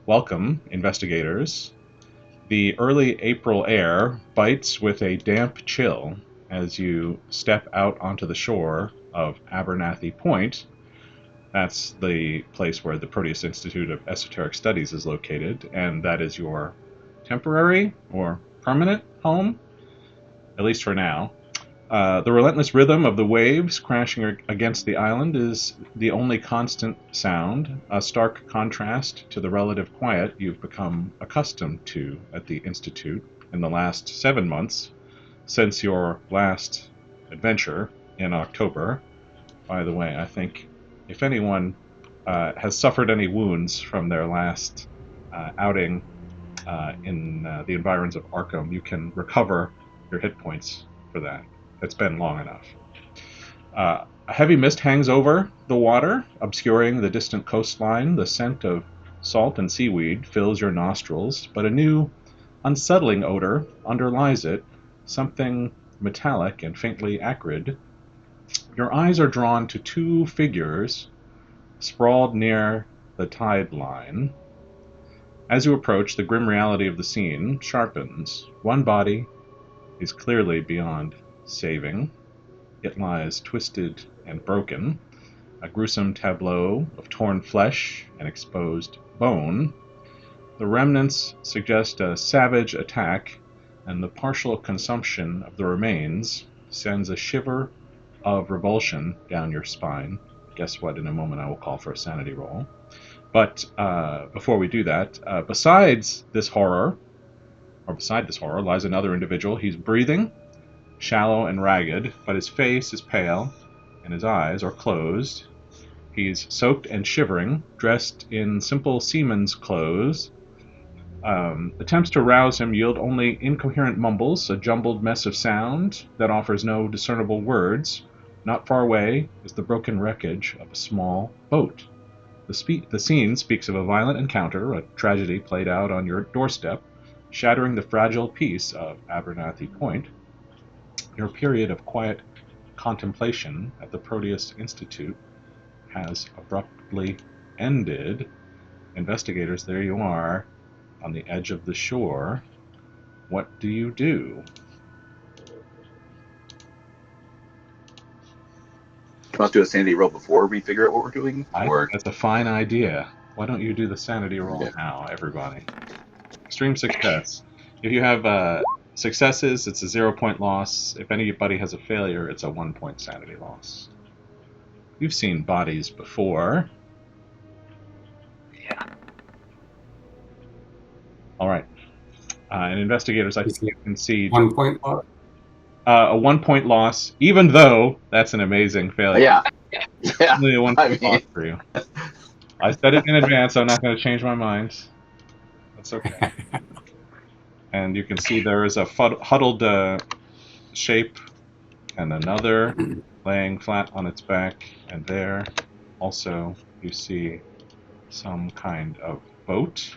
Welcome, investigators. The early April air bites with a damp chill as you step out onto the shore of Abernathy Point. That's the place where the Proteus Institute of Esoteric Studies is located, and that is your temporary or permanent home, at least for now. The relentless rhythm of the waves crashing against the island is the only constant sound, a stark contrast to the relative quiet you've become accustomed to at the Institute in the last 7 months since your last adventure in October. By the way, I think if anyone has suffered any wounds from their last outing in the environs of Arkham, you can recover your hit points for that. It's been long enough. A heavy mist hangs over the water, obscuring the distant coastline. The scent of salt and seaweed fills your nostrils, but a new, unsettling odor underlies it, something metallic and faintly acrid. Your eyes are drawn to two figures sprawled near the tide line. As you approach, the grim reality of the scene sharpens. One body is clearly beyond saving. It lies twisted and broken, a gruesome tableau of torn flesh and exposed bone. The remnants suggest a savage attack, and the partial consumption of the remains sends a shiver of revulsion down your spine. Guess what? In a moment, I will call for a sanity roll. But before we do that, beside this horror, lies another individual. He's breathing, shallow and ragged, but his face is pale and his eyes are closed. He's soaked and shivering, dressed in simple seaman's clothes. Attempts to rouse him yield only incoherent mumbles, a jumbled mess of sound that offers no discernible words. Not far away is the broken wreckage of a small boat. The scene speaks of a violent encounter, a tragedy played out on your doorstep, shattering the fragile peace of Abernathy Point. Your period of quiet contemplation at the Proteus Institute has abruptly ended. Investigators, there you are, on the edge of the shore. What do you do? Let's do a sanity roll before we figure out what we're doing. I think that's a fine idea. Why don't you do the sanity roll now, everybody? Extreme success. If you have successes, it's a 0-point loss. If anybody has a failure, it's a 1-point sanity loss. You've seen bodies before. Yeah. All right. And investigators, I think you can see 1 point loss. A 1-point loss, even though that's an amazing failure. Yeah. Only a 1-point loss for you. I said it in advance. I'm not going to change my mind. That's okay. And you can see there is a huddled shape and another laying flat on its back. And there also you see some kind of boat.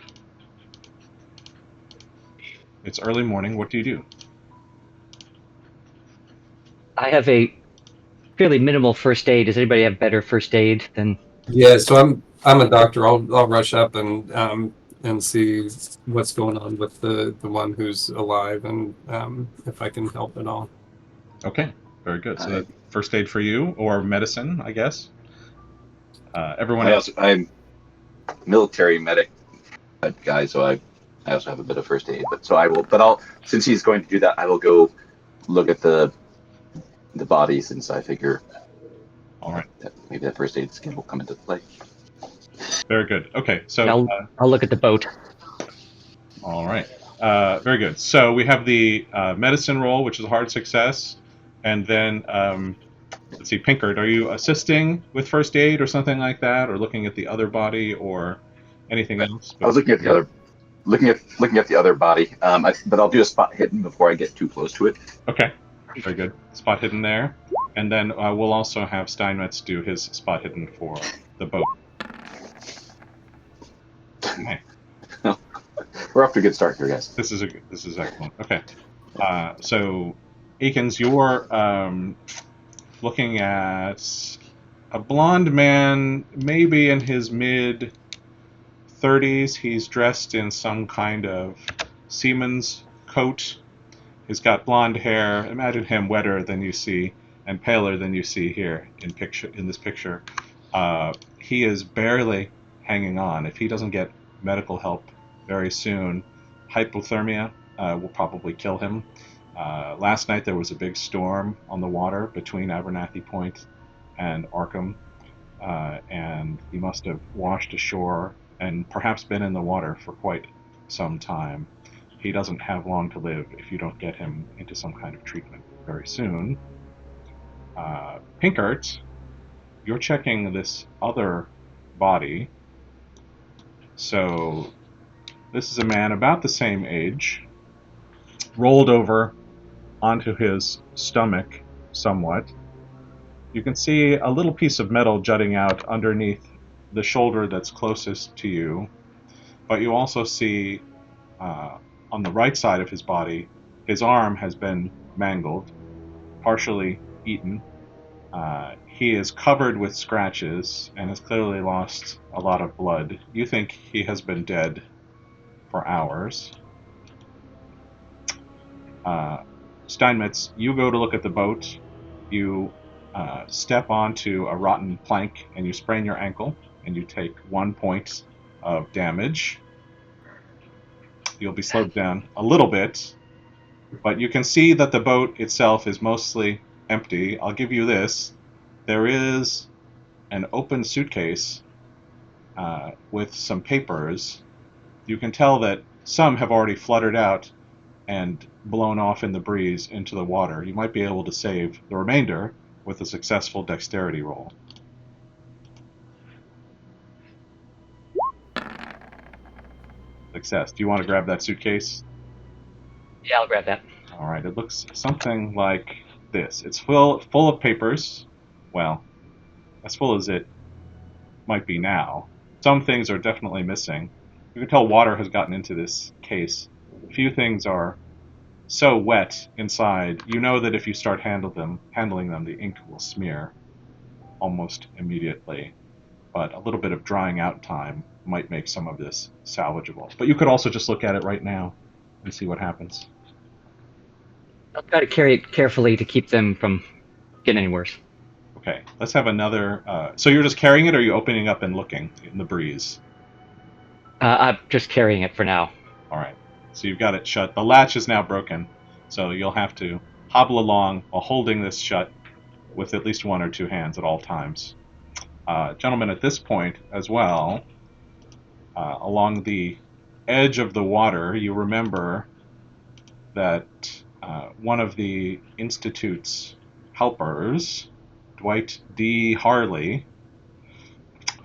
It's early morning. What do you do? I have a fairly minimal first aid. Does anybody have better first aid than? Yeah, so I'm a doctor. I'll rush up and see what's going on with the one who's alive and if I can help at all. Okay, very good. So that's first aid for you, or medicine, I guess. Everyone else. I'm military medic guy, so I also have a bit of first aid. Since he's going to do that, I will go look at the body, since I figure all right, that maybe that first aid skill will come into play. Very good. Okay, so I'll look at the boat. All right, very good. So we have the medicine roll, which is a hard success, and then let's see, Pinkard, are you assisting with first aid or something like that, or looking at the other body, or anything else? I was looking at the other. Looking at the other body, but I'll do a spot hidden before I get too close to it. Okay, very good. Spot hidden there. And then we'll also have Steinmetz do his spot hidden for the boat. Okay. We're off to a good start here, guys. This is excellent. Okay. So, Akins, you're looking at a blonde man, maybe in his mid 30s. He's dressed in some kind of seaman's coat. He's got blonde hair. Imagine him wetter than you see and paler than you see here in this picture. He is barely hanging on. If he doesn't get medical help very soon, hypothermia will probably kill him. Last night there was a big storm on the water between Abernathy Point and Arkham, and he must have washed ashore and perhaps been in the water for quite some time. He doesn't have long to live if you don't get him into some kind of treatment very soon. Pinkert, you're checking this other body. So this is a man about the same age, rolled over onto his stomach somewhat. You can see a little piece of metal jutting out underneath the shoulder that's closest to you, but you also see on the right side of his body, his arm has been mangled, partially eaten. He is covered with scratches and has clearly lost a lot of blood. You think he has been dead for hours. Steinmetz, you go to look at the boat. You step onto a rotten plank and you sprain your ankle, and you take 1 point of damage. You'll be slowed down a little bit, but you can see that the boat itself is mostly empty. I'll give you this. There is an open suitcase with some papers. You can tell that some have already fluttered out and blown off in the breeze into the water. You might be able to save the remainder with a successful dexterity roll. Success. Do you want to grab that suitcase? Yeah, I'll grab that. All right. It looks something like this. It's full of papers. Well, as full as it might be now. Some things are definitely missing. You can tell water has gotten into this case. A few things are so wet inside, you know that if you start handling them, the ink will smear almost immediately. But a little bit of drying out time might make some of this salvageable. But you could also just look at it right now and see what happens. I'll try to carry it carefully to keep them from getting any worse. Okay, let's have another... so you're just carrying it, or are you opening up and looking in the breeze? I'm just carrying it for now. All right, so you've got it shut. The latch is now broken, so you'll have to hobble along while holding this shut with at least one or two hands at all times. Gentlemen, at this point as well, along the edge of the water, you remember that one of the Institute's helpers, Dwight D. Harley,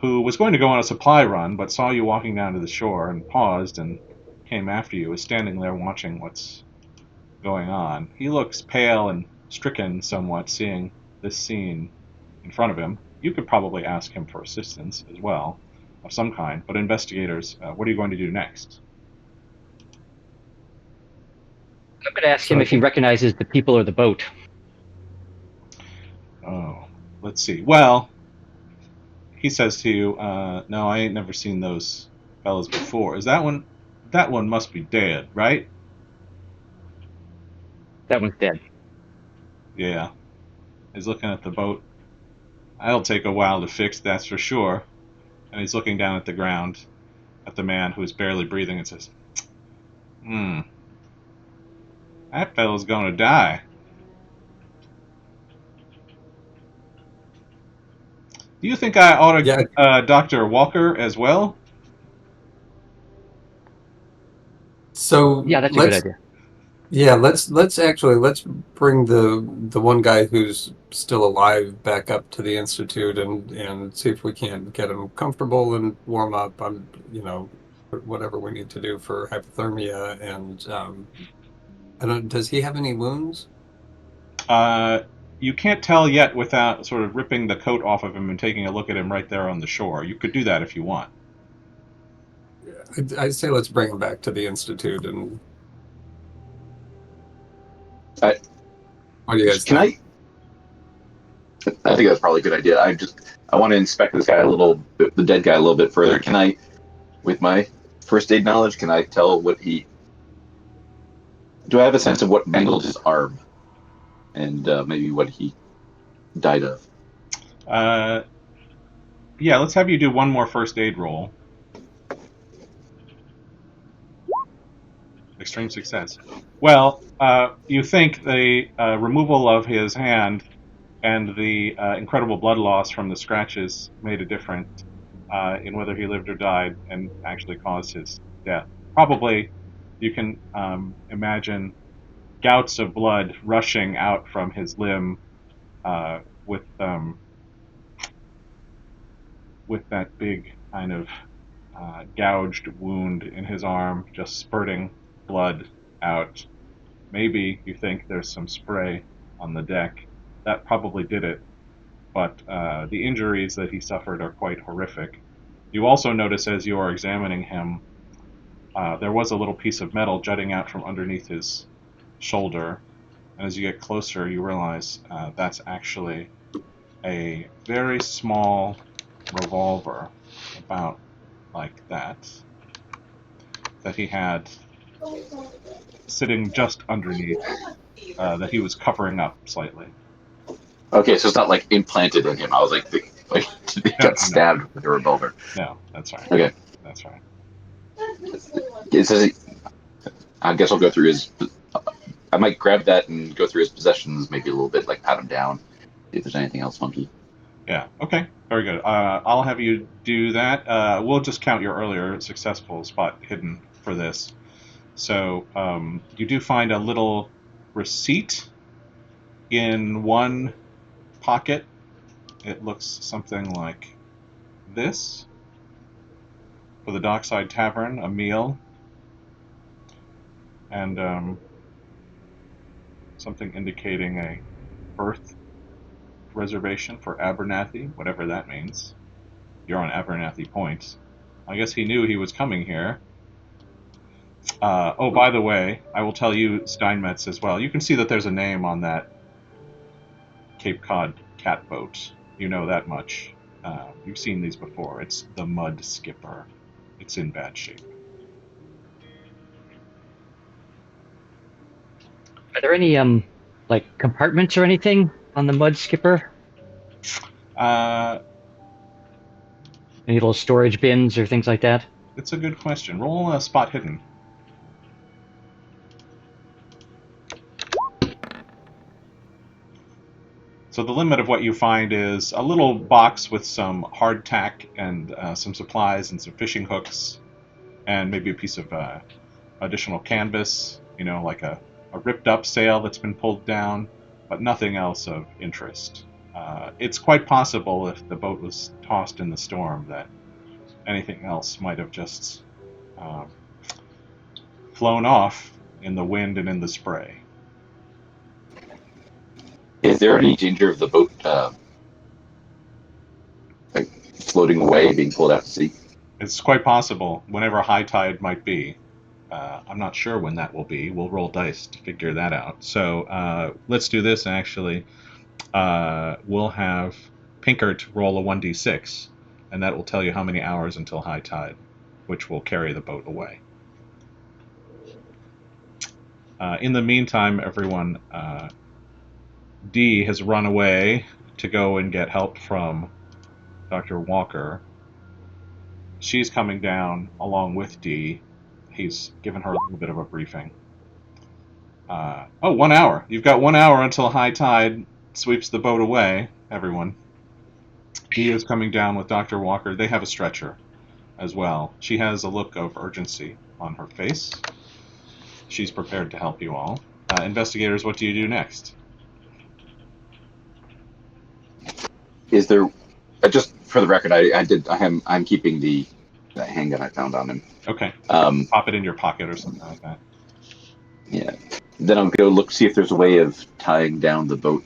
who was going to go on a supply run but saw you walking down to the shore and paused and came after you, is standing there watching what's going on. He looks pale and stricken somewhat, seeing this scene in front of him. You could probably ask him for assistance as well, of some kind, but investigators, what are you going to do next? I'm going to ask him if he recognizes the people or the boat. Oh, let's see. Well, he says to you, no, I ain't never seen those fellas before. Is that one? That one must be dead, right? That one's dead. Yeah. He's looking at the boat. That'll take a while to fix, that's for sure. And he's looking down at the ground, at the man who is barely breathing, and says, that fella's gonna die. Do you think I ought to get Dr. Walker as well? So Yeah, that's a good idea. Yeah, let's bring the one guy who's still alive back up to the institute and see if we can't get him comfortable and warm up on whatever we need to do for hypothermia. And does he have any wounds? You can't tell yet without sort of ripping the coat off of him and taking a look at him right there on the shore. You could do that if you want. I'd say let's bring him back to the institute and. What do you guys think? I think that's probably a good idea. I want to inspect this guy the dead guy a little bit further. Can I with my first aid knowledge, can I tell what he? Do I have a sense of what mangled his arm, and maybe what he died of? Yeah, let's have you do one more first aid roll. Extreme success. Well, you think the removal of his hand and the incredible blood loss from the scratches made a difference in whether he lived or died and actually caused his death. Probably you can imagine gouts of blood rushing out from his limb uh, with that big kind of gouged wound in his arm, just spurting blood out. Maybe you think there's some spray on the deck. That probably did it, but the injuries that he suffered are quite horrific. You also notice as you are examining him, there was a little piece of metal jutting out from underneath his shoulder. And as you get closer, you realize that's actually a very small revolver, about like that he had sitting just underneath, that he was covering up slightly. Okay, so it's not like implanted in him. I was like, he got stabbed with a revolver. No, that's right. Okay, That's right. it says I guess I'll go through his. I might grab that and go through his possessions, maybe a little bit, like pat him down, see if there's anything else funky. Yeah, okay. Very good. I'll have you do that. We'll just count your earlier successful spot hidden for this. So you do find a little receipt in one pocket. It looks something like this. For the Dockside Tavern, a meal, and something indicating a berth reservation for Abernathy, whatever that means. You're on Abernathy Point. I guess he knew he was coming here. Oh, by the way, I will tell you Steinmetz as well. You can see that there's a name on that Cape Cod catboat. You know that much. You've seen these before. It's the Mud Skipper. It's in bad shape. Are there any like compartments or anything on the Mud Skipper? Uh, Any little storage bins or things like that? it's a good question. Roll a spot hidden. So the limit of what you find is a little box with some hardtack and some supplies and some fishing hooks and maybe a piece of additional canvas, like a ripped up sail that's been pulled down, but nothing else of interest. It's quite possible if the boat was tossed in the storm that anything else might have just um, flown off in the wind and in the spray. Is there any danger of the boat like floating away, being pulled out to sea? It's quite possible, whenever high tide might be. I'm not sure when that will be. We'll roll dice to figure that out. So let's do this, actually. We'll have Pinkert roll a 1d6, and that will tell you how many hours until high tide, which will carry the boat away. In the meantime, everyone, Dee has run away to go and get help from Dr. Walker. She's coming down along with Dee. He's given her a little bit of a briefing. 1 hour. You've got 1 hour until high tide sweeps the boat away, everyone. Dee is coming down with Dr. Walker. They have a stretcher as well. She has a look of urgency on her face. She's prepared to help you all. Investigators, what do you do next? Is there just for the record? I'm keeping the handgun I found on him. Okay. Pop it in your pocket or something like that. Yeah. Then I'll go see if there's a way of tying down the boat,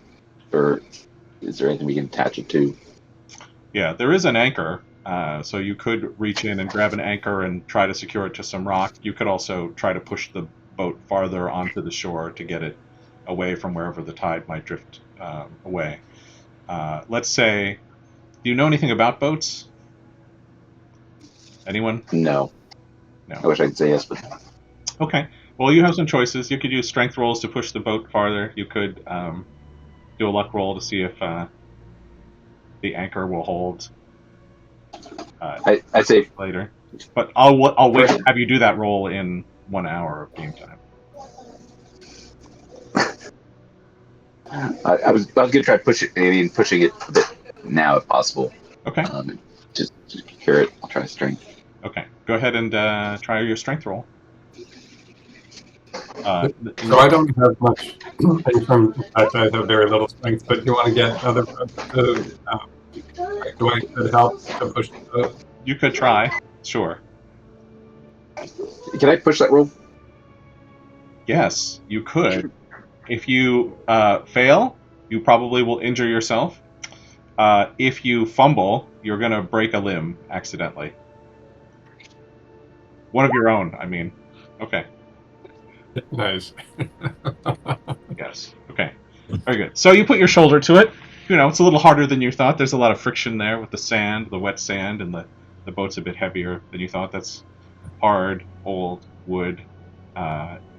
or is there anything we can attach it to? Yeah, there is an anchor, so you could reach in and grab an anchor and try to secure it to some rock. You could also try to push the boat farther onto the shore to get it away from wherever the tide might drift away. Let's say, do you know anything about boats? Anyone? No. No. I wish I could say yes, but Okay. Well, you have some choices. You could use strength rolls to push the boat farther. You could do a luck roll to see if the anchor will hold I'd say later. But I'll wait first. to have you do that roll in 1 hour of game time. I was gonna try pushing it a bit now if possible. Okay. Just cure it. I'll try strength. Okay. Go ahead and try your strength roll. So I don't have much in terms. In fact, I have very little strength. But you want to get other folks to do I could help to push the boat? You could try. Sure. Can I push that roll? Yes, you could. If you fail, you probably will injure yourself. If you fumble, you're going to break a limb accidentally. One of your own, I mean. Okay. Nice. Yes. Okay. Very good. So you put your shoulder to it. You know, it's a little harder than you thought. There's a lot of friction there with the sand, the wet sand, and the boat's a bit heavier than you thought. That's hard, old wood.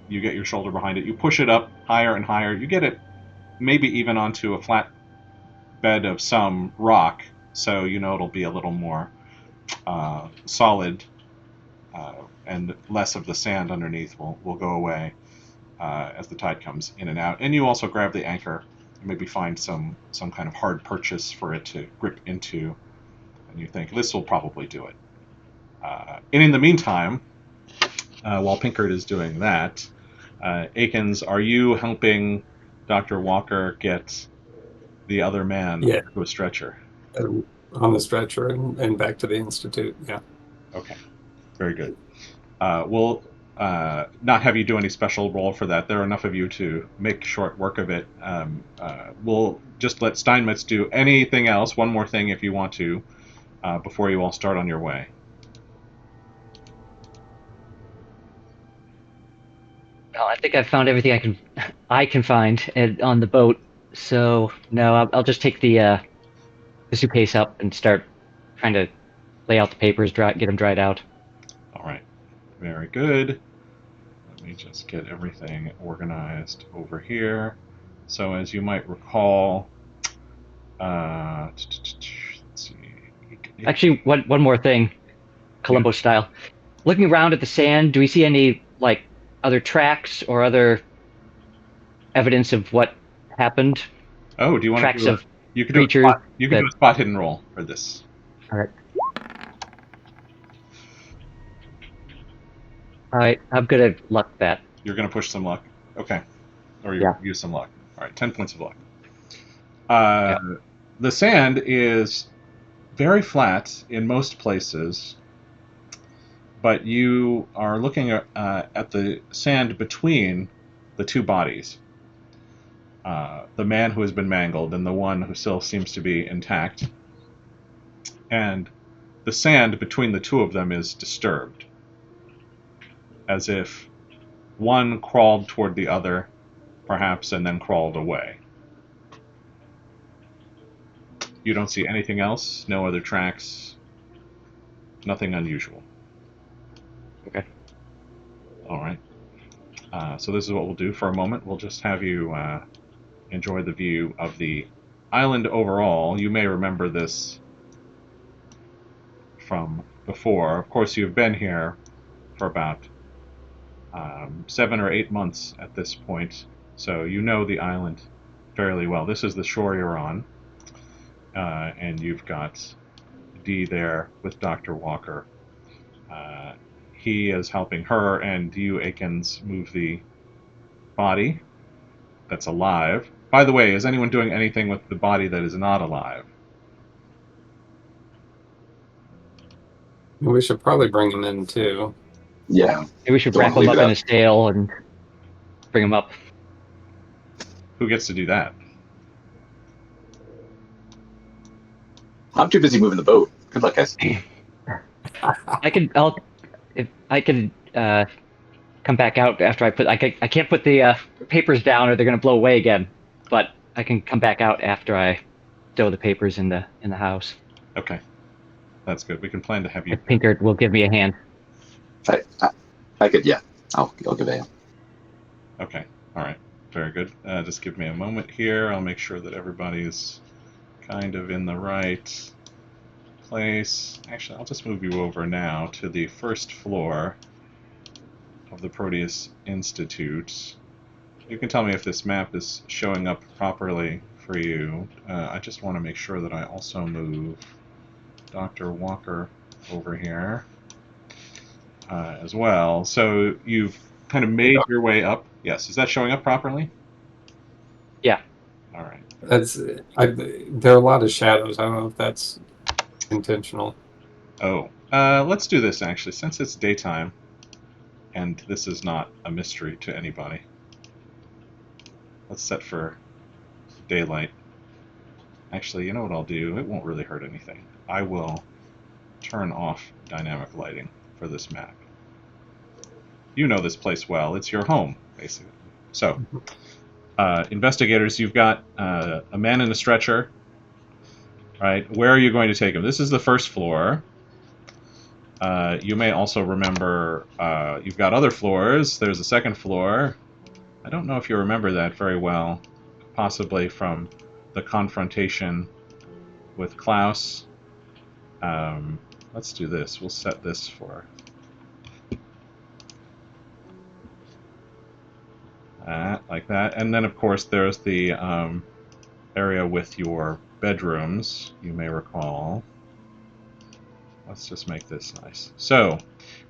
You get your shoulder behind it. You push it up higher and higher. You get it maybe even onto a flat bed of some rock, so you know it'll be a little more solid, and less of the sand underneath will go away as the tide comes in and out. And you also grab the anchor and maybe find some kind of hard purchase for it to grip into, and you think this will probably do it. And in the meantime, while Pinkard is doing that, Akins, are you helping Dr. Walker get the other man Yeah. to a stretcher? On the stretcher and back to the institute. Yeah. Okay, very good. We'll not have you do any special roll for that. There are enough of you to make short work of it. We'll just let Steinmetz do anything else, one more thing if you want to, before you all start on your way. Well, I think I've found everything I can find on the boat. So no, I'll just take the suitcase up and start trying to lay out the papers, get them dried out. All right, very good. Let me just get everything organized over here. So as you might recall, let's see. Actually, one more thing, Columbo style. Looking around at the sand, do we see any other tracks or other evidence of what happened? Oh, do you want Tracks to do of you can do creatures? a spot hidden roll for this. All right. All right, I'm gonna luck that. You're going to push some luck. Okay. Or you use some luck. All right, 10 points of luck. The sand is very flat in most places, but you are looking at the sand between the two bodies. The man who has been mangled and the one who still seems to be intact. And the sand between the two of them is disturbed, as if one crawled toward the other, perhaps, and then crawled away. You don't see anything else? No other tracks? Nothing unusual? Okay. All right. So this is what we'll do for a moment. We'll just have you enjoy the view of the island overall. You may remember this from before. Of course, you've been here for about 7 or 8 months at this point, so you know the island fairly well. This is the shore you're on, and you've got Dee there with Dr. Walker. He is helping her and you, Akins, move the body that's alive. By the way, is anyone doing anything with the body that is not alive? We should probably bring him in too. Yeah. Maybe we should Don't wrap him leave up it in up. his tail and bring him up. Who gets to do that? I'm too busy moving the boat. Good luck, guys. If I can come back out after I can't put the papers down or they're gonna blow away again. But I can come back out after I stow the papers in the house. Okay. That's good. We can plan to have you. If Pinkert will give me a hand. I could, yeah. I'll give it a hand. Okay. All right. Very good. Just give me a moment here. I'll make sure that everybody's kind of in the right place. Actually, I'll just move you over now to the first floor of the Proteus Institute. You can tell me if this map is showing up properly for you. I just want to make sure that I also move Dr. Walker over here as well. So you've kind of made your way up. Yes, is that showing up properly? Yeah. All right. There are a lot of shadows. I don't know if that's intentional. Oh, let's do this actually, since it's daytime, and this is not a mystery to anybody. Let's set for daylight. Actually, you know what I'll do? It won't really hurt anything. I will turn off dynamic lighting for this map. You know this place well. It's your home, basically. So, investigators, you've got a man in a stretcher. Right? Where are you going to take him? This is the first floor. You may also remember you've got other floors. There's a second floor. I don't know if you remember that very well, possibly from the confrontation with Klaus. Let's do this. We'll set this for like that. And then, of course, there's the area with your bedrooms, you may recall. Let's just make this nice. So,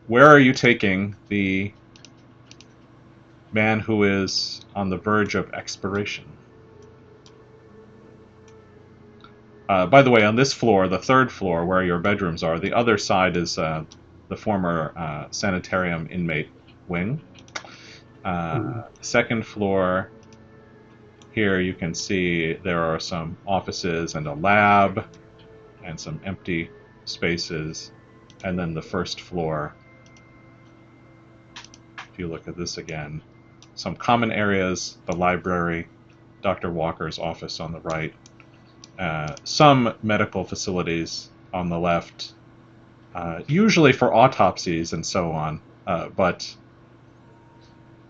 where are you taking the man who is on the verge of expiration? By the way, on this floor, the third floor where your bedrooms are, the other side is the former sanitarium inmate wing. Second floor, here you can see there are some offices and a lab and some empty spaces. And then the first floor, if you look at this again, some common areas, the library, Dr. Walker's office on the right, some medical facilities on the left, usually for autopsies and so on, but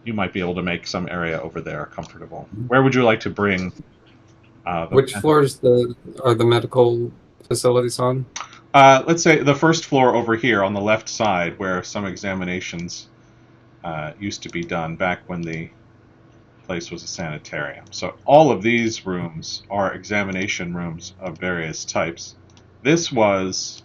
you might be able to make some area over there comfortable. Where would you like to bring Which floors are the medical facilities on? Let's say the first floor over here on the left side, where some examinations used to be done back when the place was a sanitarium. So all of these rooms are examination rooms of various types. This was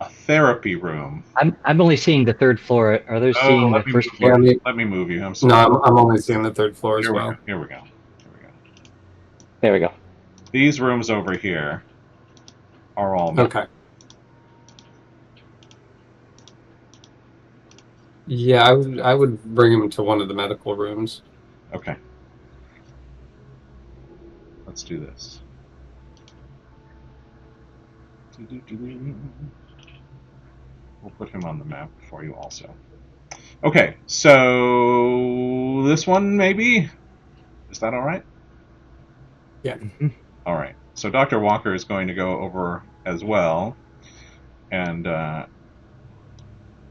a therapy room. I'm only seeing the third floor. Are they seeing the first floor? Let me move you. I'm sorry. No, I'm only seeing the third floor as well. Here we go. There we go. These rooms over here are all okay. Yeah, I would bring him to one of the medical rooms. Okay. Let's do this. We'll put him on the map for you also. Okay, so this one maybe? Is that all right? Yeah. All right. So Dr. Walker is going to go over as well and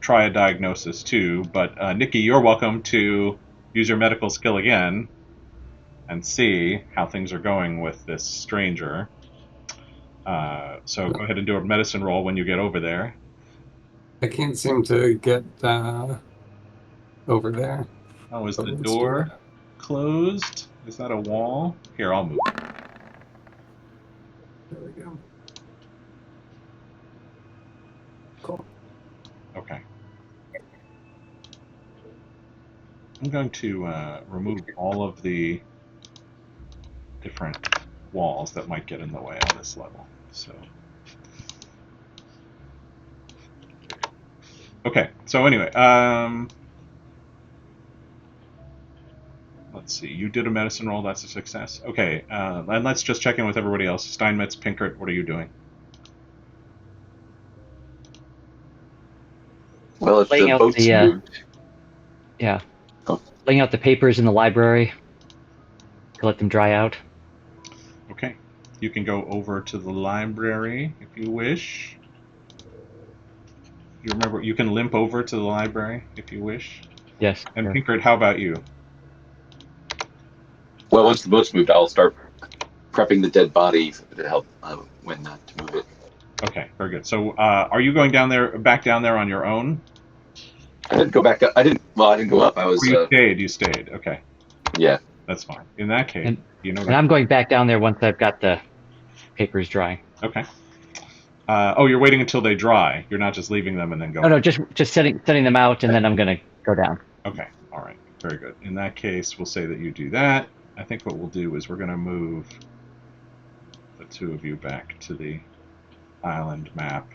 try a diagnosis too. But Nikki, you're welcome to use your medical skill again and see how things are going with this stranger. So go ahead and do a medicine roll when you get over there. I can't seem to get over there. Oh, is the door closed? Is that a wall? Here, I'll move. There we go. Cool. Okay. I'm going to remove all of the different walls that might get in the way on this level. So, okay. So anyway, let's see. You did a medicine roll. That's a success. Okay. And let's just check in with everybody else. Steinmetz, Pinkert, what are you doing? Well, if Laying the out boat's the, moved. Yeah. Oh. Laying out the papers in the library to let them dry out. Okay. You can go over to the library if you wish. You remember you can limp over to the library if you wish. Yes. And sure. Pinkert, how about you? Well, once the boat's moved, I'll start prepping the dead body to help when to move it. Okay, very good. So, are you going back down there on your own? I didn't go back up. I didn't. Well, I didn't go up. I was. Or you stayed? You stayed. Okay, Yeah. that's fine. In that case, And you know and what? I'm going back down there once I've got the papers drying. Okay. Oh, you're waiting until they dry. You're not just leaving them and then Oh going. no, just setting them out, and then I'm gonna go down. Okay. All right. Very good. In that case, we'll say that you do that. I think what we'll do is we're going to move the two of you back to the island map.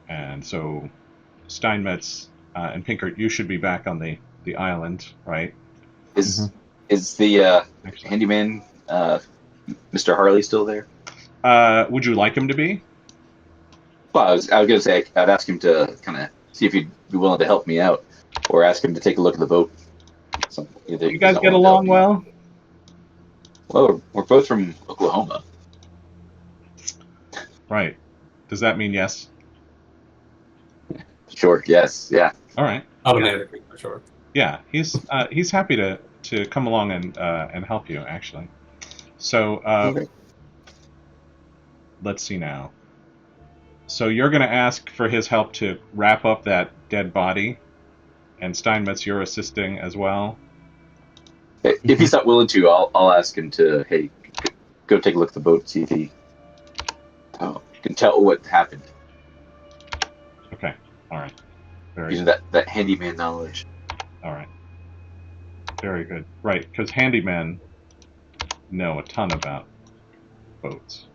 And so Steinmetz and Pinkert, you should be back on the island, right? Is is the Actually, handyman Mr. Harley still there? would you like him to be? Well, I was gonna say I'd ask him to kind of see if he'd be willing to help me out, or ask him to take a look at the boat. Either You he's guys not get willing to help along me out. well? Well, we're both from Oklahoma. Right. Does that mean yes? Sure. Yes. Yeah. All right. Automatically, for sure. Yeah, he's happy to come along and help you actually. So Okay. let's see now. So you're going to ask for his help to wrap up that dead body, and Steinmetz, you're assisting as well. If he's not willing to, I'll ask him to go take a look at the boat, see if he can tell what happened Okay. All right. Very using good. that handyman knowledge. All right. Very good. Right, because handymen know a ton about boats.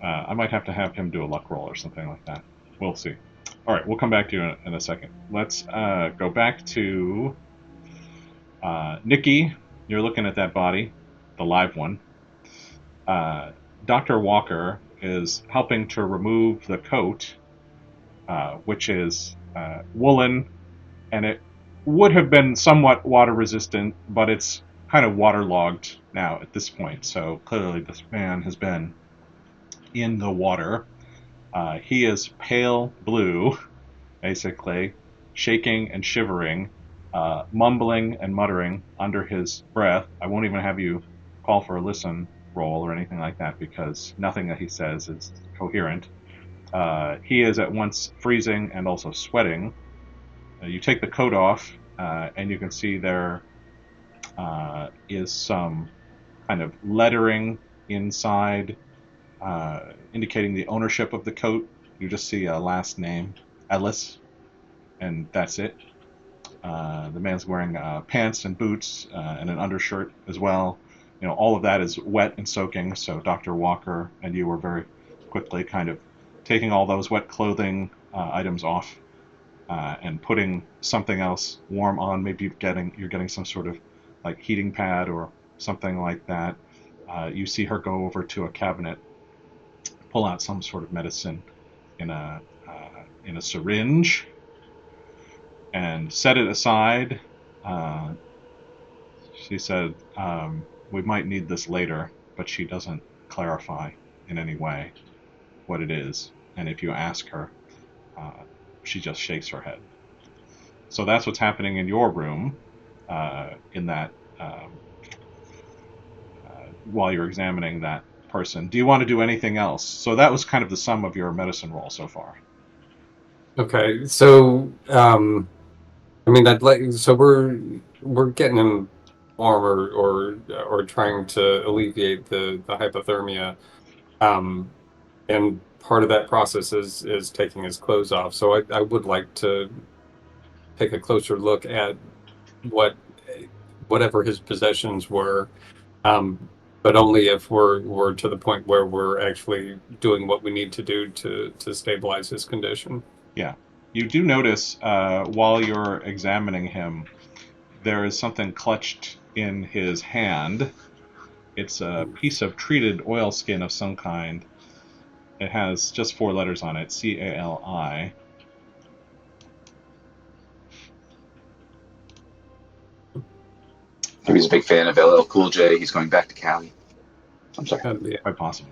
I might have to have him do a luck roll or something like that. We'll see. All right, we'll come back to you in a second. Let's go back to Nikki. You're looking at that body, the live one. Dr. Walker is helping to remove the coat, which is woolen, and it would have been somewhat water resistant, but it's kind of waterlogged now at this point. So clearly, this man has been in the water. He is pale blue, basically, shaking and shivering, mumbling and muttering under his breath. I won't even have you call for a listen roll or anything like that because nothing that he says is coherent. He is at once freezing and also sweating. You take the coat off, and you can see there is some kind of lettering inside indicating the ownership of the coat. You just see a last name, Ellis, and that's it. The man's wearing pants and boots and an undershirt as well. You know, all of that is wet and soaking, so Dr. Walker and you were very quickly kind of taking all those wet clothing items off and putting something else warm on. Maybe you're getting some sort of like heating pad or something like that. You see her go over to a cabinet, pull out some sort of medicine in a syringe, and set it aside. Uh, she said, "We might need this later," but she doesn't clarify in any way what it is. And if you ask her, she just shakes her head. So that's what's happening in your room. In that, while you're examining that person, do you want to do anything else? So that was kind of the sum of your medicine roll so far. Okay, so I mean, so we're getting him warm or trying to alleviate the hypothermia, and part of that process is taking his clothes off. So I would like to take a closer look at what whatever his possessions were, but only if we're to the point where we're actually doing what we need to do to stabilize his condition. Yeah. You do notice while you're examining him, there is something clutched in his hand. It's a piece of treated oilskin of some kind. It has just 4 letters on it, CALI. Maybe he's a big fan of LL Cool J. He's going back to Cali. I'm sorry. Yeah. Quite possible.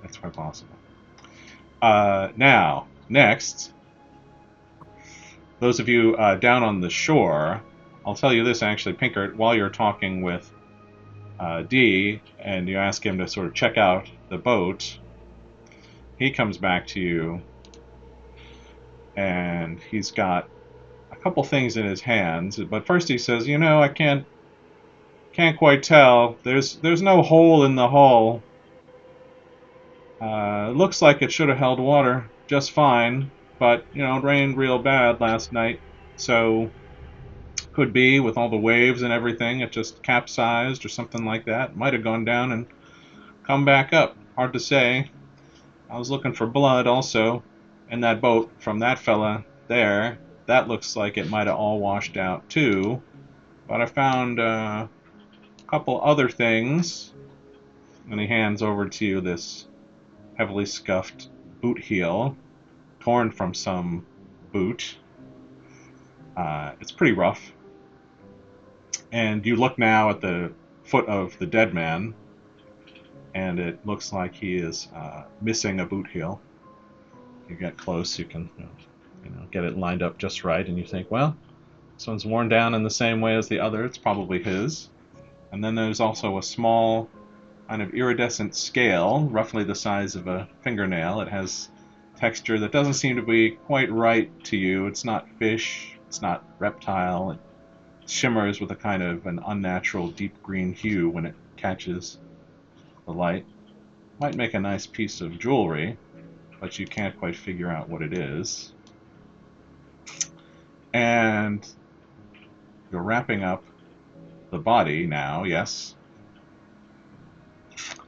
That's quite possible. Now, next, those of you down on the shore, I'll tell you this actually, Pinkert, while you're talking with D, and you ask him to sort of check out the boat, he comes back to you, and he's got a couple things in his hands. But first he says, I can't quite tell. There's no hole in the hull. Looks like it should have held water just fine, but it rained real bad last night, so could be with all the waves and everything, it just capsized or something like that. Might have gone down and come back up. Hard to say. I was looking for blood also in that boat from that fella there. That looks like it might have all washed out too. But I found a couple other things. And he hands over to you this heavily scuffed boot heel, torn from some boot. It's pretty rough. And you look now at the foot of the dead man, and it looks like he is missing a boot heel. You get close, you can get it lined up just right, and you think, well, this one's worn down in the same way as the other. It's probably his. And then there's also a small kind of iridescent scale, roughly the size of a fingernail. It has texture that doesn't seem to be quite right to you. It's not fish, it's not reptile. It shimmers with a kind of an unnatural deep green hue when it catches the light. Might make a nice piece of jewelry, but you can't quite figure out what it is. And you're wrapping up the body now, yes?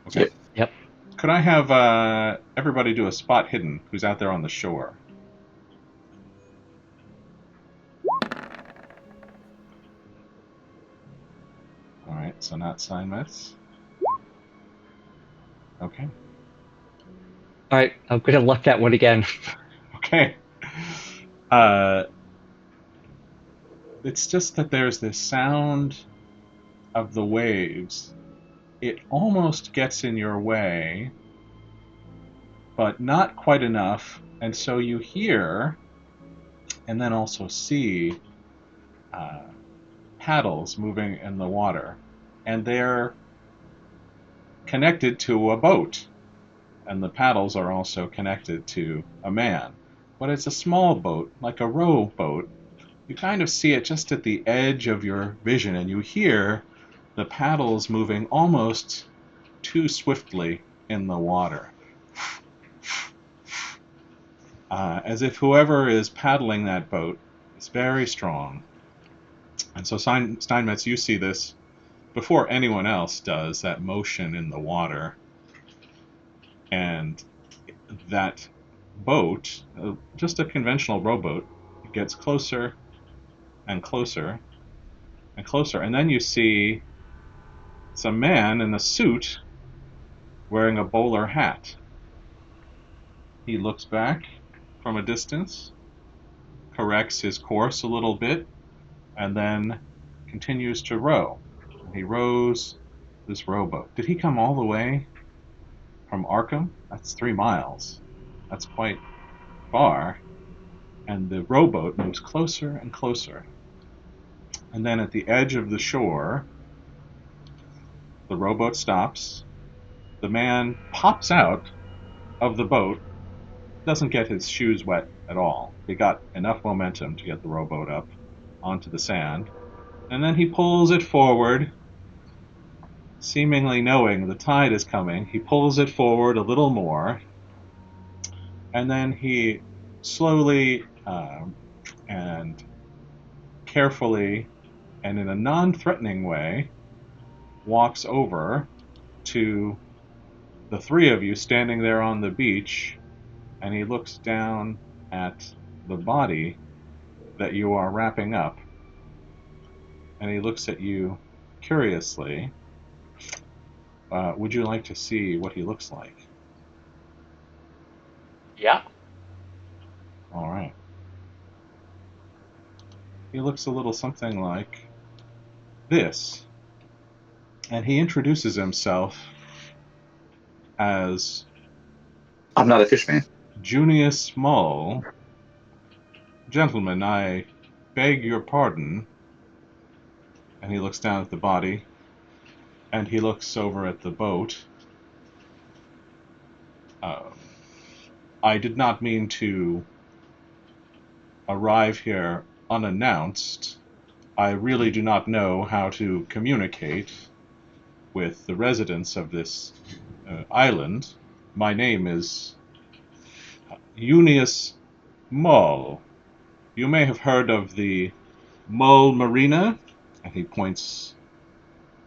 Okay. Yep. Could I have everybody do a spot hidden who's out there on the shore? Alright, so not Steinmetz. Okay. Alright, I'm gonna luck that one again. Okay. It's just that there's this sound of the waves. It almost gets in your way, but not quite enough. And so you hear, and then also see, paddles moving in the water. And they're connected to a boat. And the paddles are also connected to a man. But it's a small boat, like a rowboat. You kind of see it just at the edge of your vision, and you hear the paddles moving almost too swiftly in the water. As if whoever is paddling that boat is very strong. And so Steinmetz, you see this before anyone else does, that motion in the water. And that boat, just a conventional rowboat, gets closer and closer and closer. And then you see some man in a suit wearing a bowler hat. He looks back from a distance, corrects his course a little bit, and then continues to row. He rows this rowboat. Did he come all the way from Arkham? That's 3 miles. That's quite far. And the rowboat moves closer and closer. And then at the edge of the shore, the rowboat stops. The man pops out of the boat, doesn't get his shoes wet at all. He got enough momentum to get the rowboat up onto the sand. And then he pulls it forward, seemingly knowing the tide is coming. He pulls it forward a little more, and then he slowly and carefully and in a non-threatening way walks over to the 3 of you standing there on the beach, and he looks down at the body that you are wrapping up, and he looks at you curiously. Would you like to see what he looks like? Yeah. All right. He looks a little something like this. And he introduces himself as... I'm not a fish man. Junius Mull. Gentlemen, I beg your pardon. And he looks down at the body. And he looks over at the boat. I did not mean to arrive here unannounced. I really do not know how to communicate with the residents of this island. My name is Junius Mull. You may have heard of the Mull Marina, and he points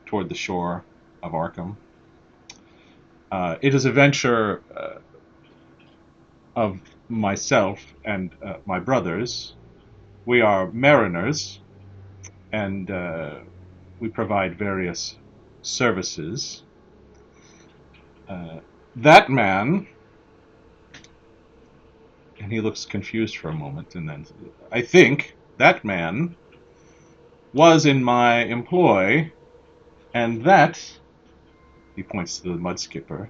toward the shore of Arkham. It is a venture of myself and my brothers. We are mariners, and we provide various services. That man, and he looks confused for a moment, and then I think that man was in my employ, and that, he points to the mud skipper,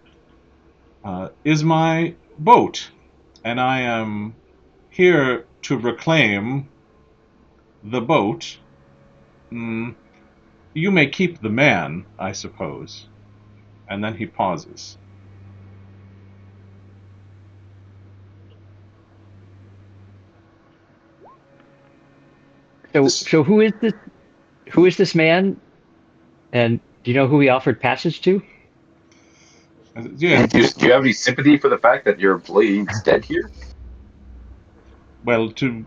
is my boat, and I am here to reclaim the boat. You may keep the man, I suppose. And then he pauses. So who is this? Who is this man? And do you know who he offered passage to? Yeah, Do you have any sympathy for the fact that your employee is dead here? well, to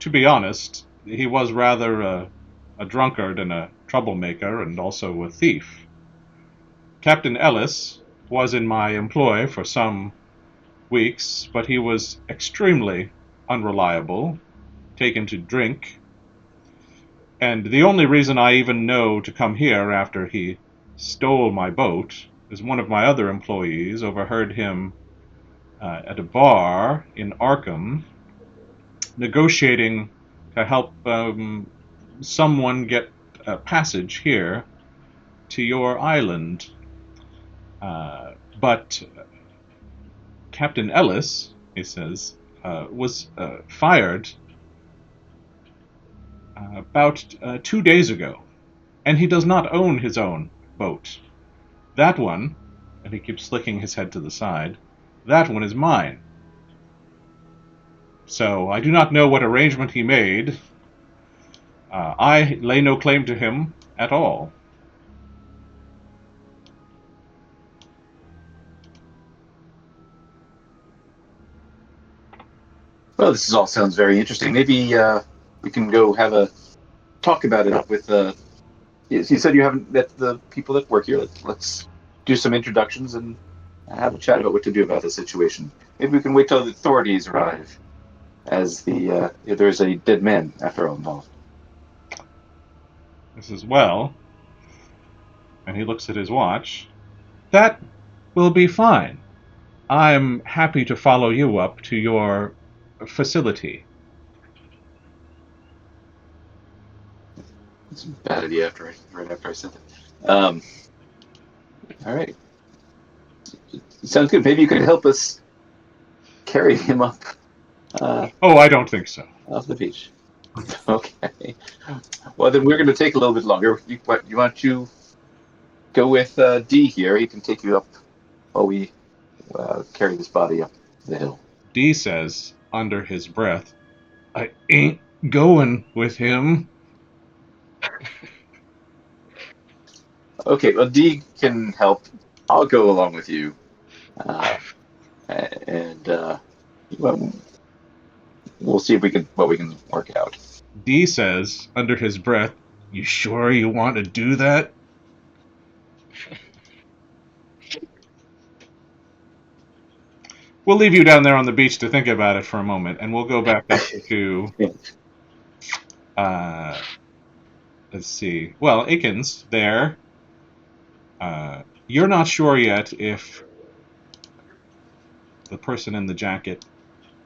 be honest, he was rather a drunkard and a troublemaker and also a thief. Captain Ellis was in my employ for some weeks, but he was extremely unreliable, taken to drink, and the only reason I even know to come here after he stole my boat is one of my other employees overheard him at a bar in Arkham negotiating to help someone get a passage here to your island. But Captain Ellis, he says, was fired about 2 days ago, and he does not own his own boat. That one, and he keeps slicking his head to the side, that one is mine. So I do not know what arrangement he made. I lay no claim to him at all. Well, this all sounds very interesting. Maybe we can go have a talk about it with. You said you haven't met the people that work here. Let's do some introductions and have a chat about what to do about the situation. Maybe we can wait till the authorities arrive, as there's a dead man after all involved. He says, well, and he looks at his watch, that will be fine. I'm happy to follow you up to your facility. It's a bad idea right after I said that. All right. Sounds good. Maybe you could help us carry him up Oh, I don't think so. off the beach. Okay. Well, then we're going to take a little bit longer. You want to go with D here? He can take you up while we carry this body up the hill. D says, under his breath, I ain't going with him. Okay, well, D can help. I'll go along with you. And well, we'll see if what we can work out. D says, under his breath, you sure you want to do that? We'll leave you down there on the beach to think about it for a moment, and we'll go back up to, let's see, well, Aikens, there. You're not sure yet if the person in the jacket,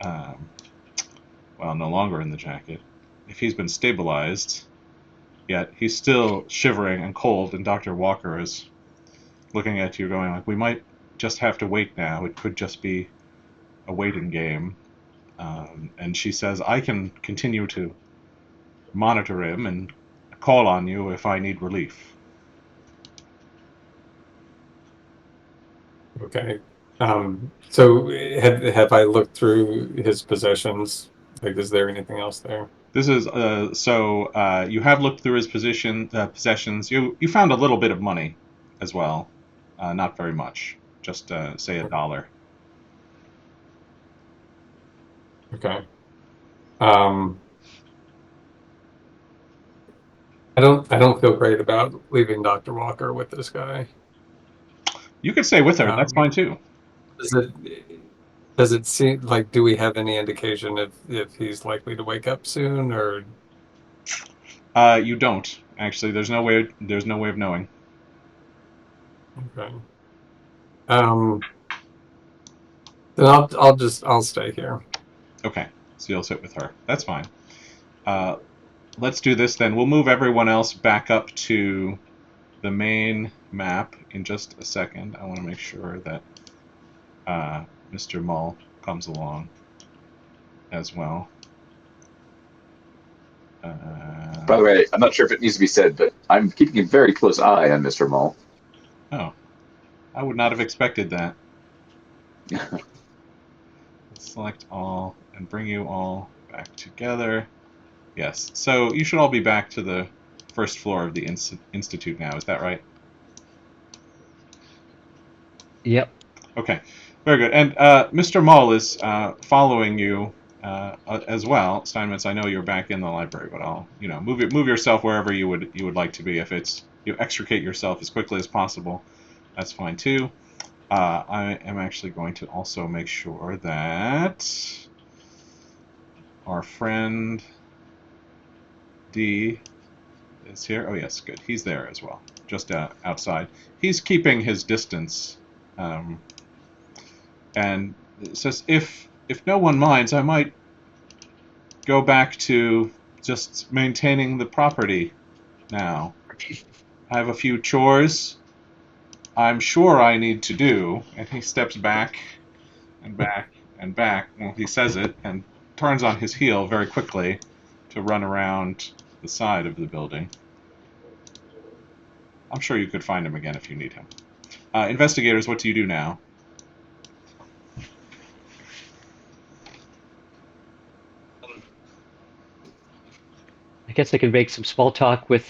well, no longer in the jacket, if he's been stabilized, yet he's still shivering and cold, and Dr. Walker is looking at you going like, we might just have to wait now. It could just be a waiting game. And she says, I can continue to monitor him and call on you if I need relief. Okay. So have I looked through his possessions? Like, is there anything else there? This is you have looked through his possessions. You found a little bit of money as well, not very much. Just say $1. Okay. Um, I don't feel great about leaving Dr. Walker with this guy. You could stay with her. That's Um, fine too. does it seem like, do we have any indication if he's likely to wake up soon, or You don't actually. There's no way. There's no way of knowing. okay? Then I'll stay here. Okay, so you'll sit with her. That's fine. Uh, let's do this then. We'll move everyone else back up to the main map in just a second. I want to make sure that Mr. Mull comes along as well. By the way, I'm not sure if it needs to be said, but I'm keeping a very close eye on Mr. Mull. Oh, I would not have expected that. Select all and bring you all back together. Yes, so you should all be back to the first floor of the Institute now, is that right? Yep. Okay, very good. And Mr. Mull is following you as well. Steinmetz, I know you're back in the library, but I'll move yourself wherever you would like to be. If it's you extricate yourself as quickly as possible, that's fine too. I am actually going to also make sure that our friend D is here. Oh yes, good. He's there as well, just outside. He's keeping his distance, and says, "If no one minds, I might go back to just maintaining the property now. I have a few chores I'm sure I need to do." And he steps back and back and back. Well, he says it and turns on his heel very quickly to run around the side of the building. I'm sure you could find him again if you need him. Investigators, what do you do now? I guess I could make some small talk with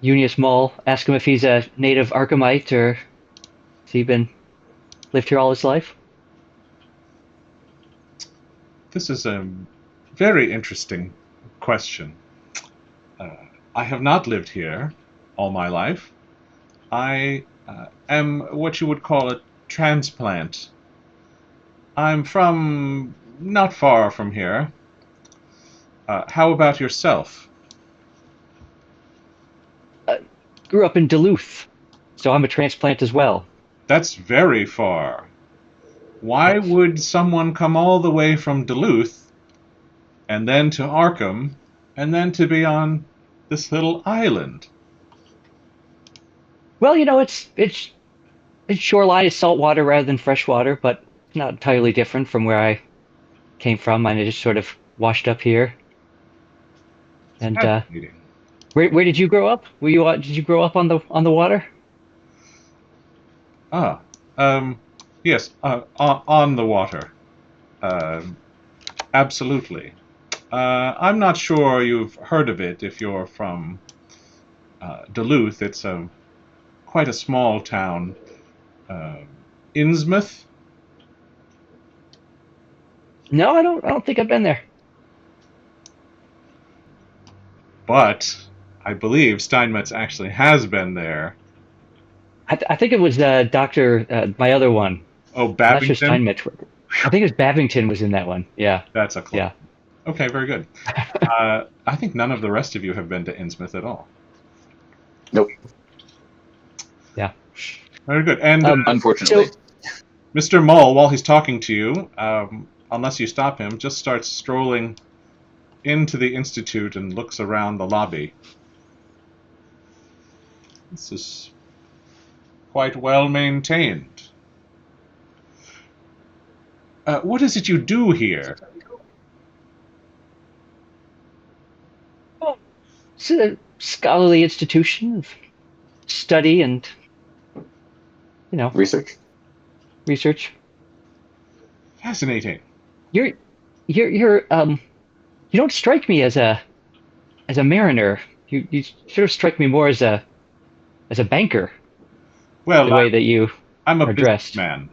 Unius Mull, ask him if he's a native Arkham,ite or has he been lived here all his life? This is a very interesting question. Uh, I have not lived here all my life. I am what you would call a transplant. I'm from not far from here. How about yourself? Uh, Grew up in Duluth, so I'm a transplant as well. That's very far. Why would someone come all the way from Duluth and then to Arkham and then to be on this little island? Well, its shoreline is saltwater rather than freshwater, but not entirely different from where I came from. I just sort of washed up here. And Fascinating. where did you grow up? Did you grow up on the water? Ah, yes, on the water. Um, Absolutely. I'm not sure you've heard of it if you're from Duluth. It's quite a small town. Uh, Innsmouth? No, I don't think I've been there. But I believe Steinmetz actually has been there. I think it was Doctor, my other one. Oh, I'm not sure Babington? Steinmetz. I think it was Babington was in that one. Yeah, That's a close. yeah. Okay, very good. I think none of the rest of you have been to Innsmouth at all. Nope, Yeah. Very good. And unfortunately. So Mr. Mull, while he's talking to you, unless you stop him, just starts strolling into the Institute and looks around the lobby. This is quite well maintained. What is it you do here? Oh, it's a scholarly institution of study and, Research. research. Fascinating. You're, you're, you don't strike me as a mariner. You sort of strike me more as a banker, Well, the way that you I'm a are dressed. businessman.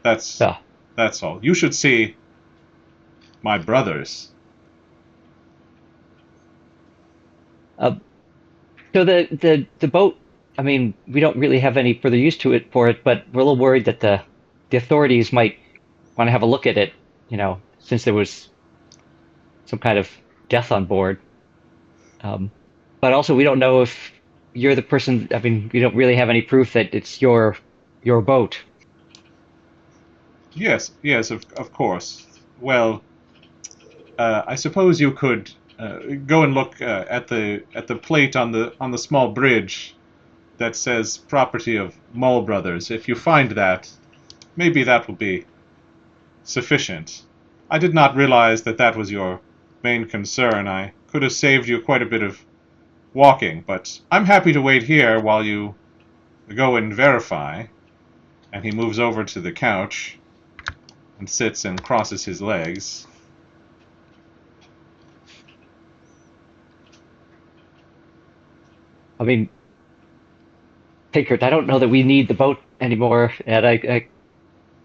That's Oh, that's all. You should see my brothers. uh, so the boat. I mean, we don't really have any further use to it for it, but we're a little worried that the authorities might want to have a look at it. Since there was some kind of death on board. Um, but also, we don't know if you're the person. I mean, we don't really have any proof that it's your boat. Yes, yes, of course. Well, I suppose you could go and look at the plate on the small bridge that says "Property of Mull Brothers." If you find that, maybe that will be sufficient. I did not realize that that was your main concern. I could have saved you quite a bit of walking, but I'm happy to wait here while you go and verify. And he moves over to the couch and sits and crosses his legs. I mean, Pinkert, I don't know that we need the boat anymore, and I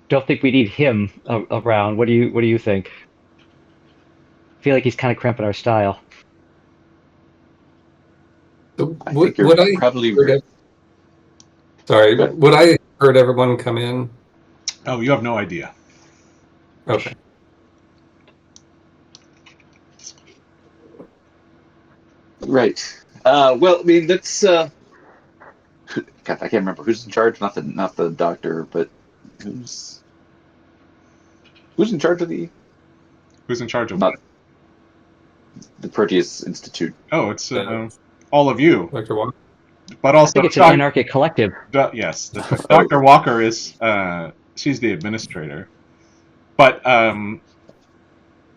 don't think we need him around. What do you think? I feel like he's kind of cramping our style. So I think you're would I probably heard right. sorry, Good. would I heard everyone come in? Oh, you have no idea. Okay. Right. Well, I mean, that's. God, I can't remember who's in charge. Not the doctor, but who's who's in charge of Who's in charge of what? not the Proteus Institute. Oh, it's Uh, all of you, Dr. Walker? but I also think it's an anarchic collective. Yes, Oh, Dr. Walker is she's the administrator. But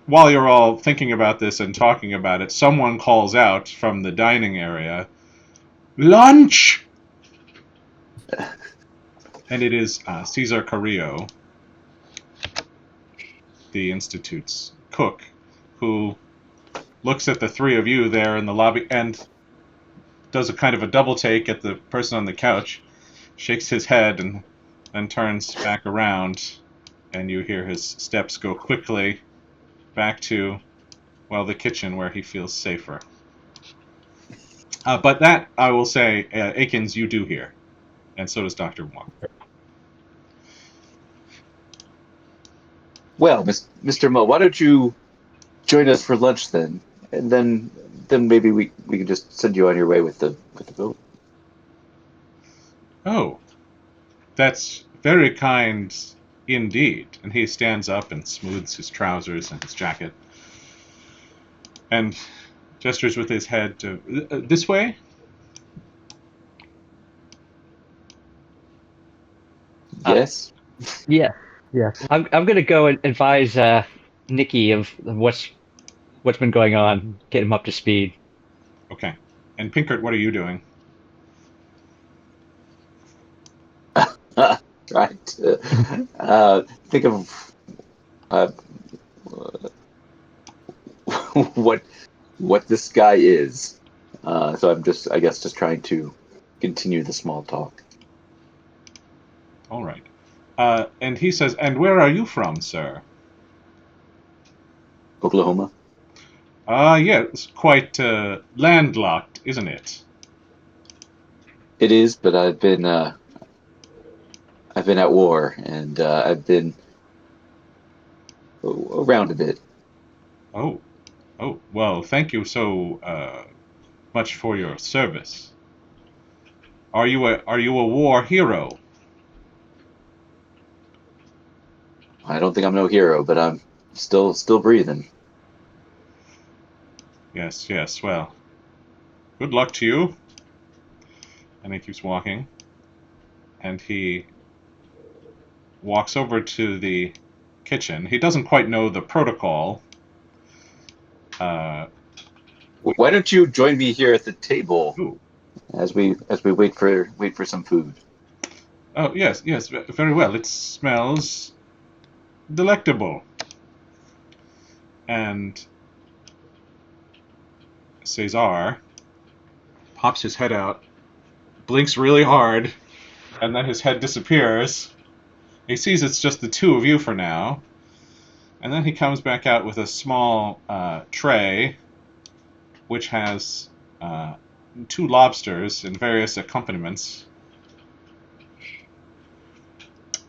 while you're all thinking about this and talking about it, someone calls out from the dining area, "Lunch!" And it is Cesar Carrillo, the Institute's cook, who looks at the three of you there in the lobby and does a kind of a double take at the person on the couch, shakes his head, and then turns back around, and you hear his steps go quickly back to, well, the kitchen where he feels safer. But that, I will say, Akins, you do hear, and so does Dr. Wong. Well, Mr. Mo, why don't you join us for lunch then, and then maybe we can just send you on your way with the boat. Oh, that's very kind indeed. And he stands up and smooths his trousers and his jacket, and gestures with his head to this way. Uh, Yes. yeah, yeah. I'm gonna go and advise Nikki of what's been going on, get him up to speed. Okay. And Pinkert, what are you doing? Right. Think of uh, what this guy is. So I'm just, I guess, just trying to continue the small talk. All right. And he says, "And where are you from, sir?" Oklahoma. Yeah, it's quite landlocked, isn't it? It is, but I've been at war, and I've been around a bit. Oh, oh. Well, thank you so much for your service. Are you a war hero? I don't think I'm no hero, but I'm still breathing. Yes, yes. Well, good luck to you. And he keeps walking, and he walks over to the kitchen. He doesn't quite know the protocol. Uh, Why don't you join me here at the table ooh. as we wait for some food? Oh, yes, yes, very well. It smells delectable. And Cesar pops his head out, blinks really hard, and then his head disappears. He sees it's just the two of you for now. And then he comes back out with a small tray, which has uh, two lobsters and various accompaniments.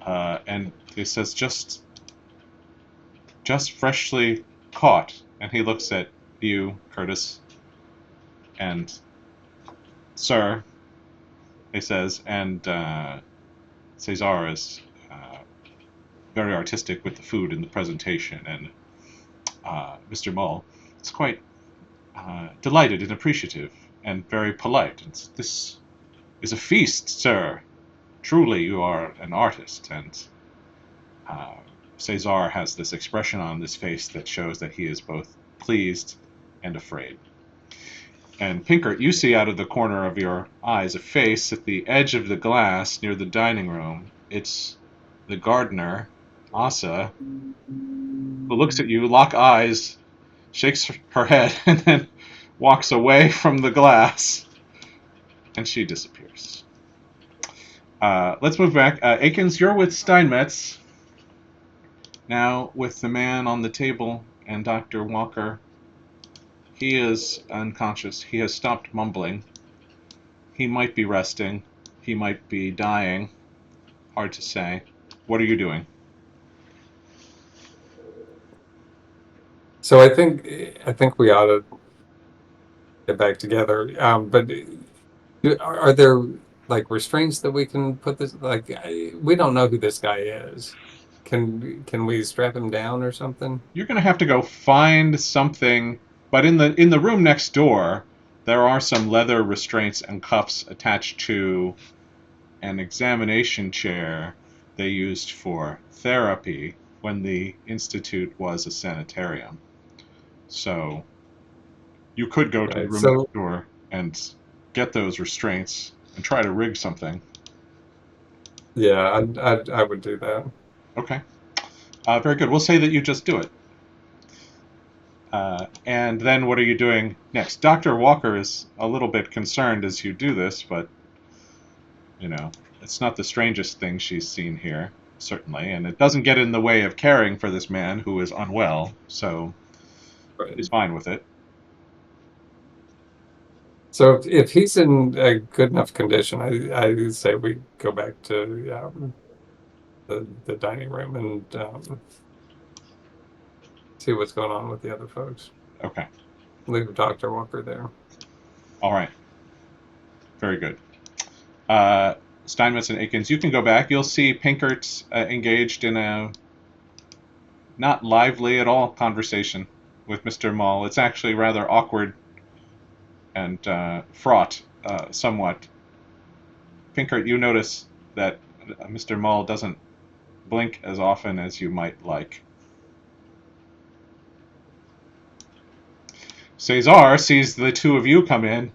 And he says, just freshly caught. And he looks at you, Curtis, and sir, he says, and Cesar is very artistic with the food and the presentation, and Mr. Mull is quite delighted and appreciative and very polite. And this is a feast, sir. Truly, you are an artist. And uh, Cesar has this expression on his face that shows that he is both pleased and afraid. And Pinkert, you see out of the corner of your eyes a face at the edge of the glass near the dining room. It's the gardener, Asa, who looks at you, lock eyes, shakes her head, and then walks away from the glass, and she disappears. Let's move back. Akins, you're with Steinmetz. Now, with the man on the table and Dr. Walker, he is unconscious. He has stopped mumbling. He might be resting. He might be dying. Hard to say. What are you doing? So I think we ought to get back together. But are there like restraints that we can put this? Like we don't know who this guy is. Can we strap him down or something? You're going to have to go find something, but in the room next door, there are some leather restraints and cuffs attached to an examination chair they used for therapy when the institute was a sanitarium. So you could go to the Right. room So next door and get those restraints and try to rig something. yeah, I would do that. Okay. Very good. We'll say that you just do it. And then what are you doing next? Dr. Walker is a little bit concerned as you do this, but, it's not the strangest thing she's seen here, certainly, and it doesn't get in the way of caring for this man who is unwell, so Right. she's fine with it. So if he's in a good enough condition, I say we go back to the dining room and see what's going on with the other folks. Okay. Leave Dr. Walker there. All right. Very good. Steinmetz and Akins, you can go back. You'll see Pinkert engaged in a not lively at all conversation with Mr. Mull. It's actually rather awkward and fraught somewhat. Pinkert, you notice that Mr. Mull doesn't blink as often as you might like. Cesar sees the two of you come in.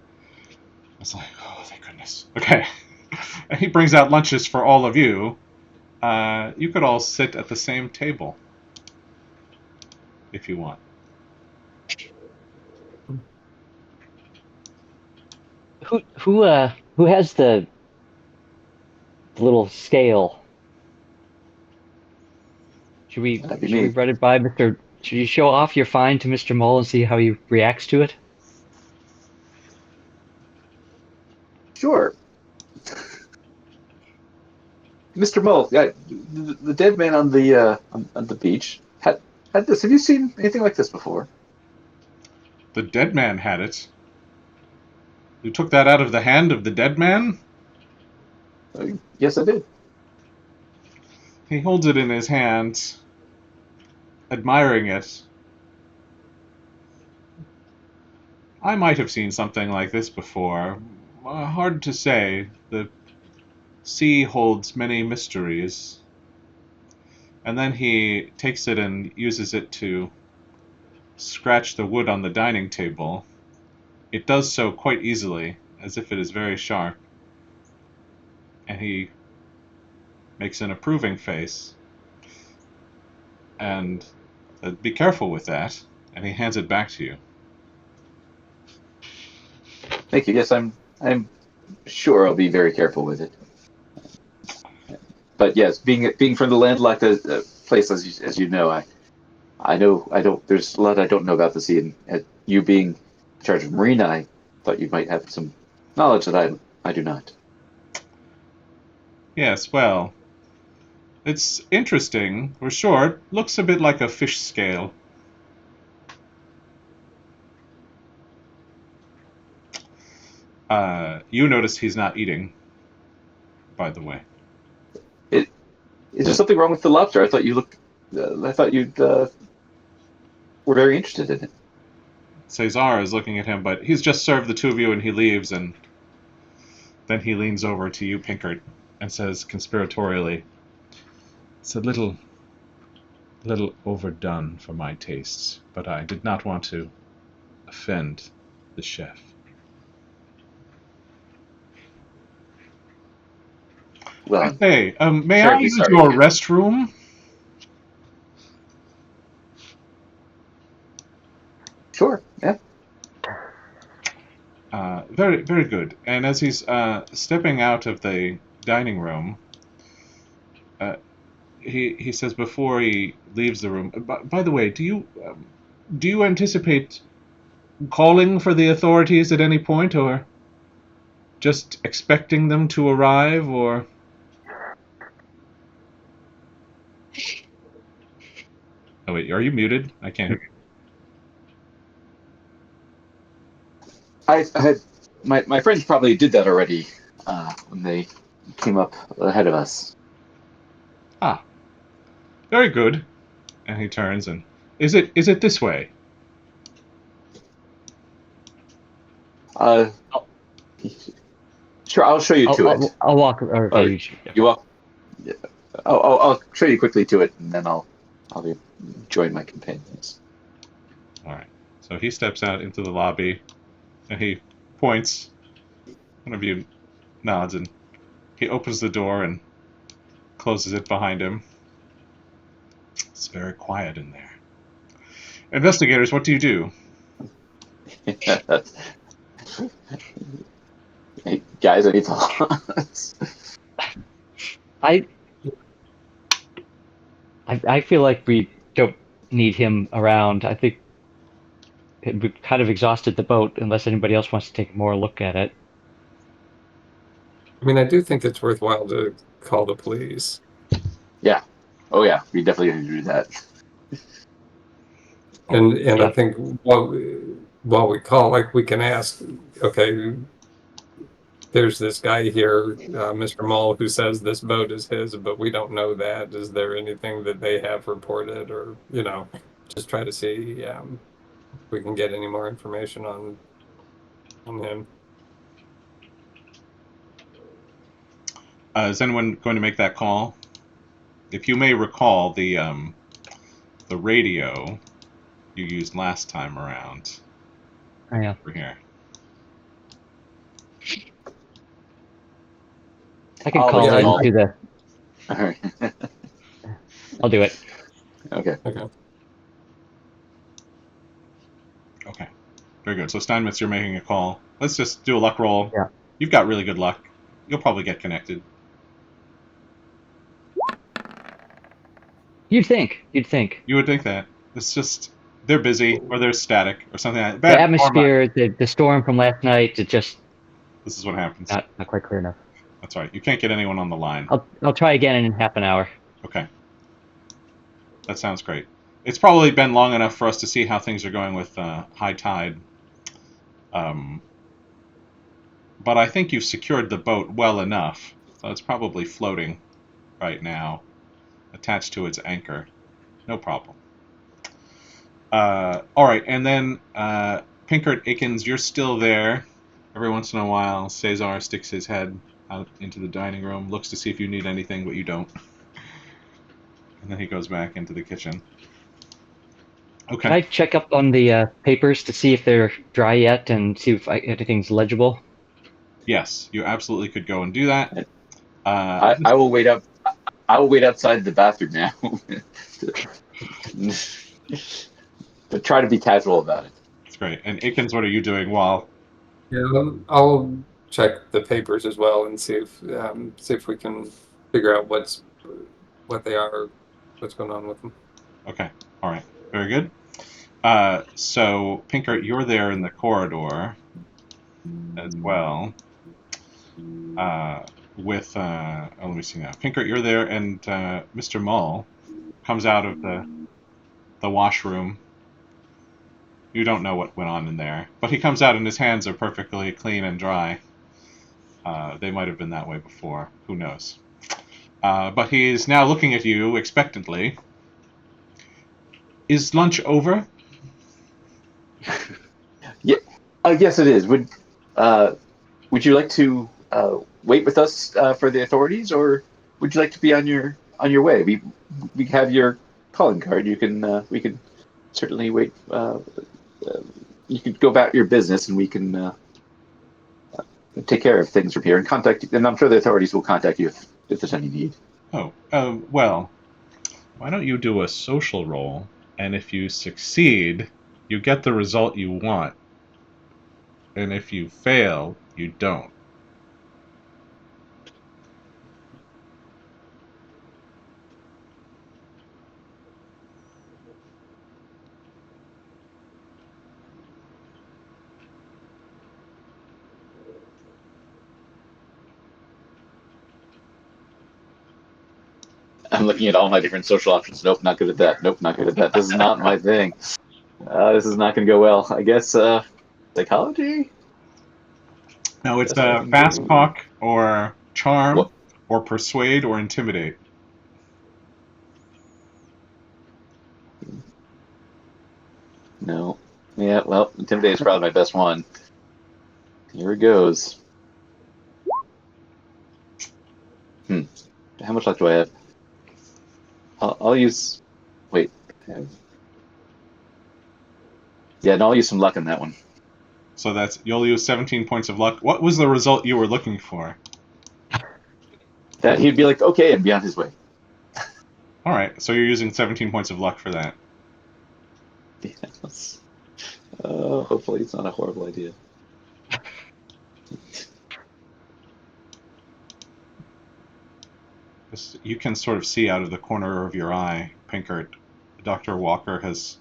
It's like, oh, thank goodness. Okay. And he brings out lunches for all of you. You could all sit at the same table if you want. Who has the little scale? That'd be Should we me. run it by Mr. Should you show off your find to Mr. Mull and see how he reacts to it? Sure. Mr. Mull, yeah, the dead man on the beach had this. Have you seen anything like this before? The dead man had it. You took that out of the hand of the dead man? Yes, I did. He holds it in his hand, admiring it. I might have seen something like this before. Hard to say. The sea holds many mysteries. And then he takes it and uses it to scratch the wood on the dining table. It does so quite easily, as if it is very sharp. And he makes an approving face. And be careful with that. And he hands it back to you. Thank you. Yes, I'm sure I'll be very careful with it. But yes, being from the landlocked place, as you know, I know I don't. There's a lot I don't know about the sea, and you being in charge of marina, I thought you might have some knowledge that I do not. Yes, well, it's interesting, for sure. It looks a bit like a fish scale. You notice he's not eating, by the way. Is there something wrong with the lobster? I thought you looked. I thought you were very interested in it. Cesar is looking at him, but he's just served the two of you and he leaves, and then he leans over to you, Pinkert, and says conspiratorially, "It's a little overdone for my tastes, but I did not want to offend the chef." Well, I'm Hey, may I terribly use sorry. your restroom? Sure. Yeah. Very, very good. And as he's stepping out of the dining room, he says before he leaves the room. By the way, do you anticipate calling for the authorities at any point, or just expecting them to arrive, or? Oh wait, are you muted? I can't. I had my friends probably did that already when they came up ahead of us. Ah, very good. And he turns and is it this way? Uh, I'll, sure, I'll show you to it. I'll walk. Or Or you should, yeah. you walk. Yeah. I'll show you quickly to it, and then I'll join my companions. All right. So he steps out into the lobby, and he points. One of you nods, and he opens the door and closes it behind him. It's very quiet in there. Investigators, what do you do? Hey, guys, any thoughts? I I feel like we don't need him around. I think we've kind of exhausted the boat, unless anybody else wants to take a more look at it. I mean, I do think it's worthwhile to call the police. Yeah. Oh yeah, we definitely need to do that. And Yeah. I think while we call, like, we can ask, okay, there's this guy here, Mr. Mull, who says this boat is his, but we don't know that. Is there anything that they have reported, or just try to see if we can get any more information on him? Is anyone going to make that call? If you may recall, the radio you used last time around Oh, yeah. over here. I can I'll call yeah, into the. All right. I'll do it. Okay. Okay. Okay. Very good. So Steinmetz, you're making a call. Let's just do a luck roll. Yeah. You've got really good luck. You'll probably get connected. You'd think. You would think that. It's just they're busy or they're static or something like that. The Bad format. atmosphere, the storm from last night, it's just This is what happens. not quite clear enough. That's right. You can't get anyone on the line. I'll try again in half an hour. Okay. That sounds great. It's probably been long enough for us to see how things are going with high tide. But I think you've secured the boat well enough. So it's probably floating right now, attached to its anchor. No problem. All right, and then Pinkert Akins, you're still there. Every once in a while, Cesar sticks his head out into the dining room, looks to see if you need anything, but you don't. And then he goes back into the kitchen. Can Okay. I check up on the papers to see if they're dry yet and see if anything's legible? Yes, you absolutely could go and do that. I will wait up. I will wait outside the bathroom now. But try to be casual about it. That's great. And Akins, what are you doing while... Yeah, I'll check the papers as well and see if we can figure out what they are, what's going on with them. Okay. All right. Very good. So, Pinkert, you're there in the corridor as well. Let me see now. Pinkert, you're there, and Mr. Mull comes out of the washroom. You don't know what went on in there, but he comes out and his hands are perfectly clean and dry. They might have been that way before. Who knows? But he's now looking at you expectantly. Is lunch over? Yeah. Yes, it is. Would you like to wait with us for the authorities, or would you like to be on your way? We have your calling card. We can certainly wait. You can go about your business, and we can take care of things from here and contact. And I'm sure the authorities will contact you if there's any need. Oh, well, why don't you do a social roll, and if you succeed, you get the result you want, and if you fail, you don't. I'm looking at all my different social options. Nope, not good at that. Nope, not good at that. This is not my thing. This is not going to go well. I guess psychology. No, it's Yes, I can fast do. talk, or charm, What? or persuade, or intimidate. No. Yeah. Well, intimidate is probably my best one. Here it goes. Hmm. How much luck do I have? I'll use. Wait. Yeah, no, I'll use some luck on that one. So you'll use 17 points of luck. What was the result you were looking for? That he'd be like, okay, and be on his way. All right, so you're using 17 points of luck for that. Yes. Hopefully, it's not a horrible idea. You can sort of see out of the corner of your eye, Pinkert, Dr. Walker has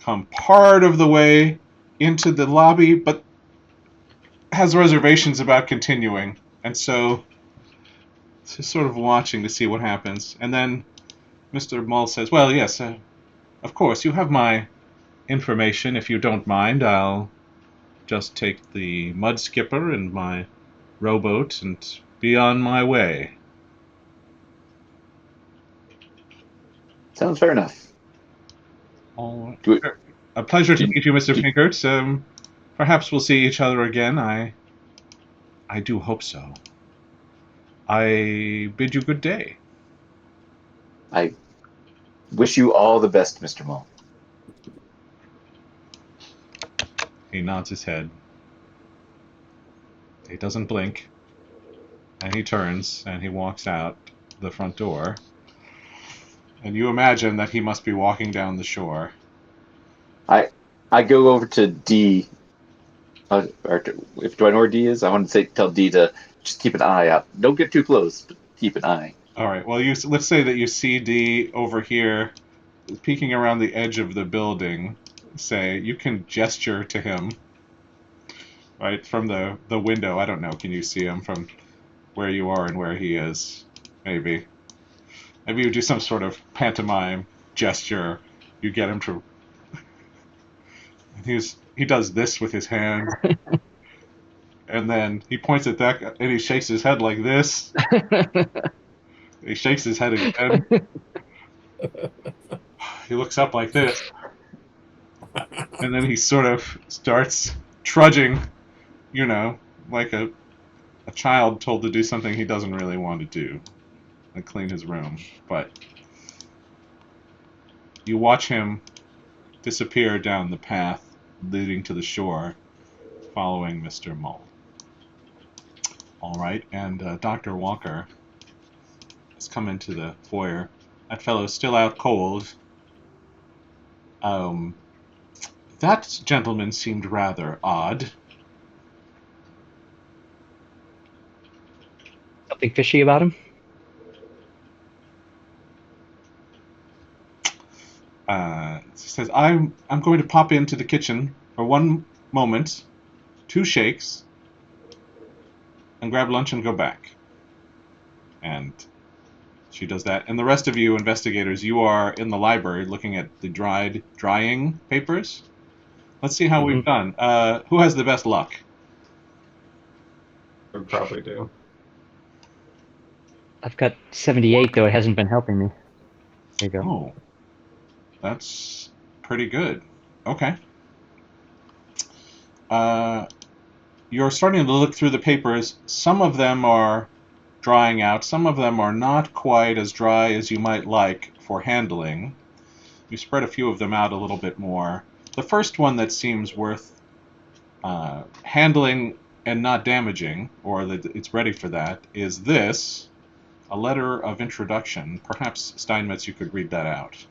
come part of the way into the lobby, but has reservations about continuing. And so, just sort of watching to see what happens. And then Mr. Mull says, well, yes, of course, you have my information. If you don't mind, I'll just take the mud skipper and my rowboat and be on my way. Sounds fair enough. All right. Do it. A pleasure to Do, meet you, Mr. do, Pinkert. Perhaps we'll see each other again. I do hope so. I bid you good day. I wish you all the best, Mr. Mull. He nods his head. He doesn't blink. And he turns and he walks out the front door. And you imagine that he must be walking down the shore. I go over to D. Do I know where D is? I want to tell D to just keep an eye out. Don't get too close, but keep an eye. All right. Well, let's say that you see D over here, peeking around the edge of the building. Say you can gesture to him, right from the window. I don't know. Can you see him from where you are and where he is? Maybe you do some sort of pantomime gesture. You get him to. He does this with his hand, and then he points at that, and he shakes his head like this. He shakes his head again. He looks up like this, and then he sort of starts trudging, like a child told to do something he doesn't really want to do. and clean his room. But you watch him disappear down the path leading to the shore, following Mr. Mull. All right, and Dr. Walker has come into the foyer. That fellow's still out cold. Um, that gentleman seemed rather odd. Something fishy about him? He says, I'm going to pop into the kitchen for one moment, 2 shakes, and grab lunch and go back. And she does that. And the rest of you investigators, you are in the library looking at the drying papers. Let's see how we've done. Who has the best luck? We probably do. I've got 78, though it hasn't been helping me. There you go. Oh, that's pretty good. Okay. You're starting to look through the papers. Some of them are drying out. Some of them are not quite as dry as you might like for handling. You spread a few of them out a little bit more. The first one that seems worth handling and not damaging, or that it's ready for that, is this, a letter of introduction. Perhaps, Steinmetz, you could read that out.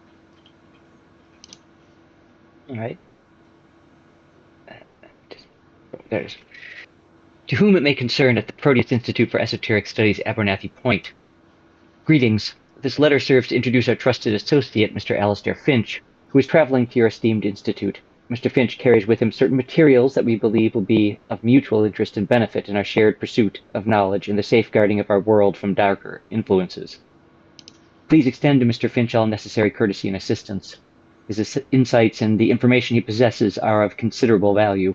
All right. There's. To whom it may concern at the Proteus Institute for Esoteric Studies, Abernathy Point. Greetings. This letter serves to introduce our trusted associate, Mr. Alastair Finch, who is traveling to your esteemed institute. Mr. Finch carries with him certain materials that we believe will be of mutual interest and benefit in our shared pursuit of knowledge and the safeguarding of our world from darker influences. Please extend to Mr. Finch all necessary courtesy and assistance. His insights and the information he possesses are of considerable value.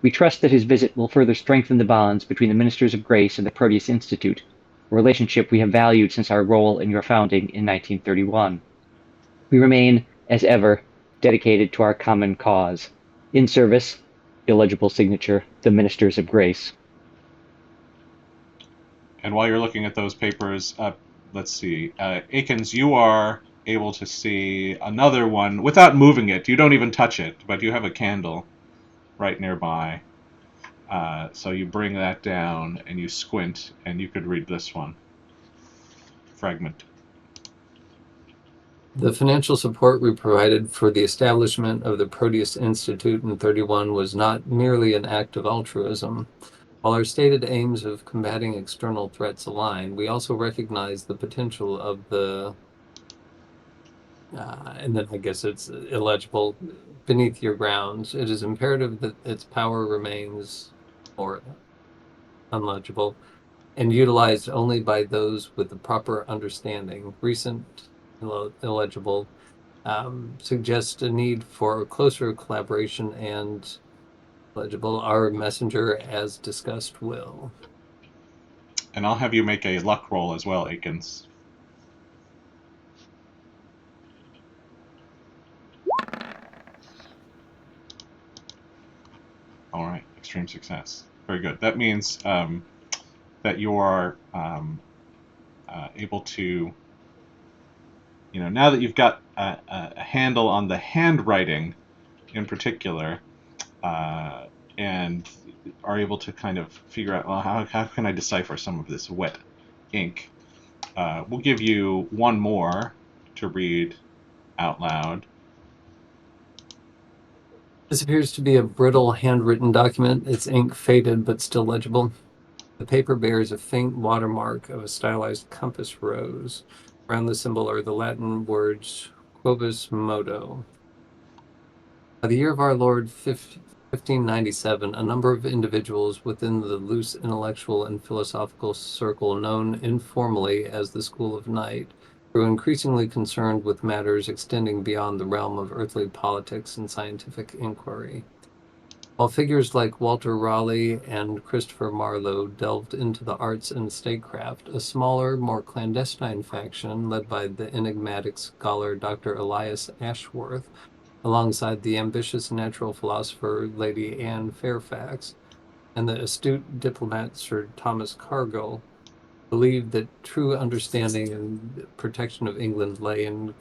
We trust that his visit will further strengthen the bonds between the Ministers of Grace and the Proteus Institute, a relationship we have valued since our role in your founding in 1931. We remain, as ever, dedicated to our common cause. In service, illegible signature, the Ministers of Grace. And while you're looking at those papers, let's see. Akins, you are able to see another one without moving it. You don't even touch it, but you have a candle right nearby. So you bring that down and you squint, and you could read this one. Fragment. The financial support we provided for the establishment of the Proteus Institute in 31 was not merely an act of altruism. While our stated aims of combating external threats align, we also recognize the potential of the, and then I guess it's illegible, beneath your grounds. It is imperative that its power remains or unlegible and utilized only by those with the proper understanding. Recent illegible suggests a need for closer collaboration and legible. Our messenger, as discussed, will. And I'll have you make a luck roll as well, Akins. All right, extreme success. Very good. That means that you are able to, now that you've got a handle on the handwriting in particular, and are able to kind of figure out, well, how can I decipher some of this wet ink? We'll give you one more to read out loud. This appears to be a brittle handwritten document. Its ink faded but still legible. The paper bears a faint watermark of a stylized compass rose. Around the symbol are the Latin words Quobus Modo. By the year of our Lord 1597, a number of individuals within the loose intellectual and philosophical circle known informally as the School of Night grew increasingly concerned with matters extending beyond the realm of earthly politics and scientific inquiry. While figures like Walter Raleigh and Christopher Marlowe delved into the arts and statecraft, a smaller, more clandestine faction led by the enigmatic scholar Dr. Elias Ashworth, alongside the ambitious natural philosopher Lady Anne Fairfax and the astute diplomat Sir Thomas Cargill, believed that true understanding and protection of England lay in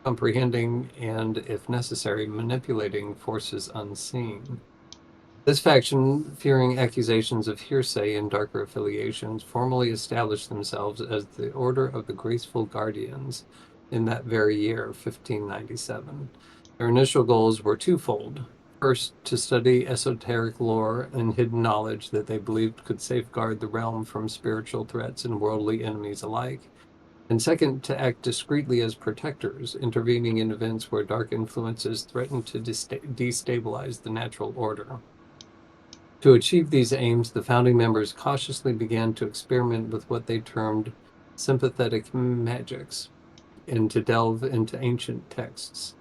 comprehending and, if necessary, manipulating forces unseen. This faction, fearing accusations of hearsay and darker affiliations, formally established themselves as the Order of the Graceful Guardians in that very year, 1597. Their initial goals were twofold. First, to study esoteric lore and hidden knowledge that they believed could safeguard the realm from spiritual threats and worldly enemies alike. And second, to act discreetly as protectors, intervening in events where dark influences threatened to destabilize the natural order. To achieve these aims, the founding members cautiously began to experiment with what they termed sympathetic magics and to delve into ancient texts,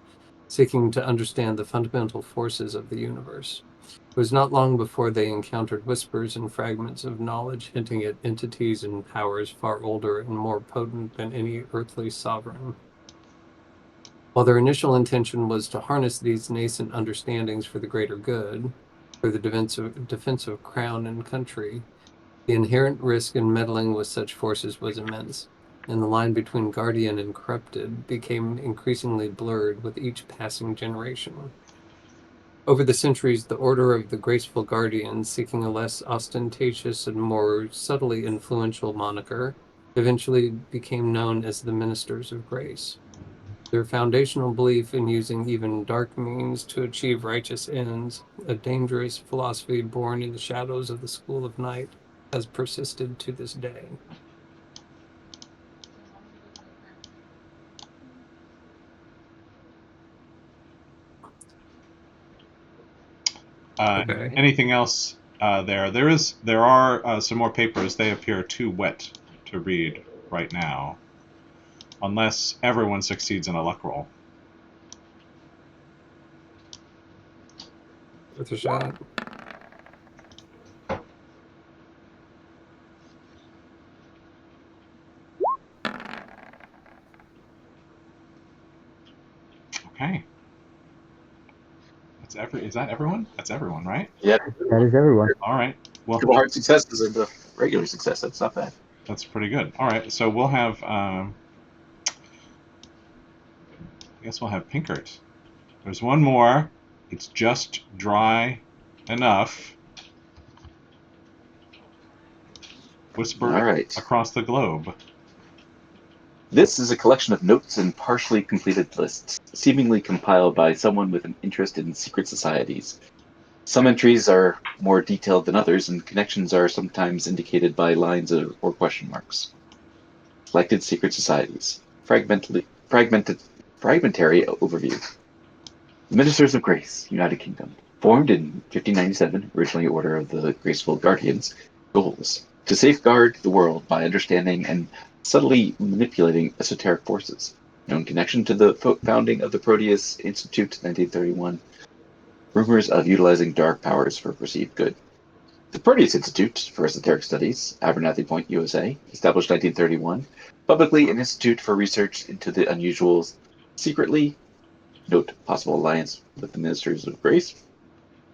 seeking to understand the fundamental forces of the universe. It was not long before they encountered whispers and fragments of knowledge hinting at entities and powers far older and more potent than any earthly sovereign. While their initial intention was to harness these nascent understandings for the greater good, for the defense of crown and country, the inherent risk in meddling with such forces was immense, and the line between guardian and corrupted became increasingly blurred with each passing generation. Over the centuries, the Order of the Graceful Guardians, seeking a less ostentatious and more subtly influential moniker, eventually became known as the Ministers of Grace. Their foundational belief in using even dark means to achieve righteous ends, a dangerous philosophy born in the shadows of the School of Night, has persisted to this day. Okay. Anything else there? There are some more papers. They appear too wet to read right now, unless everyone succeeds in a luck roll. Worth a shot. Okay. Is that everyone? That's everyone, right? Yeah, That is everyone. All right. Well, couple hard successes and a regular success. That's not bad. that's pretty good. All right. So we'll have. I guess we'll have Pinkert. There's one more. It's just dry enough. Whispered All right. across the globe. This is a collection of notes and partially completed lists, seemingly compiled by someone with an interest in secret societies. Some entries are more detailed than others, and connections are sometimes indicated by lines or question marks. Selected secret societies. Fragmentary overview. The Ministers of Grace, United Kingdom. Formed in 1597, originally Order of the Graceful Guardians. Goals. To safeguard the world by understanding and subtly manipulating esoteric forces. Known connection to the founding of the Proteus Institute, 1931. Rumors of utilizing dark powers for perceived good. The Proteus Institute for Esoteric Studies, Abernathy Point, USA, established 1931, publicly an institute for research into the unusual, secretly, note possible alliance with the Ministers of Grace,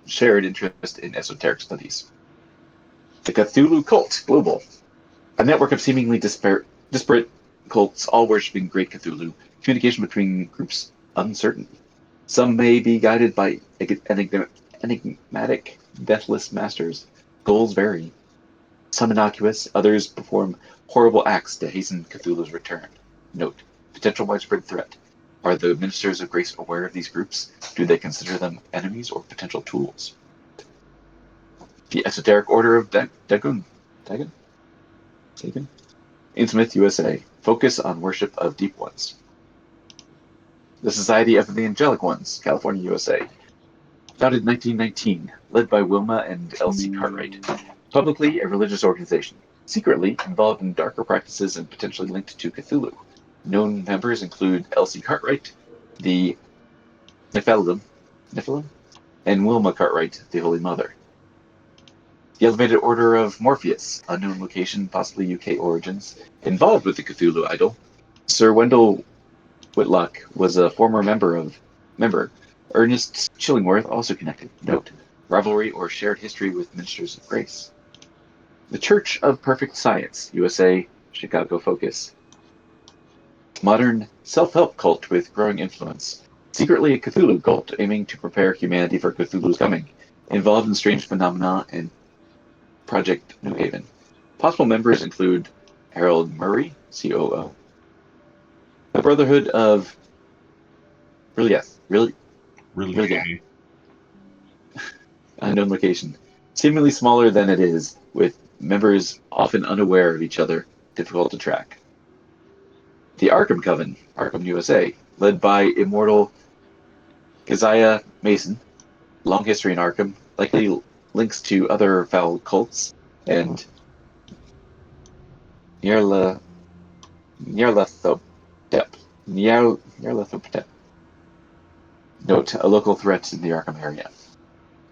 shared interest in esoteric studies. The Cthulhu Cult, global, a network of seemingly disparate cults, all worshipping Great Cthulhu, communication between groups uncertain. Some may be guided by enigmatic, deathless masters. Goals vary. Some innocuous, others perform horrible acts to hasten Cthulhu's return. Note: potential widespread threat. Are the Ministers of Grace aware of these groups? Do they consider them enemies or potential tools? The Esoteric Order of Dagon? Innsmouth, USA. Focus on worship of deep ones. The Society of the Angelic Ones, California, USA. Founded in 1919, led by Wilma and Elsie Cartwright. Publicly a religious organization, secretly involved in darker practices and potentially linked to Cthulhu. Known members include Elsie Cartwright, the Nephilim, and Wilma Cartwright, the Holy Mother. The Elevated Order of Morpheus, unknown location, possibly UK origins, involved with the Cthulhu idol. Sir Wendell Whitlock was a former member. Ernest Chillingworth also connected. Note: rivalry or shared history with Ministers of Grace. The Church of Perfect Science, USA, Chicago focus. Modern self-help cult with growing influence. Secretly a Cthulhu cult aiming to prepare humanity for Cthulhu's coming. Involved in strange phenomena and Project New Haven. Possible members include Harold Murray, COO. The Brotherhood of Really? Really? Unknown location. Seemingly smaller than it is, with members often unaware of each other, difficult to track. The Arkham Coven, Arkham USA, led by immortal Keziah Mason. Long history in Arkham, likely links to other foul cults, and Nyarlathotep. Nyarlathotep. Note, a local threat in the Arkham area.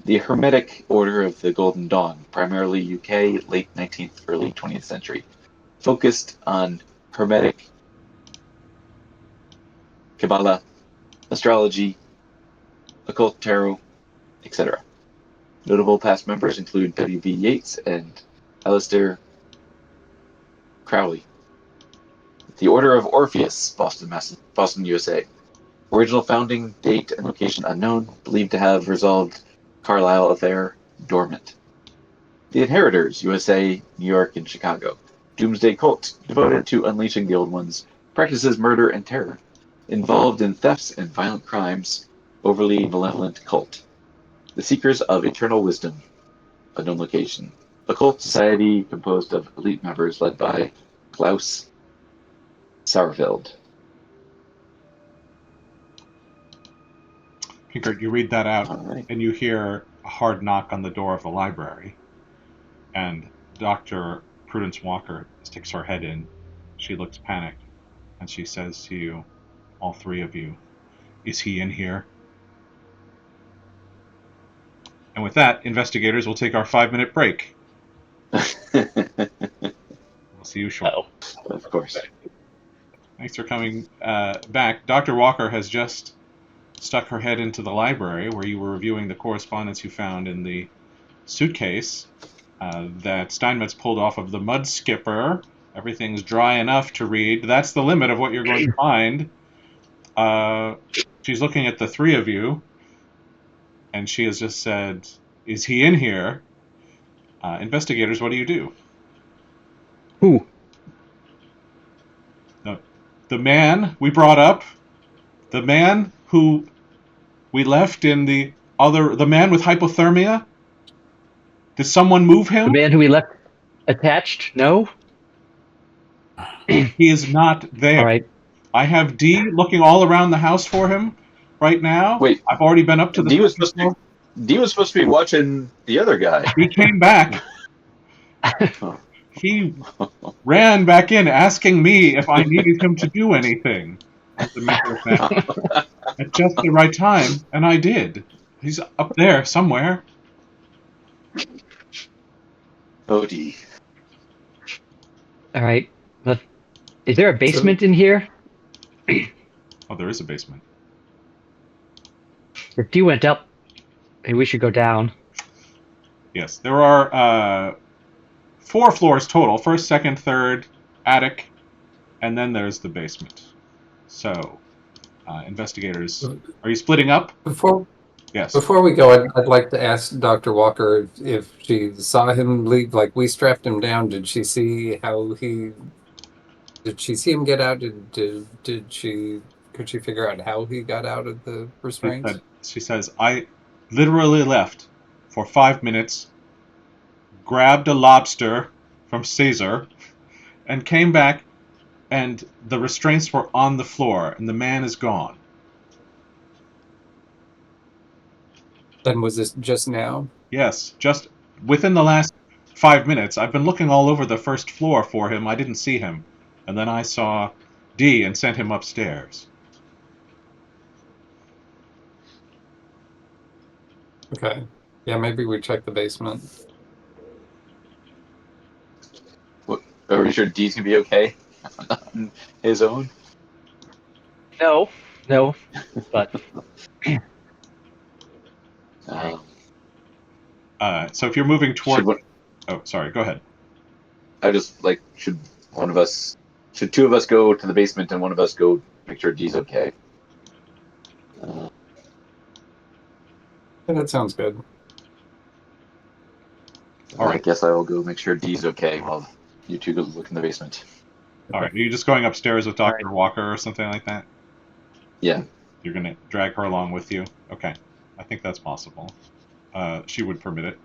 The Hermetic Order of the Golden Dawn, primarily UK, late 19th, early 20th century. Focused on Hermetic, Kabbalah, astrology, occult tarot, etc. Notable past members include W.B. Yeats and Aleister Crowley. The Order of Orpheus, Boston, USA. Original founding date and location unknown, believed to have resolved Carlisle affair, dormant. The Inheritors, USA, New York, and Chicago. Doomsday cult, devoted to unleashing the old ones, practices murder and terror. Involved in thefts and violent crimes, overly malevolent cult. The Seekers of Eternal Wisdom, unknown location. A cult society composed of elite members led by Klaus Sauerfeld. Pinkert, you read that out, All right. and you hear a hard knock on the door of the library. And Dr. Prudence Walker sticks her head in. She looks panicked, and she says to you, all three of you, "Is he in here?" And with that, investigators will take our 5-minute break. We'll see you shortly. Of course. Thanks for coming back. Dr. Walker has just stuck her head into the library where you were reviewing the correspondence you found in the suitcase that Steinmetz pulled off of the mud skipper. Everything's dry enough to read. That's the limit of what you're going to find. She's looking at the three of you, and she has just said, "Is he in here?" Investigators, what do you do? Who? The man we brought up, the man who we left in the man with hypothermia. Did someone move The him? man who we left attached? No? He is not there. All right. I have D looking all around the house for him right now. Wait, I've already been up to the D was second floor. supposed to be watching the other guy. He came back. He ran back in asking me if I needed him to do anything. As a matter of fact, at just the right time, and I did. He's up there somewhere. Oh, D. All right. But is there a basement in here? Oh, there is a basement. If D went up, maybe we should go down. Yes, there are 4 floors total. First, second, third, attic, and then there's the basement. So, investigators, are you splitting up? Yes. Before we go, I'd like to ask Dr. Walker if she saw him leave. Like, we strapped him down. Did she see how he? Did she see him get out? Could she figure out how he got out of the restraints? She says, I literally left for 5 minutes, grabbed a lobster from Caesar, and came back, and the restraints were on the floor, and the man is gone. And was this just now? Yes, just within the last 5 minutes. I've been looking all over the first floor for him. I didn't see him. And then I saw D and sent him upstairs. Okay. Yeah, maybe we check the basement. Are we sure D's gonna be okay on his own? No. But So if you're moving toward... Should Oh, sorry, go ahead. I just like should two of us go to the basement and one of us go make sure D's okay. Yeah, that sounds good. All I right. guess I will go make sure D's okay while you two go look in the basement. All right. Are you just going upstairs with All Dr. right. Walker or something like that? Yeah. You're going to drag her along with you? Okay. I think that's possible. She would permit it.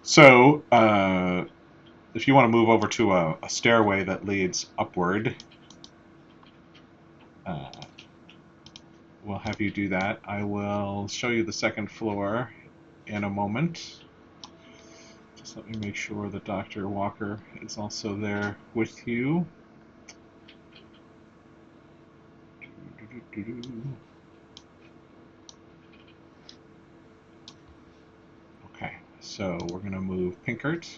So, if you want to move over to a stairway that leads upward, uh, we'll have you do that. I will show you the second floor in a moment. Just let me make sure that Dr. Walker is also there with you. Okay, so we're going to move Pinkert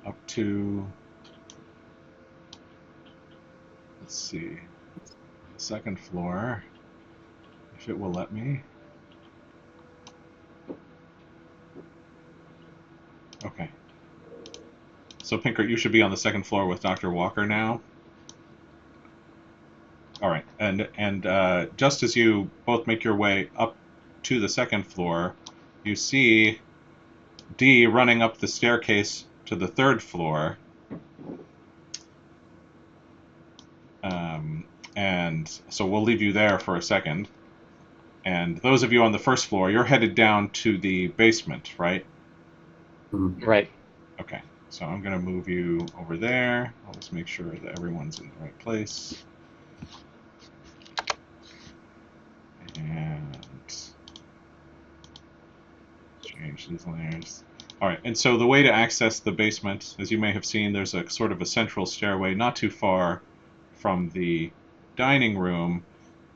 up to, let's see, the second floor, if it will let me. Okay. So Pinkert, you should be on the second floor with Dr. Walker now. All right, and just as you both make your way up to the second floor, you see D running up the staircase to the third floor. And so we'll leave you there for a second. And those of you on the first floor, you're headed down to the basement, right? Right. Okay, so I'm going to move you over there. I'll just make sure that everyone's in the right place. And change these layers. All right, and so the way to access the basement, as you may have seen, there's a sort of a central stairway not too far from the dining room.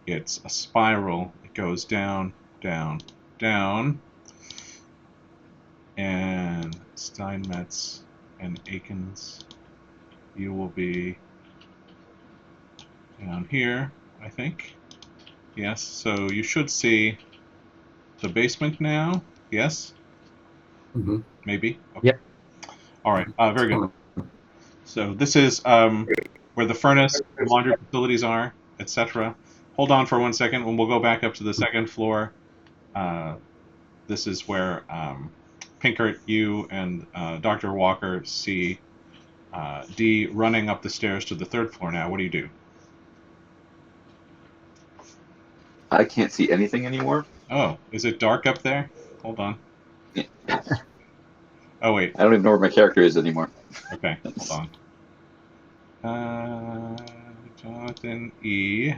It's a spiral. It goes down, down, down. And Steinmetz and Akins, you will be down here, I think. Yes, so you should see the basement now. Yes? Mm-hmm. Maybe? Okay. Yep. All right, very good. So this is where the furnace, laundry facilities are, etc. Hold on for 1 second, and we'll go back up to the second floor. This is where Pinkert, you, and Dr. Walker see D running up the stairs to the third floor now. What do you do? I can't see anything anymore. Oh, is it dark up there? Hold on. Yeah. Oh, wait. I don't even know where my character is anymore. Okay, hold on. Jonathan E.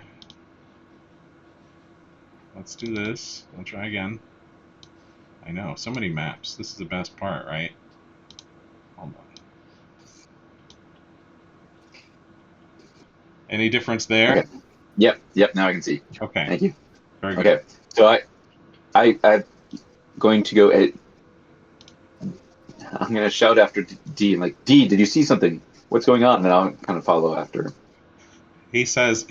Let's do this. I'll try again. I know, so many maps. This is the best part, right? Hold on. Any difference there? Okay. Yep. Now I can see. Okay. Thank you. Very good. Okay. So I'm going to go. I'm going to shout after D. I'm like, D, did you see something? What's going on? And I'll kind of follow after. He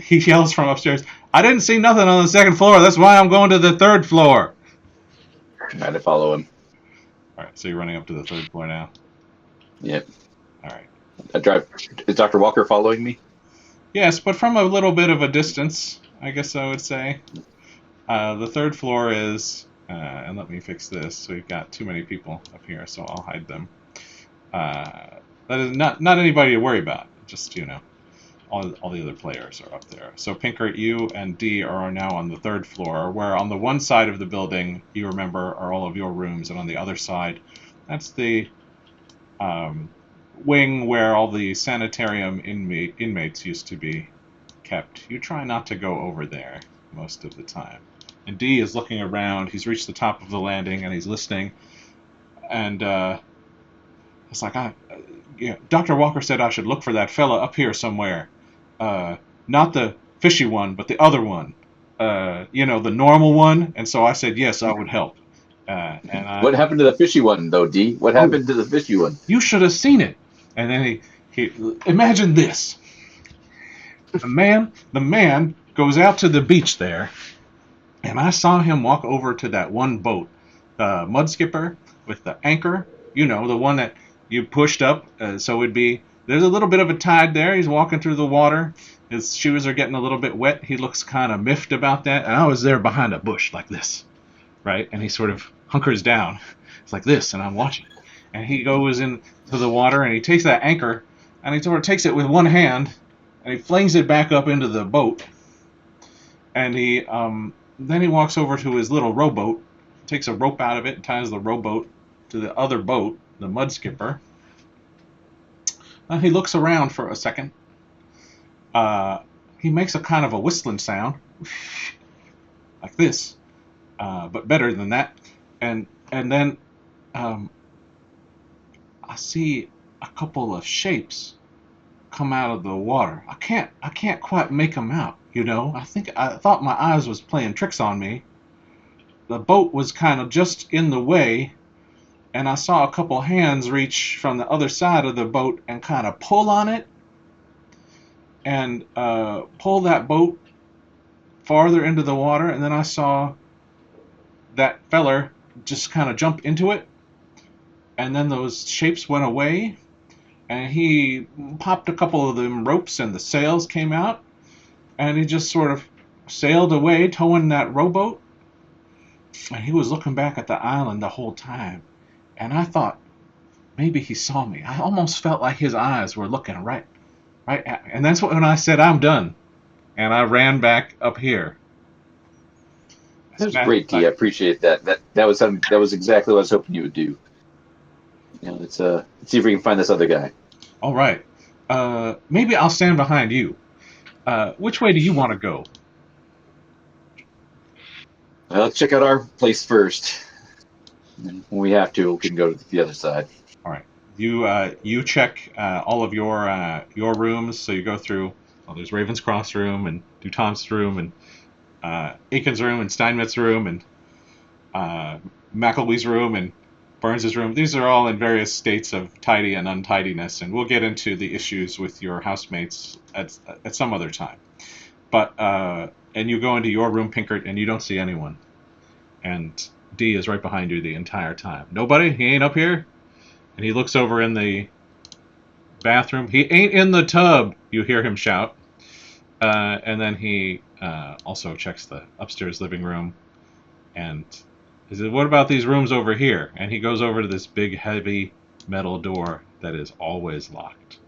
yells from upstairs, I didn't see nothing on the second floor. That's why I'm going to the third floor. Try to follow him. All right, so you're running up to the third floor now. Yep. All right. I drive. Is Dr. Walker following me? Yes, but from a little bit of a distance, I guess I would say. The third floor is, and let me fix this. So we've got too many people up here, so I'll hide them. That is not anybody to worry about. Just, all the other players are up there. So Pinkert, you and D are now on the third floor, where on the one side of the building, you remember, are all of your rooms, and on the other side, that's the wing where all the sanitarium inmates used to be kept. You try not to go over there most of the time. And D is looking around. He's reached the top of the landing, and he's listening. And it's like, Dr. Walker said I should look for that fella up here somewhere. Not the fishy one, but the other one. The normal one. And so I said, yes, I would help. What happened to the fishy one, though, D? What happened to the fishy one? You should have seen it. And then he imagine this. The man goes out to the beach there, and I saw him walk over to that one boat, the mud skipper with the anchor. The one that you pushed up, so it'd be there's a little bit of a tide there. He's walking through the water. His shoes are getting a little bit wet. He looks kind of miffed about that. And I was there behind a bush like this, right? And he sort of hunkers down. It's like this, and I'm watching. And he goes into the water and he takes that anchor and he sort of takes it with one hand and he flings it back up into the boat. And he then he walks over to his little rowboat, takes a rope out of it, and ties the rowboat to the other boat, the mud skipper. He looks around for a second. He makes a kind of a whistling sound, like this, but better than that. And then I see a couple of shapes come out of the water. I can't quite make them out. I thought my eyes was playing tricks on me. The boat was kind of just in the way, and I saw a couple hands reach from the other side of the boat and kind of pull on it, and pull that boat farther into the water, and then I saw that feller just kind of jump into it, and then those shapes went away, and he popped a couple of them ropes and the sails came out, and he just sort of sailed away towing that rowboat, and he was looking back at the island the whole time, and I thought maybe he saw me. I almost felt like his eyes were looking right at me. And that's when I said, I'm done. And I ran back up here. That was great, T. I appreciate that. That was exactly what I was hoping you would do. Let's see if we can find this other guy. All right. Maybe I'll stand behind you. Which way do you want to go? Well, let's check out our place first. And when we have to, we can go to the other side. All right. You check all of your rooms. So you go through. Well, there's Ravenscroft's room and Dutont's room and Aiken's room and Steinmetz' room and McElwee's room and Burns' room. These are all in various states of tidy and untidiness, and we'll get into the issues with your housemates at some other time. But and you go into your room, Pinkert, and you don't see anyone. And D is right behind you the entire time. Nobody? He ain't up here? And he looks over in the bathroom. He ain't in the tub, you hear him shout. And then he also checks the upstairs living room. And he says, what about these rooms over here? And he goes over to this big, heavy metal door that is always locked.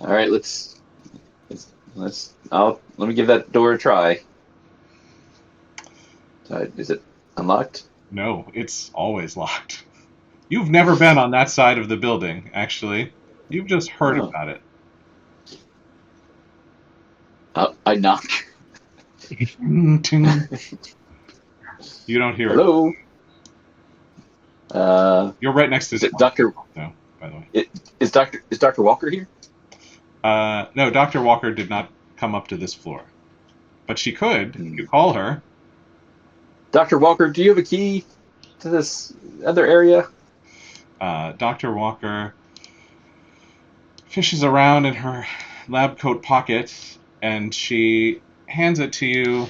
All right, let me give that door a try. Is it unlocked? No, it's always locked. You've never been on that side of the building, actually. You've just heard about it. I knock. You don't hear Hello? it. You're right next to Dr. No, by the way. Is Dr. Walker here? No, Dr. Walker did not come up to this floor. But she could, if you call her. Dr. Walker, do you have a key to this other area? Dr. Walker fishes around in her lab coat pocket, and she hands it to you,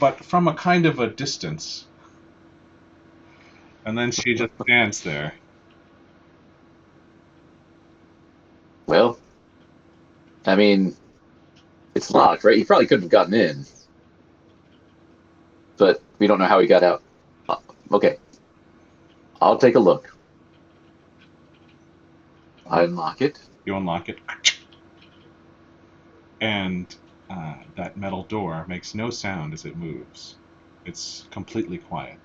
but from a kind of a distance. And then she just stands there. Well, I mean, it's locked, right? He probably couldn't have gotten in. But we don't know how he got out. Okay. I'll take a look. I unlock it. You unlock it. And that metal door makes no sound as it moves. It's completely quiet.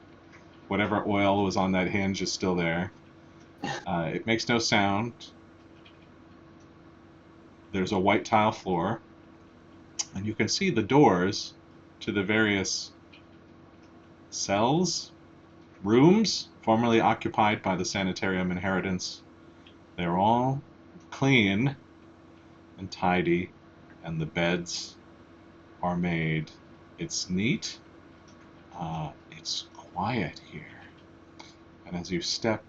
Whatever oil was on that hinge is still there. It makes no sound. There's a white tile floor. And you can see the doors to the various cells, rooms, formerly occupied by the Sanitarium Inheritance. They're all clean and tidy, and the beds are made. It's neat. It's quiet here. And as you step,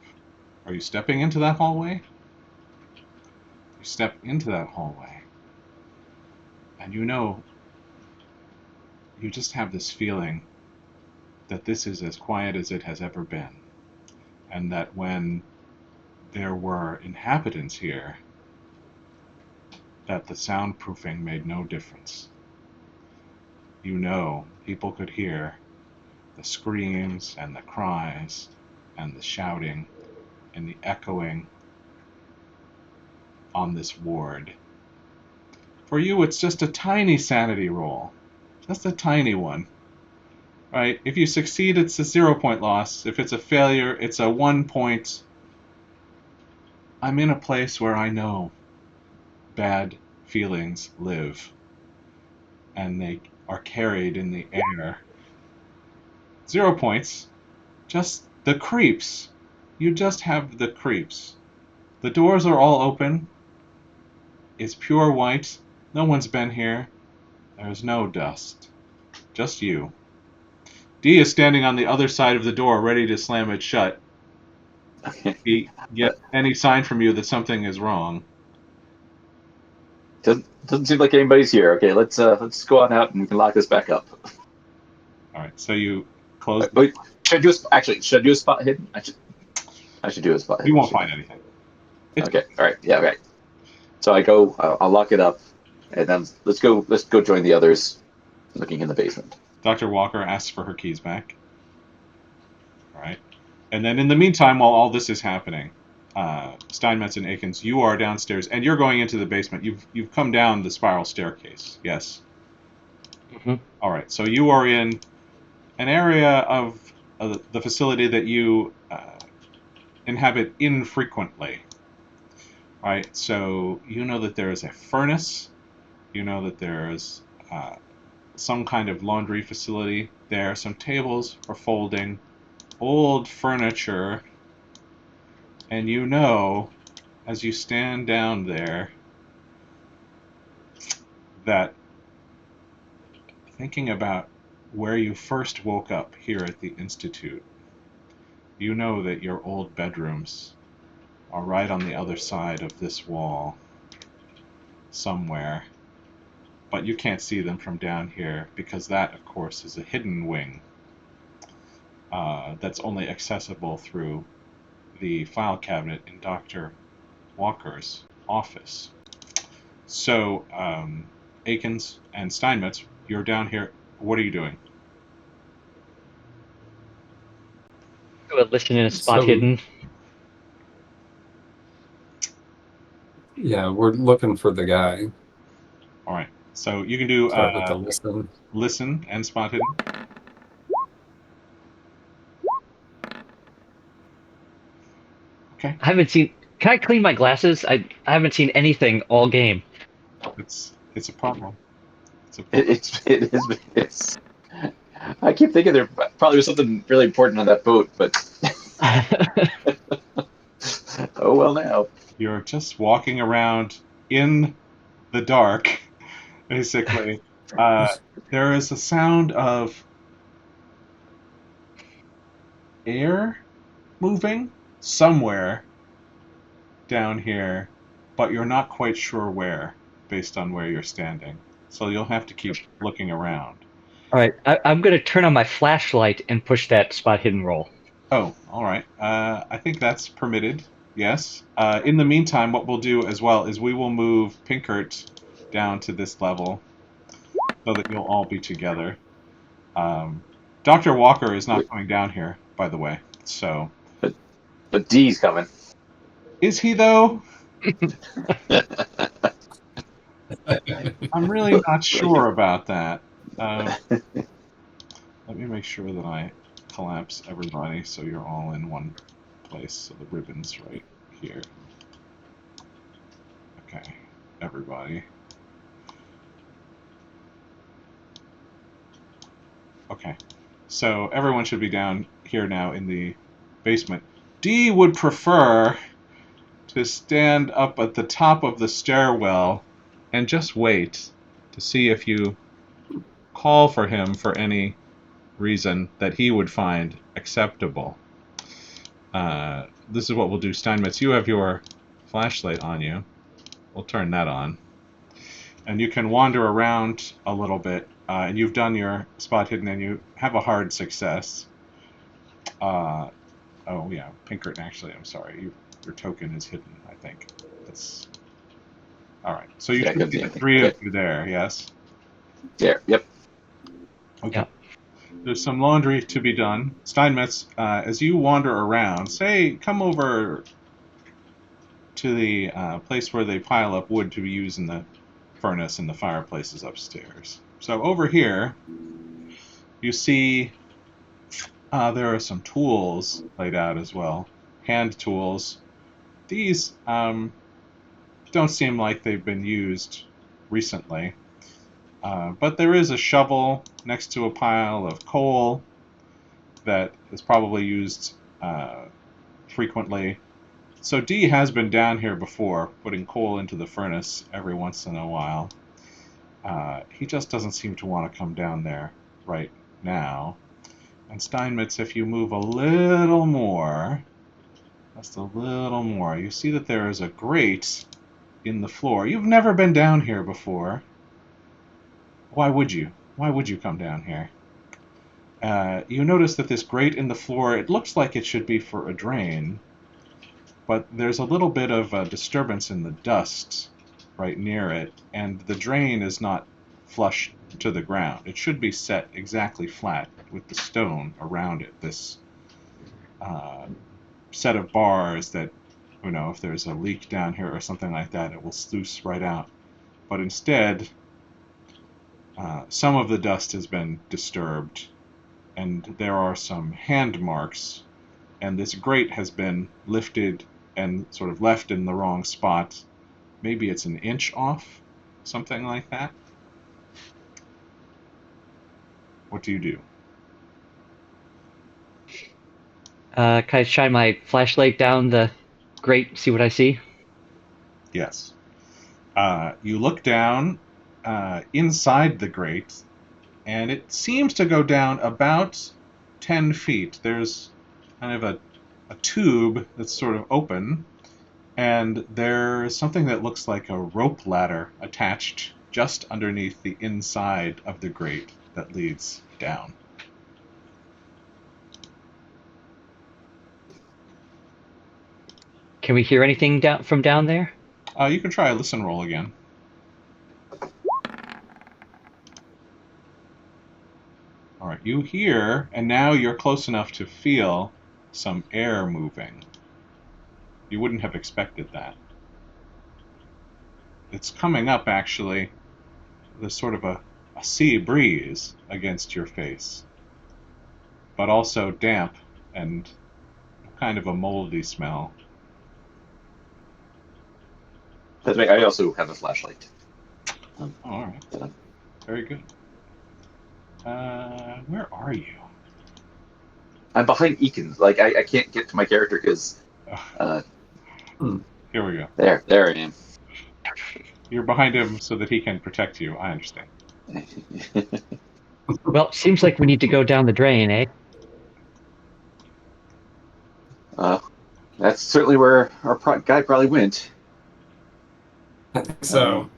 are you stepping into that hallway? You step into that hallway, and you just have this feeling that this is as quiet as it has ever been, and that when there were inhabitants here, that the soundproofing made no difference. You know, people could hear the screams and the cries and the shouting and the echoing on this ward. For you, it's just a tiny sanity roll. Just a tiny one. Right? If you succeed, it's a 0-point loss. If it's a failure, it's a 1 point. I'm in a place where I know bad feelings live, and they are carried in the air. 0 points. Just the creeps. You just have the creeps. The doors are all open. It's pure white. No one's been here. There's no dust. Just you. D is standing on the other side of the door, ready to slam it shut. He get any sign from you that something is wrong. Doesn't seem like anybody's here. Okay, let's go on out and we can lock this back up. All right, so you close. Wait, should I do a spot hidden? I should do a spot hidden. You won't find anything. Okay, all right, yeah, okay. So I go, I'll lock it up, and then let's go join the others looking in the basement. Dr. Walker asks for her keys back. All right, and then in the meantime, while all this is happening, Steinmetz and Akins, you are downstairs, and you're going into the basement. You've come down the spiral staircase. Yes. Mm-hmm. All right, so you are in an area of the facility that you inhabit infrequently. Right, so you know that there is a furnace. You know that there is some kind of laundry facility there. Some tables are folding, old furniture, and you know, as you stand down there, that thinking about where you first woke up here at the Institute, you know that your old bedrooms are right on the other side of this wall somewhere, but you can't see them from down here because that, of course, is a hidden wing that's only accessible through the file cabinet in Dr. Walker's office. So, Akins and Steinmetz, you're down here. What are you doing? Go listen in a spot So- hidden. Yeah, we're looking for the guy. All right. So you can do Start with the listen. listen and spot hidden. Okay. I haven't seen. Can I clean my glasses? I haven't seen anything all game. It's a problem. It's a problem. It's. I keep thinking there probably was something really important on that boat, but oh well now. You're just walking around in the dark, basically. There is a sound of air moving somewhere down here, but you're not quite sure where, based on where you're standing. So you'll have to keep looking around. All right, I'm going to turn on my flashlight and push that spot hidden roll. Oh, all right. I think that's permitted. Yes. In the meantime, what we'll do as well is we will move Pinkert down to this level so that you'll all be together. Dr. Walker is not coming down here, by the way. So, But D's coming. is he though? I'm really not sure about that. Let me make sure that I collapse everybody so you're all in one place. So the ribbon's right here. Okay, everybody. Okay, so everyone should be down here now in the basement. D would prefer to stand up at the top of the stairwell and just wait to see if you call for him for any reason that he would find acceptable. This is what we'll do. Steinmetz, you have your flashlight on you. We'll turn that on. And you can wander around a little bit, and you've done your spot hidden, and you have a hard success. Oh, yeah, Pinkert, actually, I'm sorry. Your token is hidden, I think. That's all right. So you Yeah, I should couldn't see see the anything. three of Okay. you there. Yes. There. Yep. Okay. Yeah. There's some laundry to be done. Steinmetz, as you wander around, say, come over to the place where they pile up wood to be used in the furnace and the fireplaces upstairs. So over here, you see there are some tools laid out as well, hand tools. These don't seem like they've been used recently, but there is a shovel next to a pile of coal that is probably used frequently. So D has been down here before, putting coal into the furnace every once in a while. He just doesn't seem to want to come down there right now. And Steinmetz, if you move a little more, just a little more, you see that there is a grate in the floor. You've never been down here before. Why would you? Why would you come down here? You notice that this grate in the floor, it looks like it should be for a drain, but there's a little bit of a disturbance in the dust right near it, and the drain is not flush to the ground. It should be set exactly flat with the stone around it. This set of bars that, if there's a leak down here or something like that, it will sluice right out. But instead, some of the dust has been disturbed, and there are some hand marks, and this grate has been lifted and sort of left in the wrong spot. Maybe it's an inch off, something like that. What do you do? Can I shine my flashlight down the grate, see what I see? Yes. You look down inside the grate, and it seems to go down about 10 feet. There's kind of a tube that's sort of open, and there's something that looks like a rope ladder attached just underneath the inside of the grate that leads down. Can we hear anything from down there? You can try a listen roll again. All right, you hear, and now you're close enough to feel some air moving. You wouldn't have expected that. It's coming up, actually. There's sort of a sea breeze against your face, but also damp and kind of a moldy smell. By the way, I also have a flashlight. All right. Very good. Where are you? I'm behind Eakins. Like I can't get to my character because Here we go. there I am. You're behind him so that he can protect you. I understand. Well, seems like we need to go down the drain, eh? That's certainly where our guy probably went. I think so.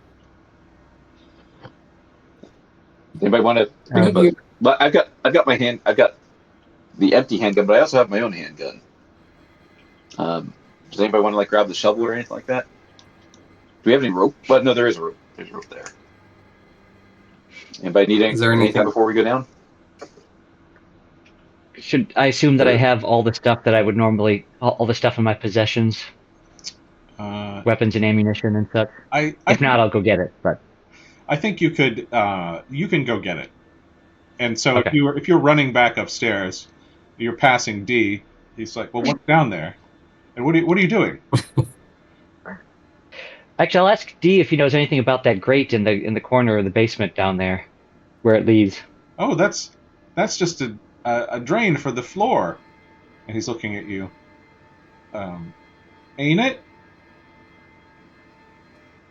Anybody want to? But I've got my hand. I've got the empty handgun, but I also have my own handgun. Does anybody want to grab the shovel or anything like that? Do we have any rope? Well, no, there is a rope. There's a rope there. Anybody need anything before we go down? Should I assume that I have all the stuff that I would normally, all the stuff in my possessions, weapons and ammunition and such? If not, I'll go get it. But I think you could. You can go get it. And so Okay. if you're running back upstairs, you're passing D. He's like, "Well, what's down there? And what are you doing?" Actually, I'll ask D if he knows anything about that grate in the corner of the basement down there, where it leads. Oh, that's just a drain for the floor. And he's looking at you. Ain't it?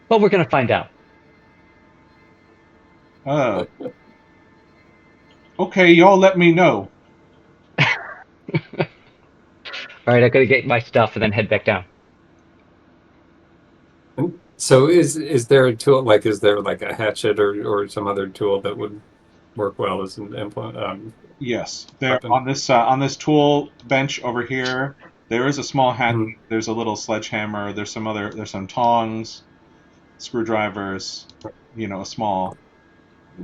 Well, we're gonna find out. Okay, y'all let me know. All right, I gotta get my stuff and then head back down. So is there a tool, is there a hatchet or some other tool that would work well as an implement? Yes, there on this tool bench over here. There is a small hat. Mhm. There's a little sledgehammer. There's some tongs, screwdrivers. A small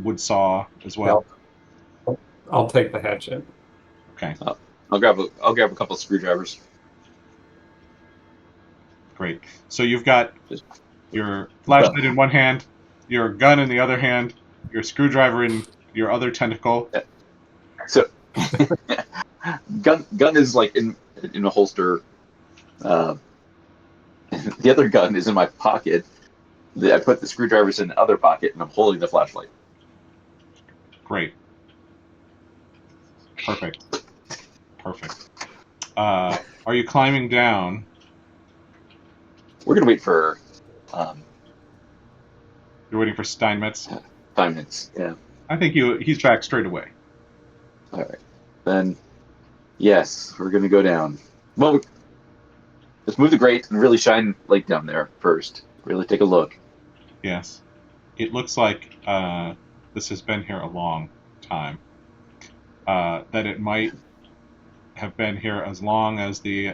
wood saw as Yeah, well. I'll take the hatchet. Okay, I'll grab a couple of screwdrivers. great. So you've got Just your well, flashlight in one hand, your gun in the other hand, your screwdriver in your other tentacle. so gun is like in a holster. Uh, the other gun is in my pocket. I put the screwdrivers in the other pocket, and I'm holding the flashlight. Great. Perfect. Perfect. Are you climbing down? We're gonna wait for um, You're waiting for Steinmetz. 5 minutes. Yeah. I think he's back straight away. All right. Then yes, we're gonna go down. Well, let's move the grate and really shine light down there first. Really take a look. Yes. It looks like this has been here a long time. That it might have been here as long as the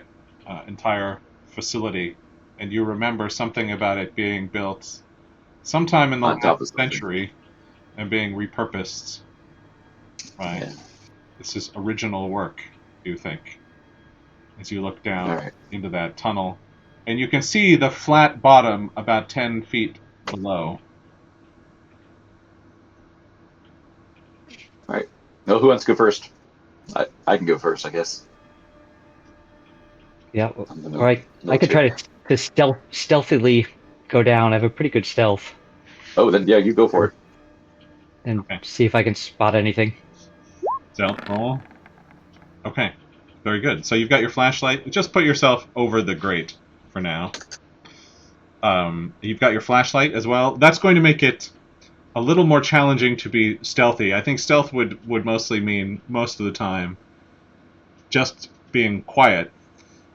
entire facility. And you remember something about it being built sometime in the On top last of something. century and being repurposed. Right. Yeah. This is original work, you think, as you look All down right. into that tunnel. And you can see the flat bottom about 10 feet below. All right. No, who wants to go first? I can go first, I guess. Yeah. I'm the Or I could military. try to stealthily go down. I have a pretty good stealth Oh, then yeah, you go for and, it. and Okay. see if I can spot anything. Stealth roll. Okay. Very good. So you've got your flashlight. Just put yourself over the grate for now. You've got your flashlight as well. That's going to make it a little more challenging to be stealthy. I think stealth would mostly mean most of the time just being quiet.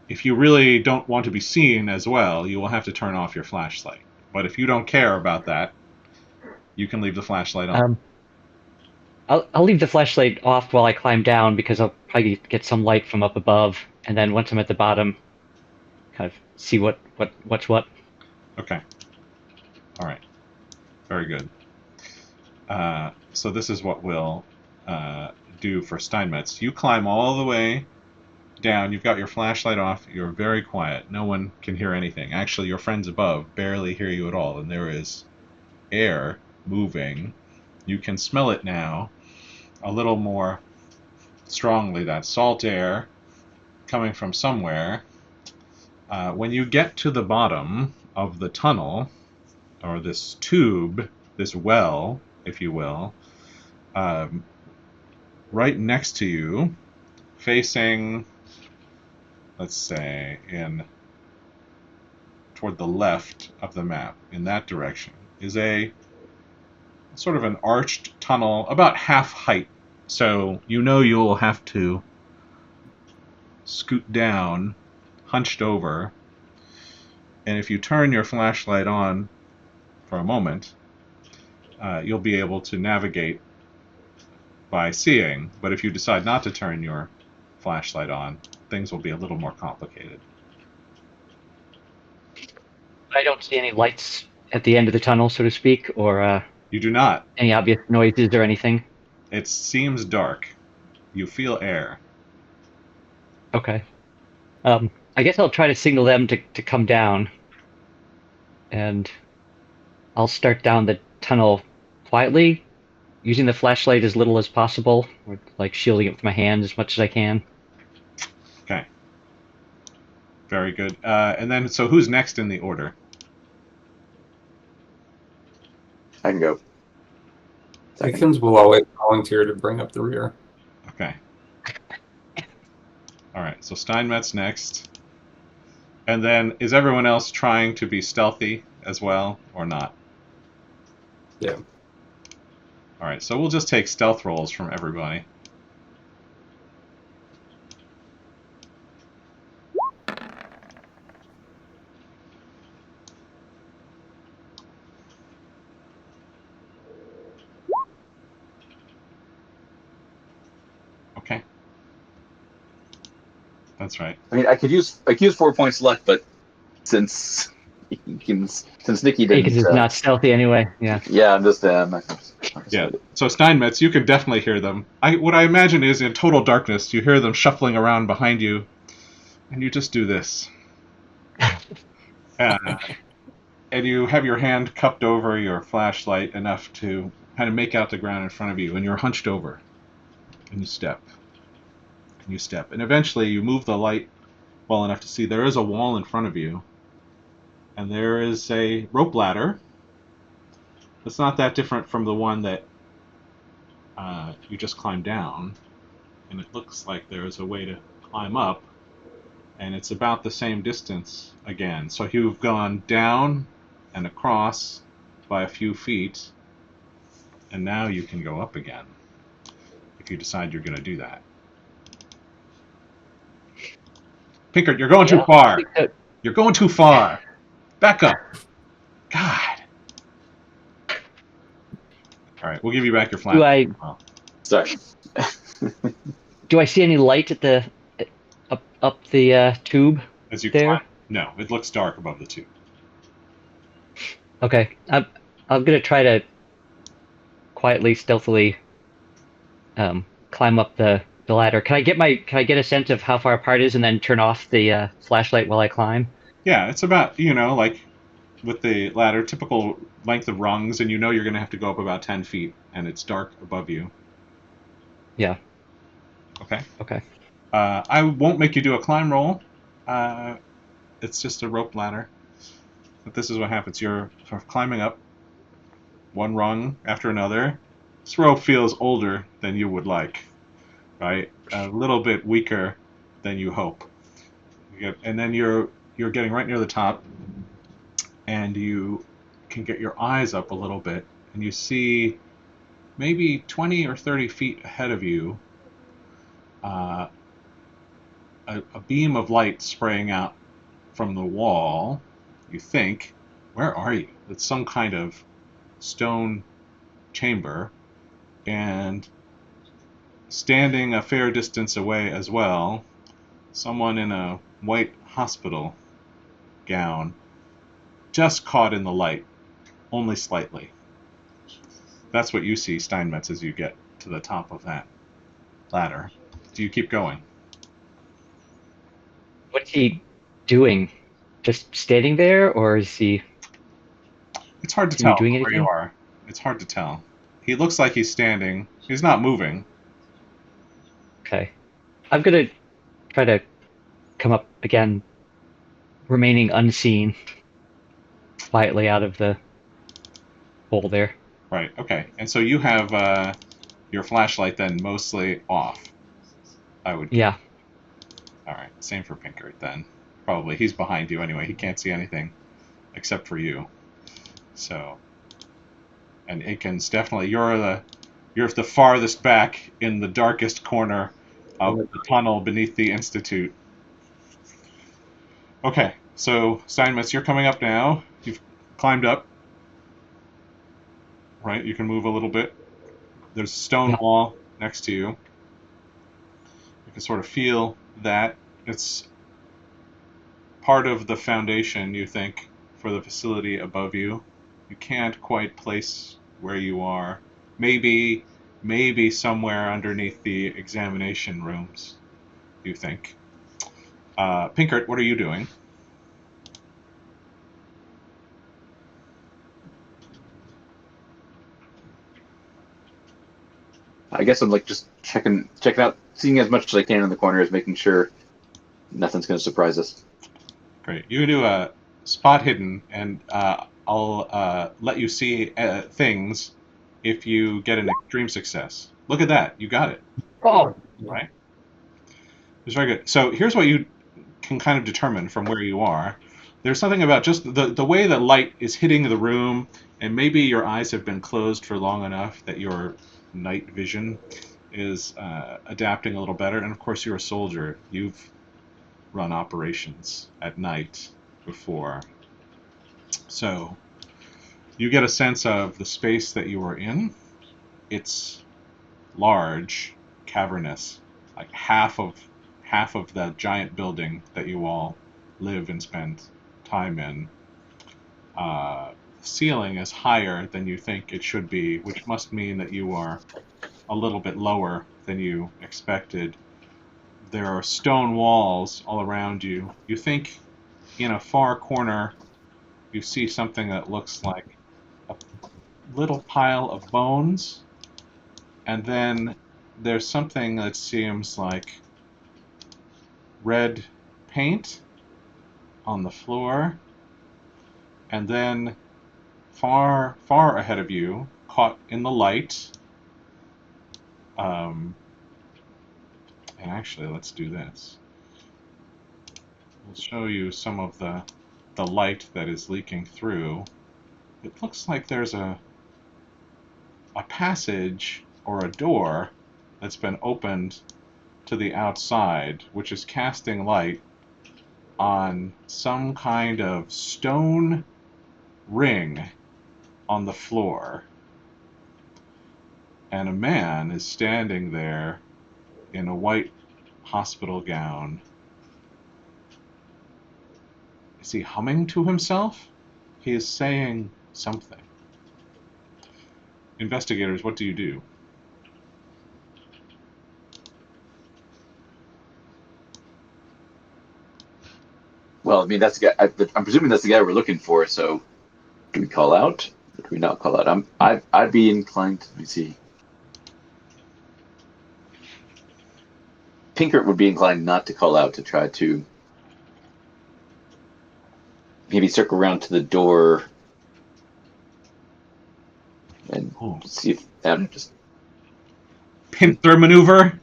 If you really don't want to be seen as well, you will have to turn off your flashlight. But if you don't care about that, you can leave the flashlight on. Um, I'll leave the flashlight off while I climb down because I'll probably get some light from up above, and then once I'm at the bottom, kind of see what's what. Okay. All right. Very good. So this is what we'll uh, do for Steinmetz. You climb all the way down. You've got your flashlight off. You're very quiet. No one can hear anything. Actually, your friends above barely hear you at all, and there is air moving. You can smell it now a little more strongly, that salt air coming from somewhere. When you get to the bottom of the tunnel, or this tube, this well, if you will, um, right next to you, facing, let's say, in toward the left of the map, in that direction, is a sort of an arched tunnel about half height. So you'll have to scoot down, hunched over, and if you turn your flashlight on for a moment, you'll be able to navigate by seeing. But if you decide not to turn your flashlight on, things will be a little more complicated. I don't see any lights at the end of the tunnel, so to speak, or You do not. any obvious noises or anything. It seems dark. You feel air. Okay. I guess I'll try to signal them to come down, and I'll start down the tunnel quietly, using the flashlight as little as possible, or like shielding it with my hand as much as I can. Okay. Very good. And then, so who's next in the order? I can go. Second. Dickens will always volunteer to bring up the rear. Okay. All right. So Steinmetz next. And then, is everyone else trying to be stealthy as well, or not? Yeah. All right. So we'll just take stealth rolls from everybody. Okay. That's right. I mean, I could use 4 points luck, but since Nikki Akins didn't, is not stealthy anyway. Yeah. yeah, I'm just Yeah. So Steinmetz, you can definitely hear them. What I imagine is in total darkness, you hear them shuffling around behind you, and you just do this. Uh, and you have your hand cupped over your flashlight enough to kind of make out the ground in front of you, and you're hunched over, and you step, and you step, and eventually you move the light well enough to see there is a wall in front of you, and there is a rope ladder. It's not that different from the one that you just climbed down, and it looks like there is a way to climb up, and it's about the same distance again. So you've gone down and across by a few feet, and now you can go up again if you decide you're going to do that. Pinkert, you're going too Yeah, I far. think that- You're going too far. Back up. God. All right, we'll give you back your Do flashlight. I sorry. do I see any light at the up the tube As you there? climb, no, it looks dark above the tube. Okay, I'm gonna try to quietly, stealthily climb up the ladder. Can I get a sense of how far apart it is and then turn off the flashlight while I climb? Yeah, it's about, like with the ladder, typical length of rungs, and you're going to have to go up about 10 feet, and it's dark above you. Yeah. Okay. Okay. I won't make you do a climb roll. It's just a rope ladder. But this is what happens. You're sort of climbing up one rung after another. This rope feels older than you would like, right? A little bit weaker than you hope. And then you're getting right near the top, and you can get your eyes up a little bit, and you see maybe 20 or 30 feet ahead of you uh, a beam of light spraying out from the wall. You think, where are you? It's some kind of stone chamber, and standing a fair distance away as well, someone in a white hospital gown, just caught in the light, only slightly. That's what you see, Steinmetz, as you get to the top of that ladder. Do you keep going? What's he doing? Just standing there, or It's hard to is he tell doing from where you anything? are. It's hard to tell. He looks like he's standing. He's not moving. Okay. I'm gonna try to come up again, remaining unseen, quietly out of the hole there. Right, okay. And so you have your flashlight then mostly off, I would guess. Yeah. Alright, same for Pinkert then. Probably. He's behind you anyway. He can't see anything except for you. So, and Aikens, definitely, you're the farthest back in the darkest corner of the tunnel beneath the Institute. Okay, so Steinmetz, you're coming up now. You've climbed up, right? You can move a little bit. There's a stone Yeah. wall next to you. You can sort of feel that. It's part of the foundation, you think, for the facility above you. You can't quite place where you are. Maybe somewhere underneath the examination rooms, you think. Pinkert, what are you doing? I guess I'm like just checking out, seeing as much as I can in the corners, making sure nothing's going to surprise us. Great. You can do a spot hidden, and I'll let you see things if you get an extreme success. Look at that. You got it. Oh. Right? It's very good. So here's what you can kind of determine from where you are. There's something about just the way that light is hitting the room, and maybe your eyes have been closed for long enough that your night vision is adapting a little better. And of course, you're a soldier. You've run operations at night before. So you get a sense of the space that you are in. It's large, cavernous, like half of the giant building that you all live and spend time in. Ceiling is higher than you think it should be, which must mean that you are a little bit lower than you expected. There are stone walls all around you. You think in a far corner you see something that looks like a little pile of bones, and then there's something that seems like red paint on the floor, and then far, far ahead of you, caught in the light, and actually, let's do this. We'll show you some of the light that is leaking through. It looks like there's a passage or a door that's been opened to the outside, which is casting light on some kind of stone ring on the floor. And a man is standing there in a white hospital gown. Is he humming to himself? He is saying something. Investigators, what do you do? Well, I mean, that's the guy. I'm presuming that's the guy we're looking for. So, do we call out? Or do we not call out? I'd be inclined. Let me see. Pinkert would be inclined not to call out, to try to maybe circle around to the door and see if just. Pincer maneuver?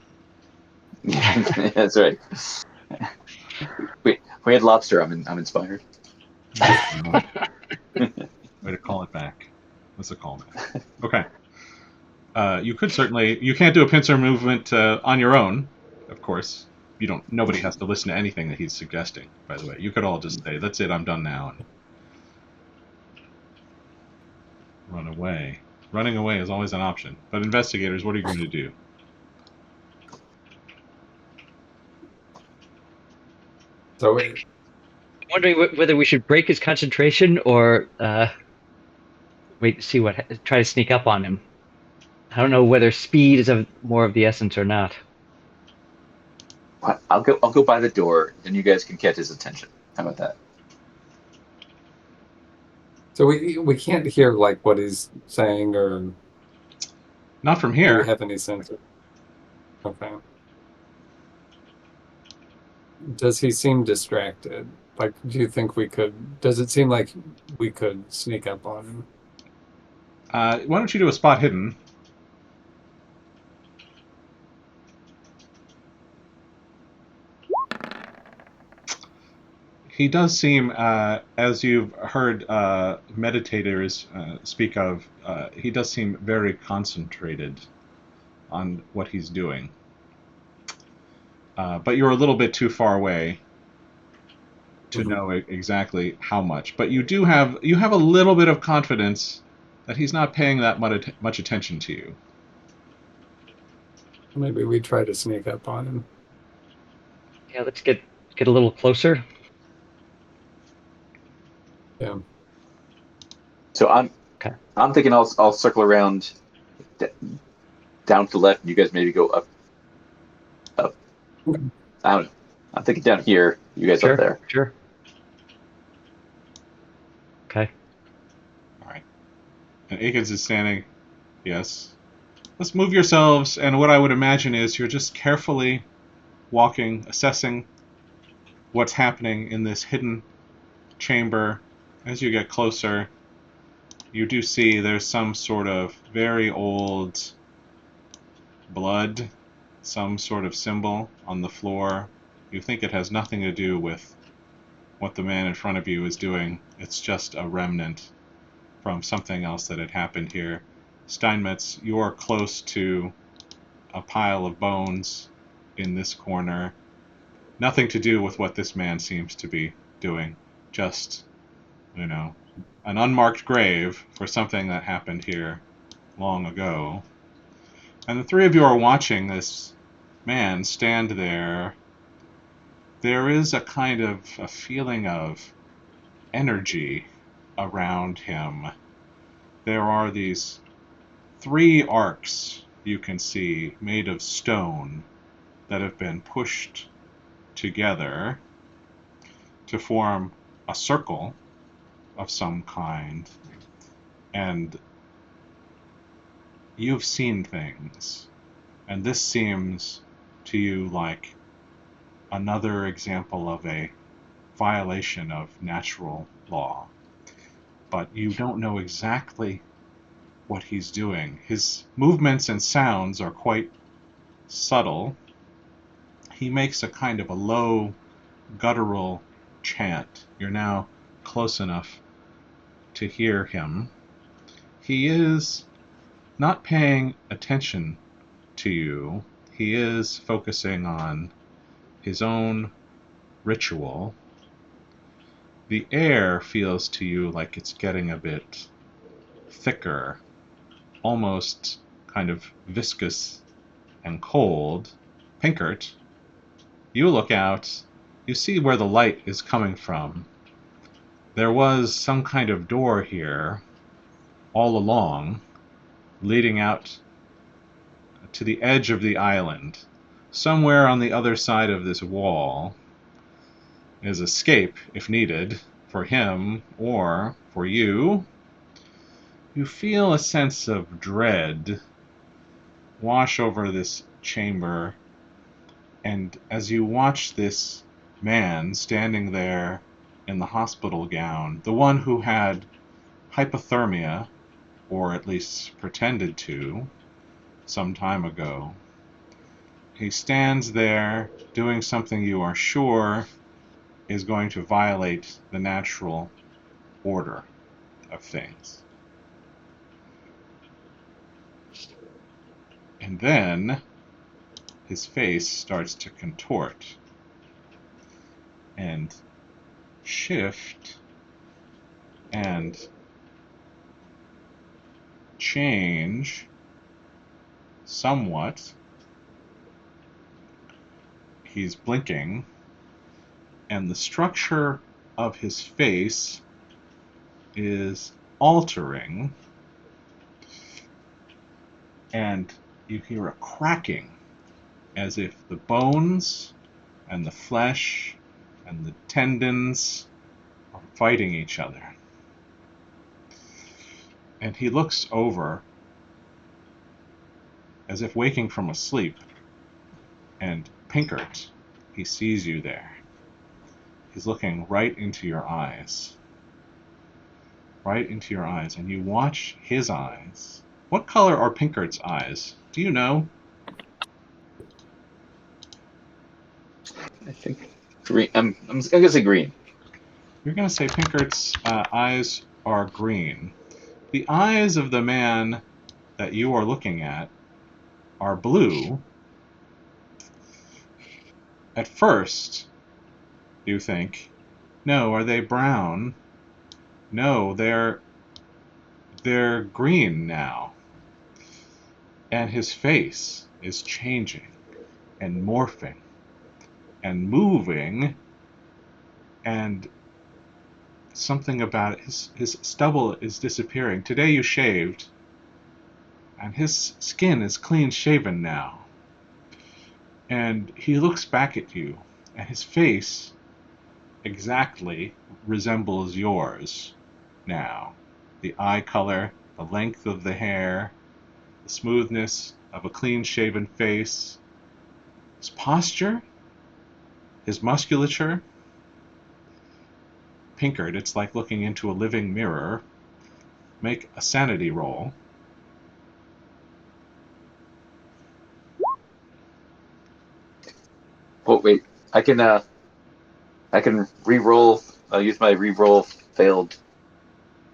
Yeah, that's right. Wait, we had lobster. I'm inspired. Way to call it back. What's a callback? Okay. You could certainly. You can't do a pincer movement on your own, of course. You don't. Nobody has to listen to anything that he's suggesting. By the way, you could all just say, "That's it. I'm done now," and run away. Running away is always an option. But investigators, what are you going to do? So I'm wondering whether we should break his concentration or wait to see try to sneak up on him. I don't know whether speed is more of the essence or not. I'll go by the door, and you guys can catch his attention. How about that? So we can't hear like what he's saying, or Not from do we here. have any sense of? Okay. Does he seem distracted? Like, do you think we could? Does it seem like we could sneak up on him? Why don't you do a spot hidden? He does seem, as you've heard meditators speak of, he does seem very concentrated on what he's doing. But you're a little bit too far away to know exactly how much. But you have a little bit of confidence that he's not paying that much attention to you. Maybe we try to sneak up on him. Yeah, let's get a little closer. Yeah. So I'm thinking I'll circle around down to the left, and you guys maybe go up. Okay. I don't know. I'm thinking down here. You guys up there. Sure. Okay. All right. And Akins is standing. Yes. Let's move yourselves, and what I would imagine is you're just carefully walking, assessing what's happening in this hidden chamber. As you get closer, you do see there's some sort of very old blood, some sort of symbol on the floor. You think it has nothing to do with what the man in front of you is doing. It's just a remnant from something else that had happened here. Steinmetz, you're close to a pile of bones in this corner. Nothing to do with what this man seems to be doing. Just, an unmarked grave for something that happened here long ago. And the three of you are watching this man stand there there is a kind of a feeling of energy around him. There are these 3 arcs you can see made of stone that have been pushed together to form a circle of some kind. And you've seen things, and this seems to you like another example of a violation of natural law. But you don't know exactly what he's doing. His movements and sounds are quite subtle. He makes a kind of a low, guttural chant. You're now close enough to hear him. He is not paying attention to you. He is focusing on his own ritual. The air feels to you like it's getting a bit thicker, almost kind of viscous and cold. Pinkert, you look out. You see where the light is coming from. There was some kind of door here all along, leading out to the edge of the island. Somewhere on the other side of this wall is escape, if needed, for him or for you. You feel a sense of dread wash over this chamber, and as you watch this man standing there in the hospital gown, the one who had hypothermia, or at least pretended to, some time ago, he stands there doing something you are sure is going to violate the natural order of things. And then his face starts to contort and shift and change somewhat. He's blinking, and the structure of his face is altering, and you hear a cracking as if the bones and the flesh and the tendons are fighting each other. And he looks over as if waking from a sleep, and Pinkert, he sees you there. He's looking right into your eyes. Right into your eyes, and you watch his eyes. What color are Pinkert's eyes? Do you know? I think green. I'm gonna say green. You're going to say Pinkert's eyes are green. The eyes of the man that you are looking at are blue. At first, you think, no, are they brown? No, they're green now. And his face is changing and morphing and moving, and something about it, his stubble is disappearing. Today you shaved, and his skin is clean shaven now. And he looks back at you, and his face exactly resembles yours now. The eye color, the length of the hair, the smoothness of a clean-shaven face, his posture, his musculature. Pinkert, it's like looking into a living mirror. Make a sanity roll. Oh wait, I can re-roll. I'll use my re-roll failed.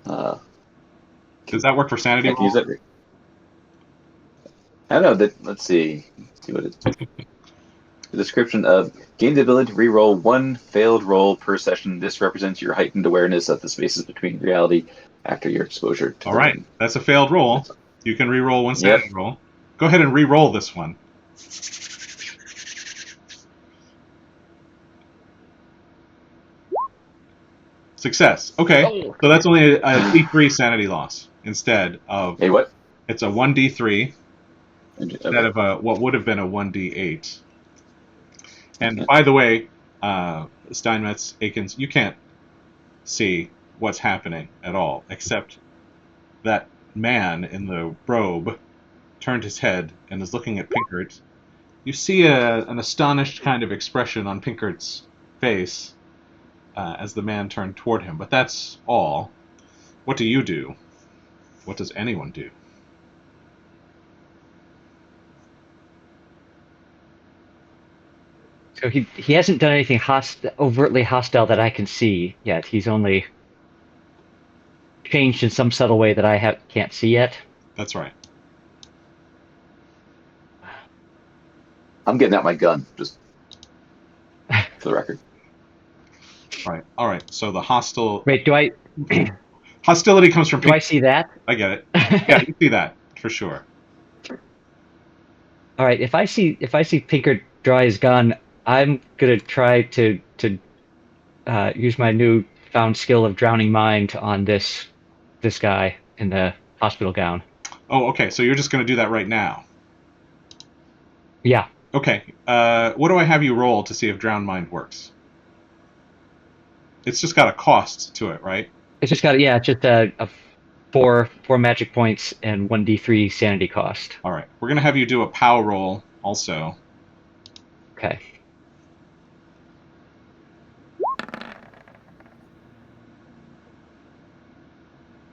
Does that work for sanity I can roll? use it. I don't know. Let's see. See what it's. The description of gain the ability to re-roll one failed roll per session. This represents your heightened awareness of the spaces between reality after your exposure to All the right, ring. that's a failed roll. You can re-roll one Yep. sanity roll. Go ahead and re-roll this one. Success. Okay. Oh. So that's only a D3 sanity loss instead of Hey, what? it's a 1D3 instead Okay. of what would have been a 1D8. And Okay. by the way, Steinmetz, Akins, you can't see what's happening at all, except that man in the robe turned his head and is looking at Pinkert. You see an astonished kind of expression on Pinkert's face as the man turned toward him, but that's all. What do you do? What does anyone do? So he hasn't done anything overtly hostile that I can see yet. He's only changed in some subtle way that I can't see yet. That's right. I'm getting out my gun, just for the record. Right. All right. So the Wait, do I hostility comes from do I Pinkert. see that? I get it. Yeah, you see that for sure. All right. If I see Pinkert draw his gun, I'm gonna try to use my new found skill of drowning mind on this guy in the hospital gown. Oh, okay. So you're just going to do that right now. Yeah. Okay. What do I have you roll to see if Drown Mind works? It's just got a cost to it, right? It's just got it's just a four magic points and 1d3 sanity cost. All right. We're going to have you do a POW roll also. Okay.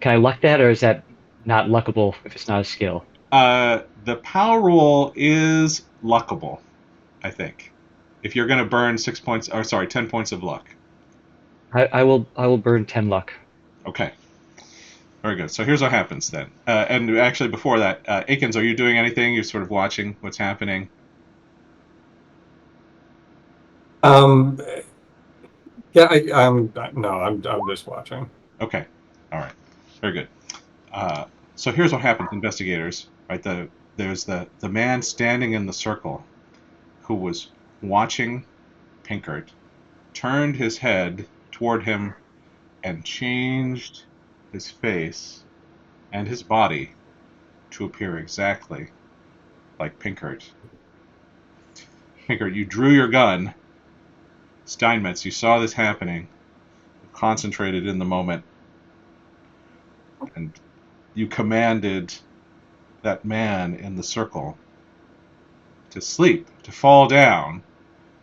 Can I luck that, or is that not luckable if it's not a skill? The POW roll is luckable, I think. If you're going to burn 10 points of luck. I will burn 10 luck. Okay. Very good. So here's what happens then. And actually, before that, Akins, are you doing anything? You're sort of watching what's happening. Yeah, I'm just watching. Okay. All right. Very good. So here's what happens, investigators. Right. There's the man standing in the circle, who was watching Pinkert, turned his head toward him, and changed his face and his body to appear exactly like Pinkert. Pinkert, you drew your gun. Steinmetz, you saw this happening, concentrated in the moment, and you commanded that man in the circle to sleep, to fall down,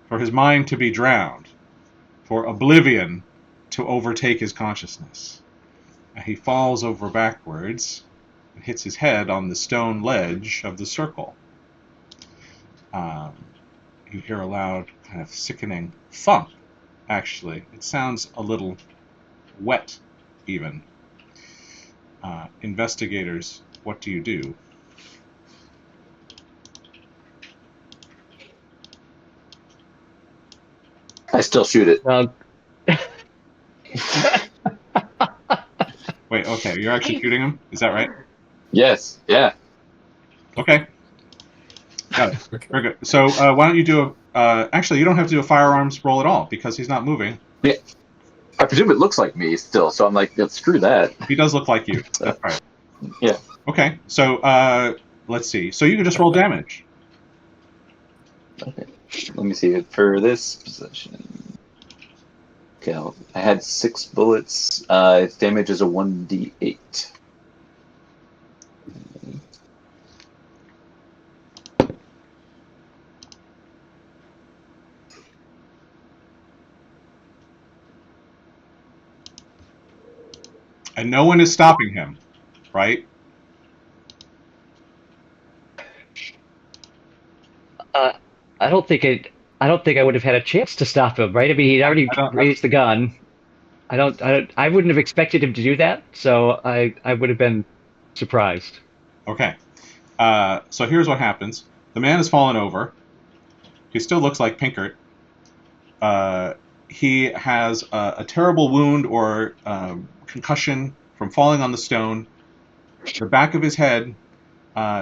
for his mind to be drowned, for oblivion to overtake his consciousness. And he falls over backwards and hits his head on the stone ledge of the circle. You hear a loud, kind of sickening thump, actually. It sounds a little wet, even. Investigators, what do you do? I still shoot it. Well, Wait, okay, you're actually shooting him? Is that right? Yes. Yeah. Okay. Got it. Okay. Very good. So why don't you do actually, you don't have to do a firearms roll at all, because he's not moving. Yeah. I presume it looks like me still, so I'm like, yeah, screw that. He does look like you. That's right. Yeah. Okay, so let's see. So you can just roll damage. Okay. Let me see for this position. Okay, I had 6 bullets. Its damage is a 1d8. And no one is stopping him, right? I don't think I would have had a chance to stop him, right? I mean, he'd already raised the gun. I wouldn't have expected him to do that, so I would have been surprised. Okay. So here's what happens. The man has fallen over. He still looks like Pinkert. He has a terrible wound or concussion from falling on the stone. The back of his head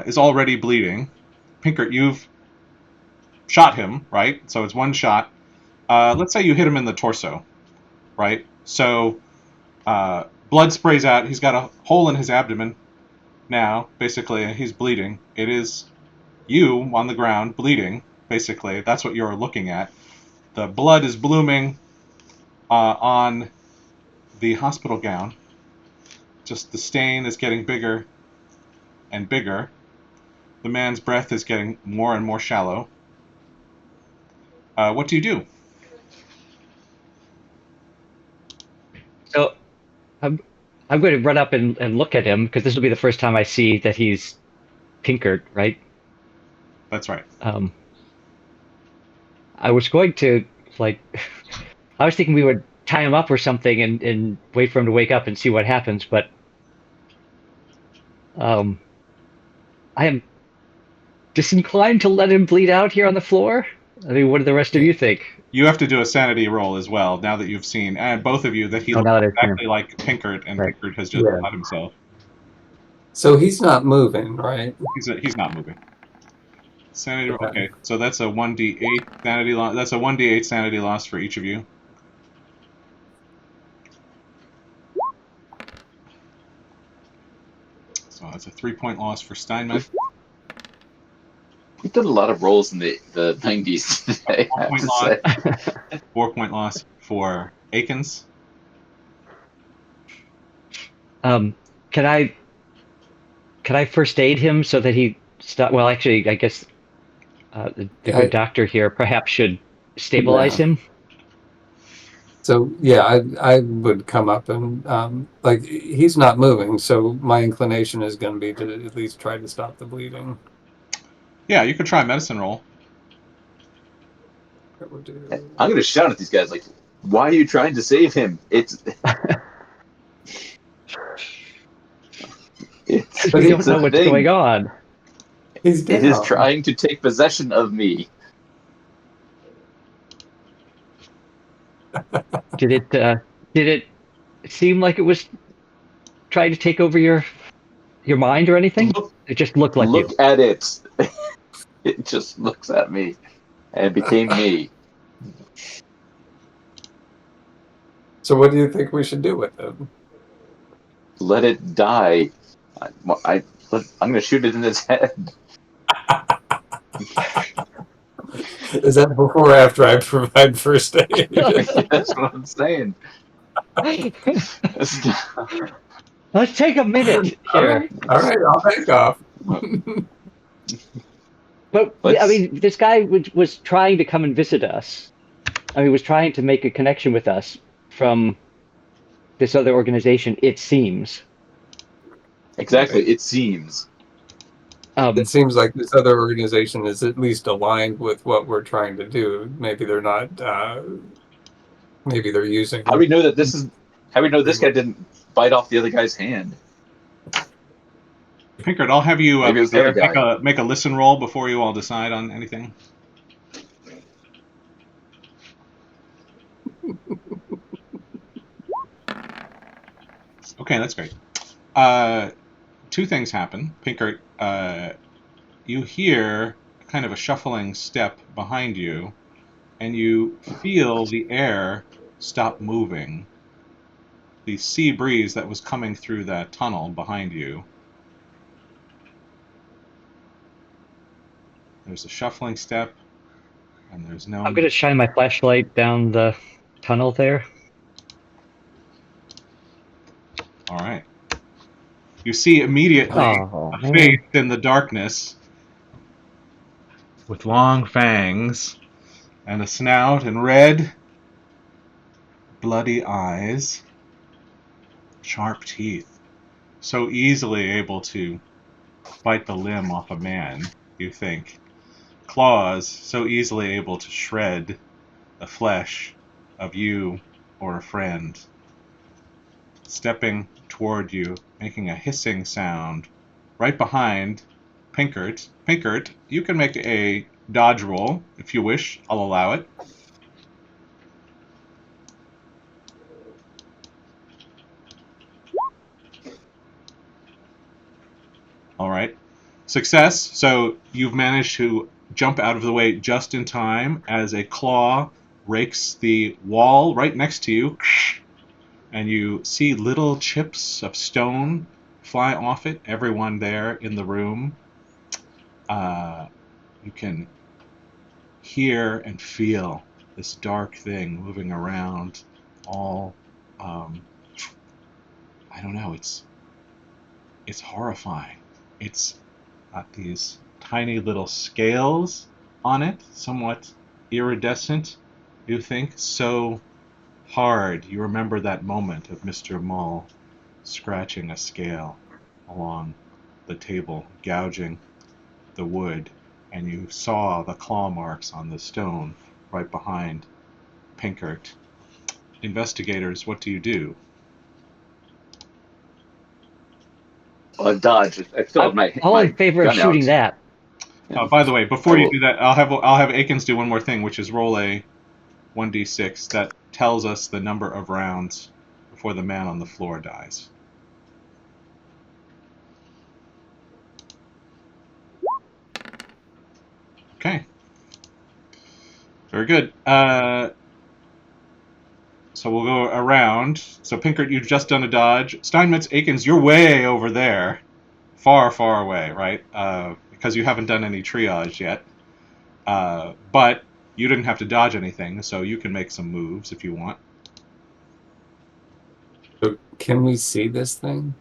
is already bleeding. Pinkert, you've shot him, right? So it's one shot. Let's say you hit him in the torso, right? So Blood sprays out. He's got a hole in his abdomen now, basically, and he's bleeding. It is you on the ground, bleeding, basically. That's what you're looking at. The blood is blooming on the hospital gown. Just the stain is getting bigger and bigger. The man's breath is getting more and more shallow. What do you do? So I'm going to run up and look at him because this will be the first time I see that he's pinkered, right? That's right. I was going to like I was thinking we would tie him up or something and wait for him to wake up and see what happens, but I am disinclined to let him bleed out here on the floor. I mean, what do the rest of you think? You have to do a sanity roll as well, now that you've seen, and both of you, that he Oh, looks now that I've seen him. exactly like Pinkert, and Right. Pinkert has just Yeah. shot himself. So he's not moving, right? He's not moving. Sanity. Okay, so that's a 1d8 sanity loss. That's a 1d8 sanity loss for each of you. So that's a 3-point loss for Steinman. We've done a lot of rolls in the 90s today, I have to say. 4-point loss for Akins. Can I first aid him so that he stop? Well, actually, I guess the good doctor here perhaps should stabilize him. So yeah, I would come up and like he's not moving, so my inclination is going to be to at least try to stop the bleeding. Yeah, you could try a medicine roll. That would do. I'm going to shout at these guys, like, why are you trying to save him? It's We don't know what's going on. He's down. It is trying to take possession of me. Did it seem like it was trying to take over your mind or anything? It just looked like Look at it. It just looks at me and became me. So what do you think we should do with him? Let it die. I'm going to shoot it in its head. Is that before or after I provide first aid? That's what I'm saying. Let's take a minute here. All right, I'll back off. But I mean, this guy was trying to come and visit us. I mean, was trying to make a connection with us from this other organization. It seems. Exactly. It seems. It seems like this other organization is at least aligned with what we're trying to do. Maybe they're not. Maybe they're using. How do we know that this is? How do we know this guy didn't bite off the other guy's hand? Pinkert, I'll have you Maybe it was the other guy. make a listen roll before you all decide on anything. Okay, that's great. Two things happen. Pinkert, you hear kind of a shuffling step behind you, and you feel the air stop moving. The sea breeze that was coming through that tunnel behind you. There's a shuffling step, and there's no... I'm going to shine my flashlight down the tunnel there. All right. You see immediately a face in the darkness with long fangs and a snout and red, bloody eyes, sharp teeth, so easily able to bite the limb off a man, you think. Claws so easily able to shred the flesh of you or a friend. Stepping toward you, making a hissing sound. Right behind Pinkert. Pinkert, you can make a dodge roll if you wish. I'll allow it. All right. Success. So you've managed to jump out of the way just in time as a claw rakes the wall right next to you and you see little chips of stone fly off it. Everyone there in the room, you can hear and feel this dark thing moving around. All, I don't know. It's horrifying. It's got these tiny little scales on it, somewhat iridescent. You think so hard. You remember that moment of Mr. Mull scratching a scale along the table, gouging the wood, and you saw the claw marks on the stone right behind Pinkert. Investigators, what do you do? Well, dodge. I still have I'm all in my favor of gun shooting out. that. Yeah. By the way, I before you will. do that, I'll have Akins do one more thing, which is roll a 1d6 that tells us the number of rounds before the man on the floor dies. Okay. Very good. So we'll go around. So Pinkert, you've just done a dodge. Steinmetz, Akins, you're way over there. Far, far away, right? Because you haven't done any triage yet. But you didn't have to dodge anything, so you can make some moves if you want. So can we see this thing?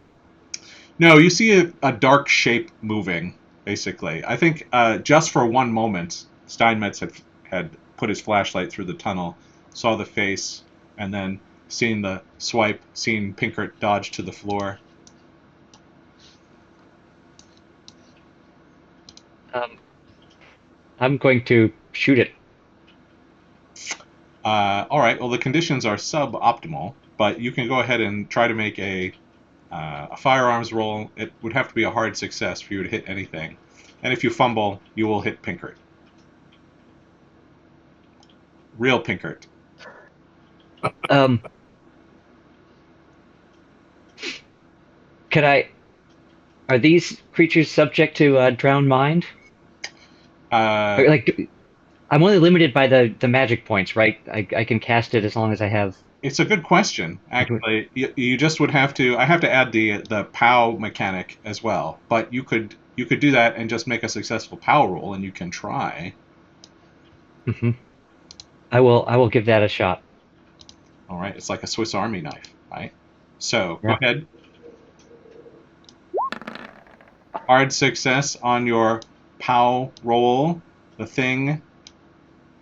No, you see a dark shape moving, basically. I think just for one moment, Steinmetz had put his flashlight through the tunnel, saw the face, and then seen the swipe, seen Pinkert dodge to the floor. I'm going to shoot it. All right, well, the conditions are suboptimal, but you can go ahead and try to make a firearms roll. It would have to be a hard success for you to hit anything. And if you fumble, you will hit Pinkert. Real Pinkert. Um, could I? Are these creatures subject to drown mind? Uh, Or, like, I'm only limited by the magic points, right? I can cast it as long as I have. It's a good question, actually. You just would have to. I have to add the POW mechanic as well, but you could do that and just make a successful POW roll, and you can try. Hmm. I will give that a shot. All right, it's like a Swiss Army knife, right? So go Yeah. ahead. Hard success on your POW roll. The thing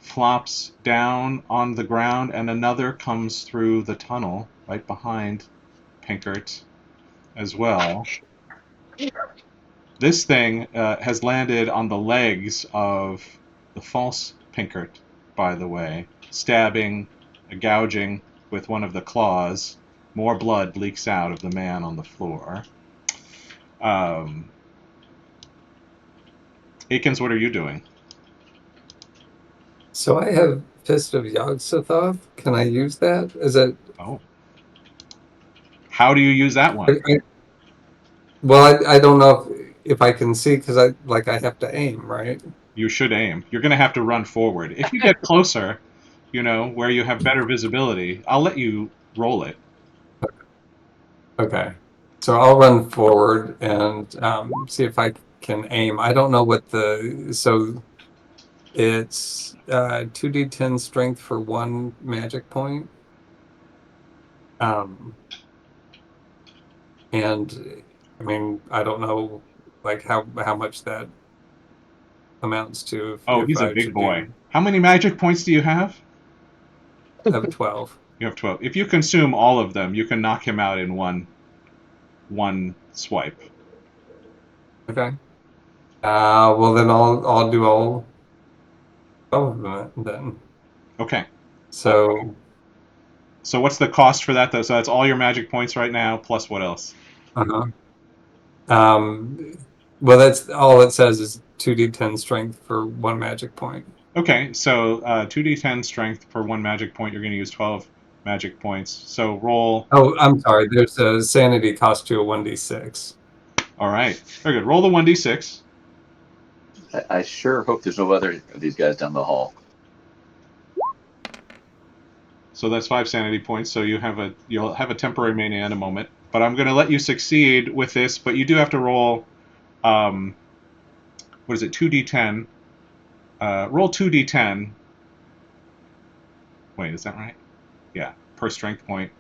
flops down on the ground, and another comes through the tunnel right behind Pinkert as well. This thing has landed on the legs of the false Pinkert, by the way, stabbing, gouging with one of the claws. More blood leaks out of the man on the floor. Um, Akins, what are you doing? So I have Fist of Yog-Sothoth. Can I use that? Is it? Oh, how do you use that one? Well, I don't know if I can see because I have to aim, right? You should aim. You're going to have to run forward. If you get closer, where you have better visibility, I'll let you roll it. Okay. So I'll run forward and see if I can aim. I don't know what so it's 2d10 strength for one magic point. Um, and I mean, I don't know like how much that amounts to Oh, if he's a I big should boy. do How many magic points do you have? have 12. You have 12. If you consume all of them, you can knock him out in one swipe. Okay. Well then I'll do all 12 of them then. Okay. So So what's the cost for that, though? So that's all your magic points right now, plus what else? uh-huh. Um, well, that's all it says is 2d10 strength for one magic point. Okay, so 2d10 strength for one magic point. You're going to use 12 magic points. So roll. Oh, I'm sorry. There's a sanity cost you a 1d6. All right. Very good. Roll the 1d6. I sure hope there's no other of these guys down the hall. So that's 5 sanity points. So you'll have a temporary mania in a moment. But I'm going to let you succeed with this. But you do have to roll. What is it? 2d10. Roll 2d10. Wait, is that right? Yeah, per strength point.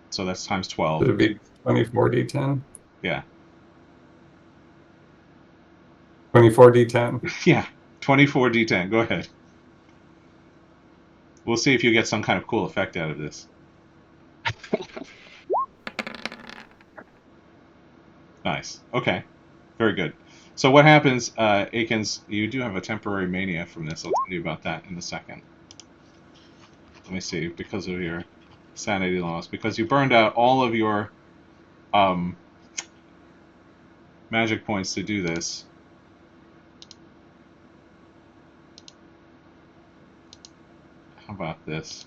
So that's times 12. Should it be 24d10? Yeah. 24d10. Yeah. 24d10. Go ahead. We'll see if you get some kind of cool effect out of this. Nice. Okay. Very good. So what happens, Akins, you do have a temporary mania from this. I'll tell you about that in a second. Let me see. Because of your sanity loss. Because you burned out all of your magic points to do this. How about this?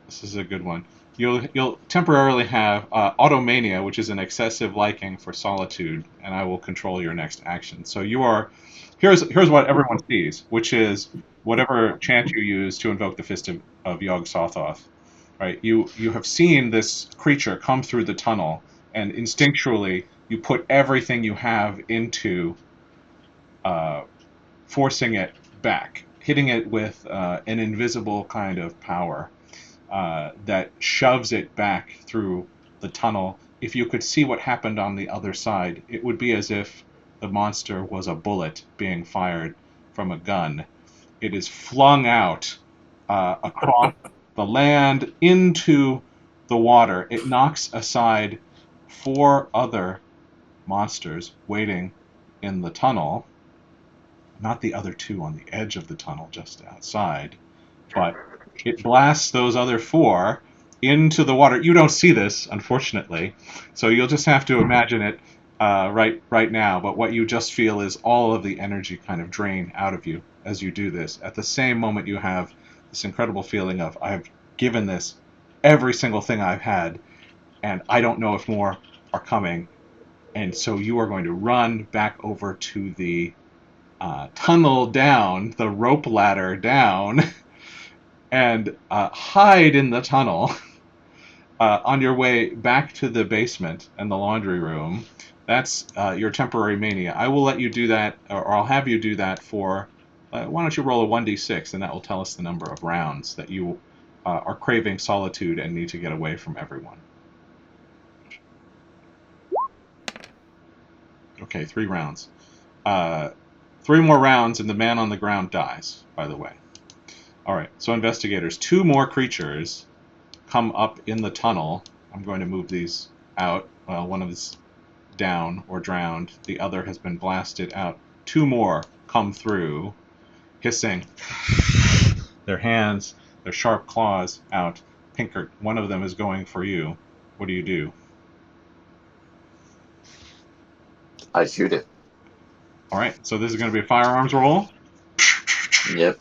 This is a good one. You'll temporarily have automania, which is an excessive liking for solitude, and I will control your next action. So here's what everyone sees, which is whatever chant you use to invoke the fist of Yog Sothoth. Right? You have seen this creature come through the tunnel, and instinctually you put everything you have into forcing it back, hitting it with an invisible kind of power. That shoves it back through the tunnel. If you could see what happened on the other side, it would be as if the monster was a bullet being fired from a gun. It is flung out across the land into the water. It knocks aside 4 other monsters waiting in the tunnel. Not the other 2 on the edge of the tunnel just outside, but it blasts those other 4 into the water. You don't see this, unfortunately, so you'll just have to imagine it right now. But what you just feel is all of the energy kind of drain out of you as you do this. At the same moment, you have this incredible feeling of, I've given this every single thing I've had, and I don't know if more are coming. And so you are going to run back over to the tunnel down, the rope ladder down, and hide in the tunnel on your way back to the basement and the laundry room. That's your temporary mania. I will let you do that, or I'll have you do that for, why don't you roll a 1d6, and that will tell us the number of rounds that you are craving solitude and need to get away from everyone. Okay, 3 rounds. 3 more rounds and the man on the ground dies, by the way. Alright, so investigators, 2 more creatures come up in the tunnel. I'm going to move these out. Well, one of is down or drowned. The other has been blasted out. 2 more come through, hissing. Their hands, their sharp claws out. Pinkert, one of them is going for you. What do you do? I shoot it. Alright, so this is going to be a firearms roll. Yep.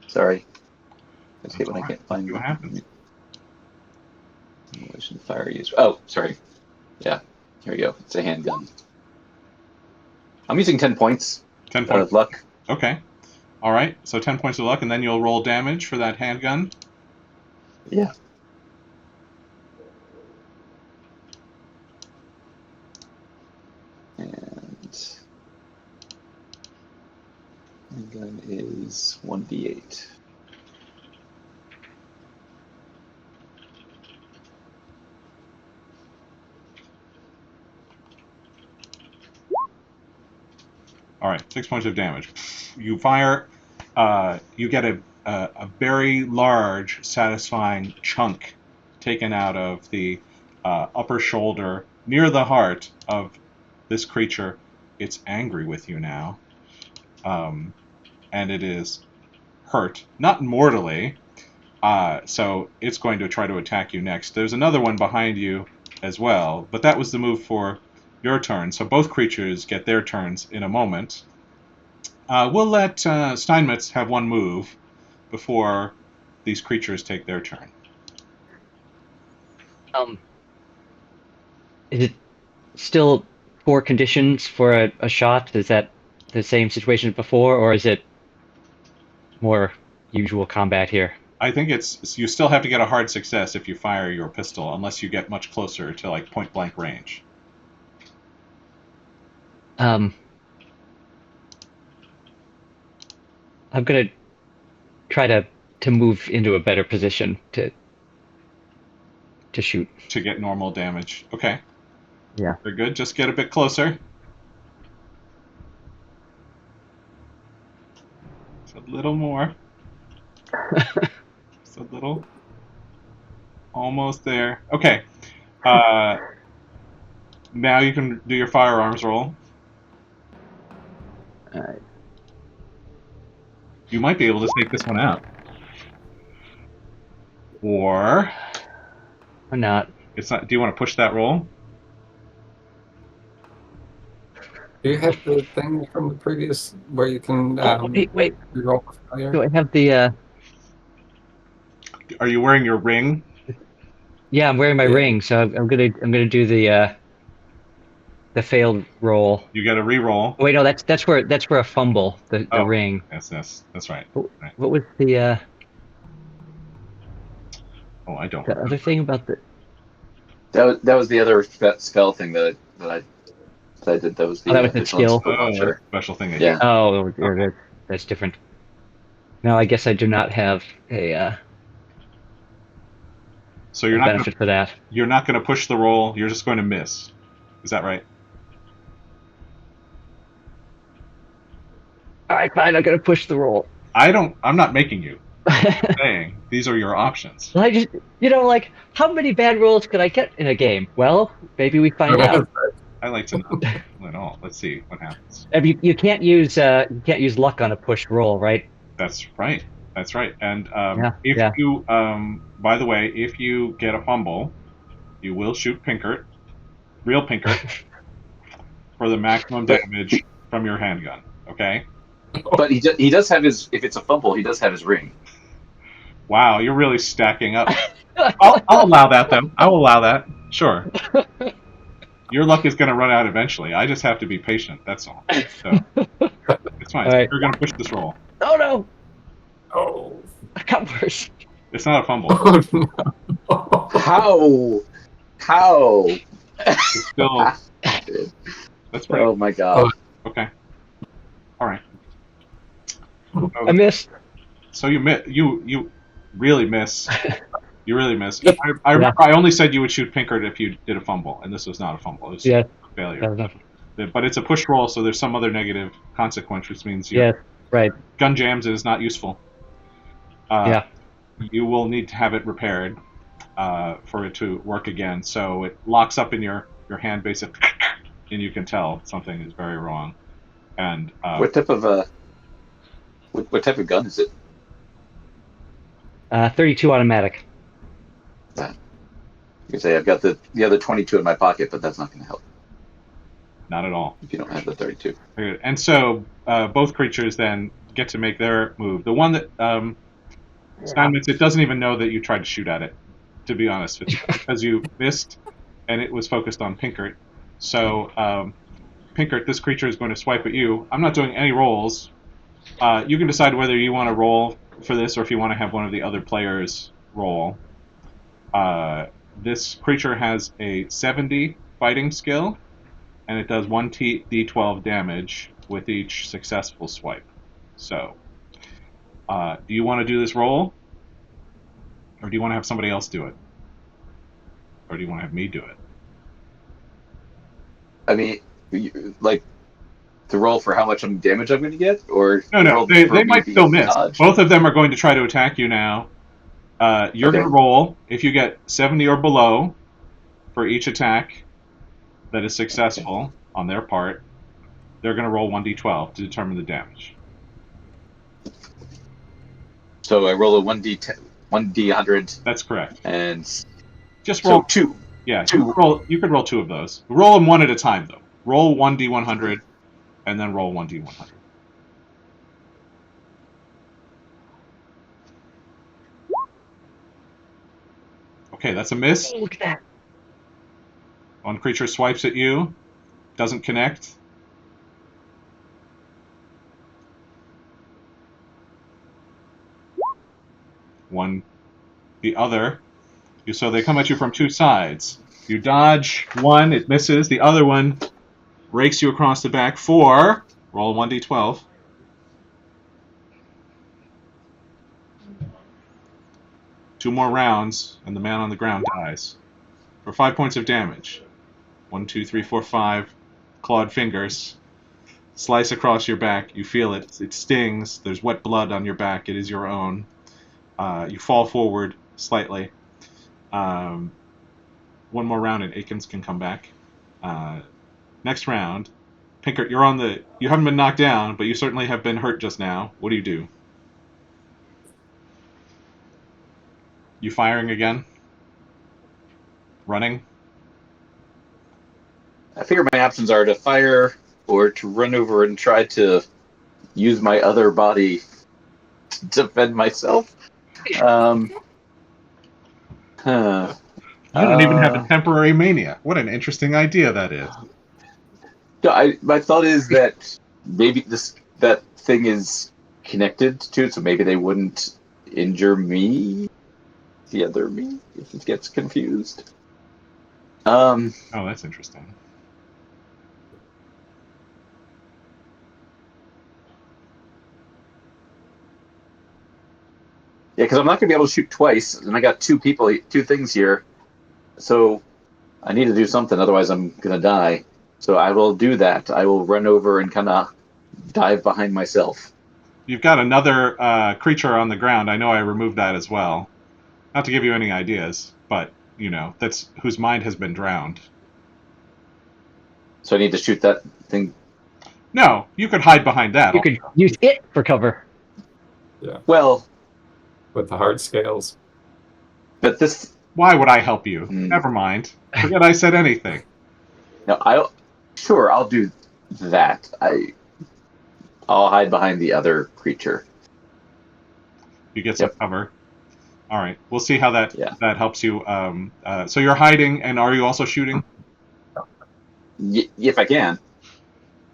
Sorry. Let's hit when I can't find See what happens. Demolition fire use. Oh, sorry. Yeah. Here we go. It's a handgun. I'm using 10 points 10 points. of luck. Okay. All right. So 10 points of luck, and then you'll roll damage for that handgun. Yeah. And handgun is 1d8. All right. 6 points of damage. You fire. You get a very large, satisfying chunk taken out of the upper shoulder near the heart of this creature. It's angry with you now. And it is hurt. Not mortally. So it's going to try to attack you next. There's another one behind you as well, but that was the move for your turn. So both creatures get their turns in a moment. We'll let Steinmetz have one move before these creatures take their turn. Is it still 4 conditions for a shot? Is that the same situation as before, or is it more usual combat here? I think you still have to get a hard success if you fire your pistol, unless you get much closer to like point blank range. I'm gonna try to move into a better position to shoot. To get normal damage. Okay. Yeah. Very good. Just get a bit closer. Just a little more. Just a little. Almost there. Okay. Now you can do your firearms roll. Alright. You might be able to take this one out. Or Or not. it's not. Do you want to push that roll? Do you have the thing from the previous where you can Wait. roll for failure? Do I have the? Are you wearing your ring? Yeah, I'm wearing my Yeah. ring, so I'm gonna do the failed roll. You get a re-roll. Oh, wait, no, that's for a fumble. The Oh. ring. Yes, that's right. What, Right. what was the Oh, I don't. other thing about the? That was the other spell thing that I did. That was the that was the vigilant skill. spell Oh, launcher. special thing. That Yeah. you- Oh, Okay. that's different. No, I guess I do not have a So you're not gonna, benefit for that. you're not going to push the roll. You're just going to miss. Is that right? All right, fine. I'm gonna push the roll. I'm not making you. I'm saying these are your options. I just, like, how many bad rolls could I get in a game? Well, maybe we find out. I like to know at all. Let's see what happens. I mean, you can't use luck on a pushed roll, right? That's right. That's right. And if yeah. you, by the way, if you get a fumble, you will shoot Pinkert, real Pinkert, for the maximum damage from your handgun. Okay. But he does have his. If it's a fumble, he does have his ring. Wow, you're really stacking up. I'll allow that though. I'll allow that. Sure. Your luck is going to run out eventually. I just have to be patient. That's all. So it's fine. All right. You're going to push this roll. Oh no! Oh. I got worse. It's not a fumble. Oh, no. How? It's still. That's right. Oh my god. Okay. All right. I missed. So you really miss. You really miss. I remember I only said you would shoot Pinkert if you did a fumble, and this was not a fumble. It was a failure. That was enough. But it's a push roll, so there's some other negative consequence, which means Right. gun jams is not useful. You will need to have it repaired for it to work again. So it locks up in your hand, basically, and you can tell something is very wrong. And What type of gun is it? 32 automatic. You can say I've got the other 22 in my pocket, but that's not going to help not at all. if you don't have the 32. Very good. And so both creatures then get to make their move. The one that Steinmetz, it doesn't even know that you tried to shoot at it, to be honest with you, because you missed, and it was focused on Pinkert. So Pinkert, this creature is going to swipe at you. I'm not doing any rolls. You can decide whether you want to roll for this or if you want to have one of the other players roll. This creature has a 70 fighting skill, and it does 1d12 damage with each successful swipe. So, do you want to do this roll? Or do you want to have somebody else do it? Or do you want to have me do it? I mean, like to roll for how much damage I'm going to get, or No. They might still miss. Dodge? Both of them are going to try to attack you now. You're going to roll. If you get 70 or below for each attack that is successful on their part, they're going to roll 1d12 to determine the damage. So I roll a 1d100. That's correct. And Just roll so 2. Yeah, two. You could roll 2 of those. Roll them one at a time, though. Roll 1d100, and then roll 1d100. Okay, that's a miss. Oh, look at that. One creature swipes at you, doesn't connect. One, the other. So they come at you from two sides. You dodge one, it misses. The other one rakes you across the back for roll 1d12. Two more rounds, and the man on the ground dies for 5 points of damage. 1, 2, 3, 4, 5 clawed fingers slice across your back. You feel it. It stings. There's wet blood on your back. It is your own. You fall forward slightly. One more round, and Akins can come back. Next round, Pinkert, you're on the. You haven't been knocked down, but you certainly have been hurt just now. What do you do? You firing again? Running? I figure my options are to fire or to run over and try to use my other body to defend myself. Huh. You don't even have a temporary mania. What an interesting idea that is. My thought is that maybe that thing is connected to it, so maybe they wouldn't injure me, the other me, if it gets confused. Oh, that's interesting. Yeah, because I'm not going to be able to shoot twice, and I got two things here, so I need to do something, otherwise I'm going to die. So I will do that. I will run over and kind of dive behind myself. You've got another creature on the ground. I know I removed that as well. Not to give you any ideas, but, that's whose mind has been drowned. So I need to shoot that thing. No, you could hide behind that. You could use it for cover. Yeah. Well, With the hard scales. but this. Why would I help you? Never mind. Forget I said anything. No, I'll do that. I'll hide behind the other creature. You get some cover. All right. We'll see how that helps you. So you're hiding, and are you also shooting? If I can.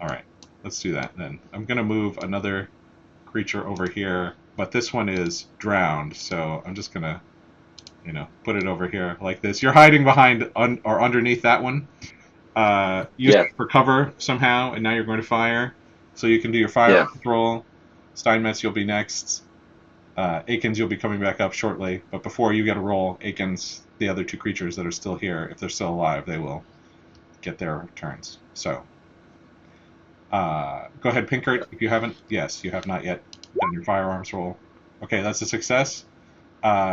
All right. Let's do that then. I'm going to move another creature over here, but this one is drowned, so I'm just going to, put it over here like this. You're hiding behind or underneath that one. Use it for cover somehow, and now you're going to fire. So you can do your fire roll. Steinmetz, you'll be next. Akins, you'll be coming back up shortly. But before you get a roll, Akins, the other two creatures that are still here, if they're still alive, they will get their turns. So, go ahead, Pinkert, if you haven't. Yes, you have not yet done your firearms roll. Okay, that's a success.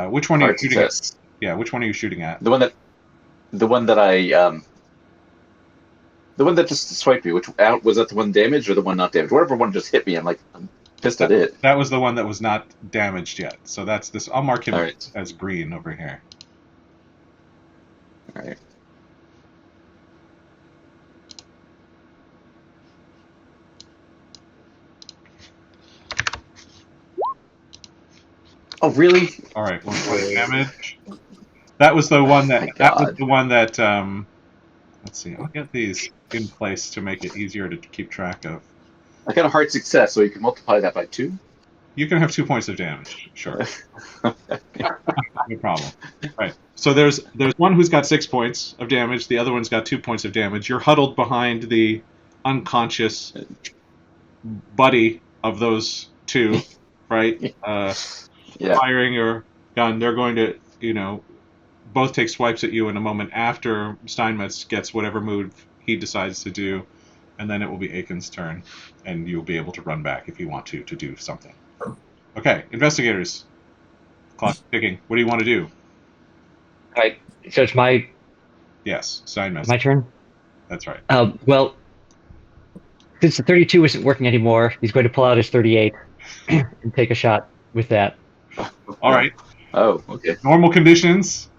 Which one are you shooting at? Yeah, which one are you shooting at? The one that just swiped me. Which was that? The one damaged or the one not damaged? Whatever one just hit me. I'm pissed at it. That was the one that was not damaged yet. So that's this. I'll mark him as green over here. All right. Oh, really? All right, 1 point of damage. That was the one that. That was the one that. Let's see. I'll get these in place to make it easier to keep track of. I got a hard success, so you can multiply that by 2. You can have 2 points of damage. Sure. No problem. Right. So there's one who's got 6 points of damage. The other one's got 2 points of damage. You're huddled behind the unconscious buddy of those two, right? Firing your gun. They're going to, both take swipes at you in a moment after Steinmetz gets whatever move he decides to do, and then it will be Aiken's turn, and you'll be able to run back if you want to do something. Okay, investigators. Clock ticking. What do you want to do? All right, so it's my... Yes, Steinmetz. My turn? That's right. Well, since the 32 isn't working anymore, he's going to pull out his 38 and take a shot with that. All right. Oh, okay. Normal conditions.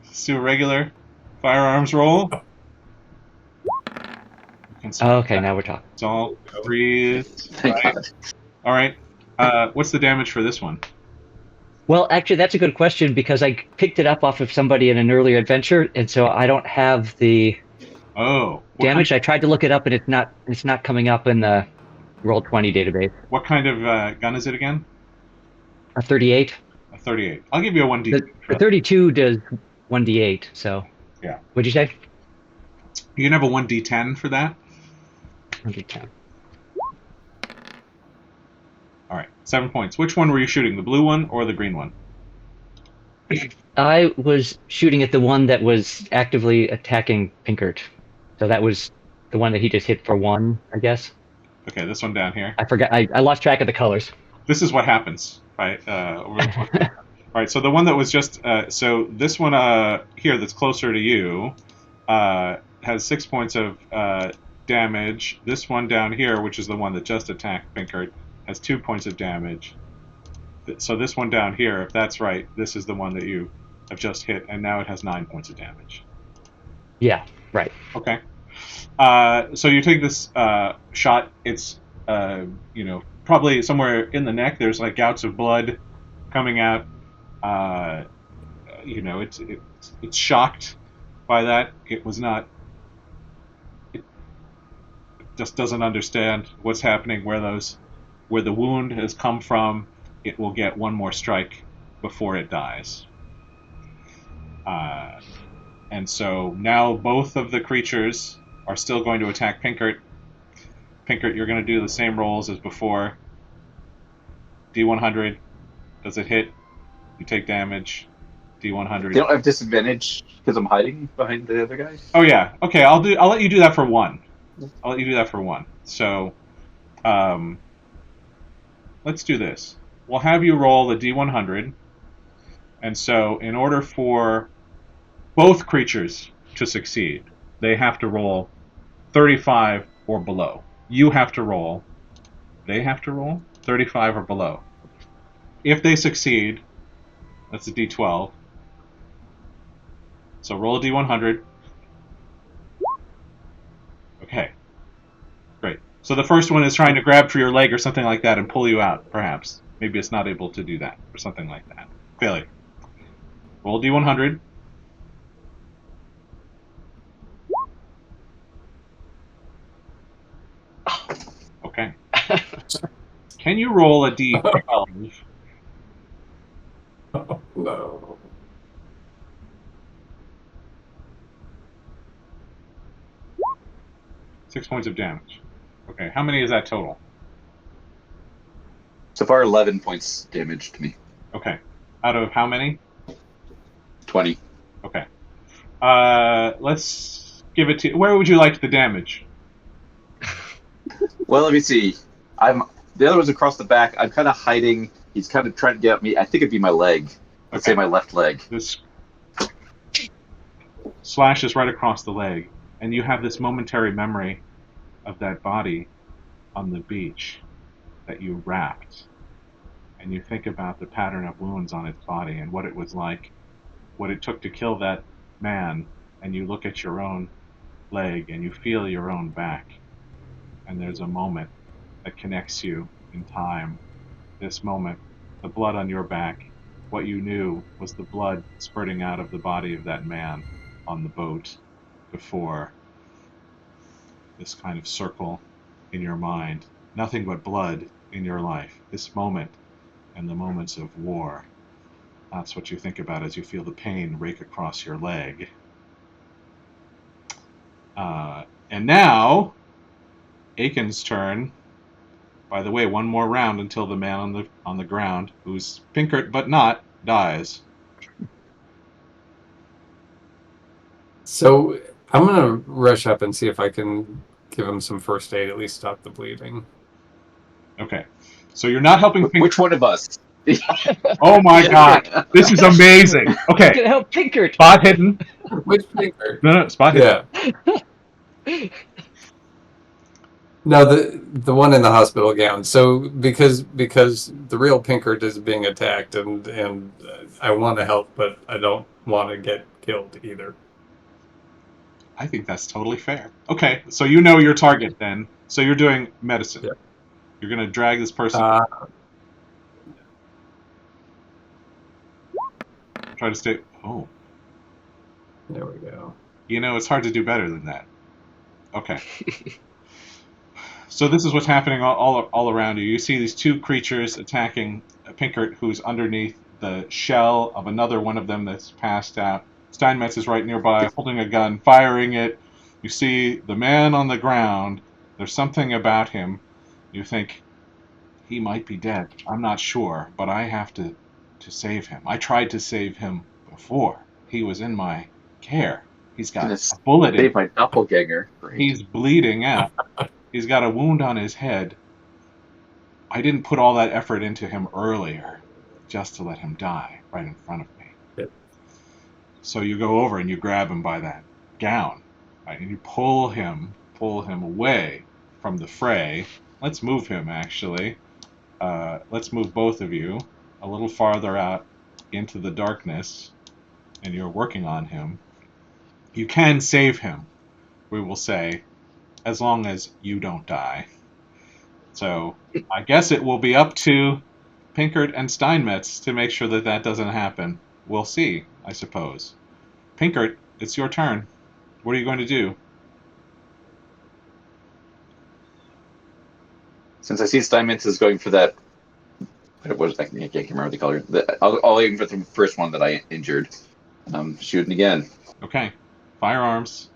Let's do a regular firearms roll. Okay, now we're talking. It's all breathed. Right. All right. What's the damage for this one? Well, actually, that's a good question because I picked it up off of somebody in an earlier adventure, and so I don't have the Oh, damage. I tried to look it up, and it's not coming up in the Roll20 database. what kind of gun is it again? A 38. A 38. I'll give you a 1d10 for The that. 32 does 1d8. So, Yeah. what'd you say? You can have a 1d10 for that. 1d10. All right, 7 points. Which one were you shooting, the blue one or the green one? I was shooting at the one that was actively attacking Pinkert. So that was the one that he just hit for 1, I guess. Okay, this one down here. I forgot. I lost track of the colors. This is what happens, right? Over the course of All right, so the one that was just so this one here that's closer to you has 6 points of damage. This one down here, which is the one that just attacked Pinkert, has 2 points of damage. So this one down here, if that's right, this is the one that you have just hit, and now it has 9 points of damage. Yeah, right. Okay. So you take this shot. It's probably somewhere in the neck. There's like gouts of blood coming out. It's shocked by that. It was not. It just doesn't understand what's happening. Where the wound has come from. It will get one more strike before it dies. And so now both of the creatures are still going to attack Pinkert. Pinkert, you're going to do the same rolls as before. D100. Does it hit? You take damage. D100. They don't have disadvantage because I'm hiding behind the other guy. Oh yeah. Okay. I'll let you do that for 1. I'll let you do that for 1. So, let's do this. We'll have you roll the D100. And so, in order for both creatures to succeed, they have to roll 35 or below. You have to roll. They have to roll 35 or below. If they succeed, that's a D12. So roll a D100. Okay. Great. So the first one is trying to grab for your leg or something like that and pull you out, perhaps. Maybe it's not able to do that or something like that. Failure. Roll a D100. Okay. Can you roll a D12? Oh, no. Six points of damage. Okay, how many is that total? So far, 11 points damage to me. Okay. Out of how many? 20. Okay. Let's give it to. Where would you like the damage? Well, let me see. The other one's across the back. I'm kind of hiding. He's kind of trying to get at me. I think it'd be my leg. Let's say my left leg. This slashes right across the leg, and you have this momentary memory of that body on the beach that you wrapped. And you think about the pattern of wounds on its body and what it was like, what it took to kill that man, and you look at your own leg and you feel your own back. And there's a moment that connects you in time. This moment, the blood on your back, what you knew was the blood spurting out of the body of that man on the boat before. This kind of circle in your mind. Nothing but blood in your life. This moment and the moments of war. That's what you think about as you feel the pain rake across your leg. And now, Aiken's turn. By the way, one more round until the man on the ground, who's Pinkert but not, dies. So I'm going to rush up and see if I can give him some first aid, at least stop the bleeding. Okay. So you're not helping Pinkert. Which one of us? Oh my god. This is amazing. Okay. Can help Pinkert. Spot hidden. Which finger? No, spot hidden. Yeah. No, the one in the hospital gown. So because the real Pinkert is being attacked, and I want to help, but I don't want to get killed either. I think that's totally fair. Okay, so you know your target then. So you're doing medicine. Yeah. You're going to drag this person. Try to stay. Oh, There we go. it's hard to do better than that. Okay. So this is what's happening all around you. You see these two creatures attacking Pinkert, who's underneath the shell of another one of them that's passed out. Steinmetz is right nearby, holding a gun, firing it. You see the man on the ground. There's something about him. You think he might be dead. I'm not sure, but I have to save him. I tried to save him before. He was in my care. He's got Gonna a bullet in save him. my doppelganger. Great. He's bleeding out. He's got a wound on his head. I didn't put all that effort into him earlier just to let him die right in front of me. Yep. So you go over and you grab him by that gown, right? And you pull him away from the fray. Let's move him, actually. Let's move both of you a little farther out into the darkness, and you're working on him. You can save him, we will say, as long as you don't die. So I guess it will be up to Pinkert and Steinmetz to make sure that doesn't happen. We'll see, I suppose. Pinkert, it's your turn. What are you going to do? Since I see Steinmetz is going for that, what was I can't remember the color. I'll aim for the first one that I injured. Shooting again. Okay. Firearms.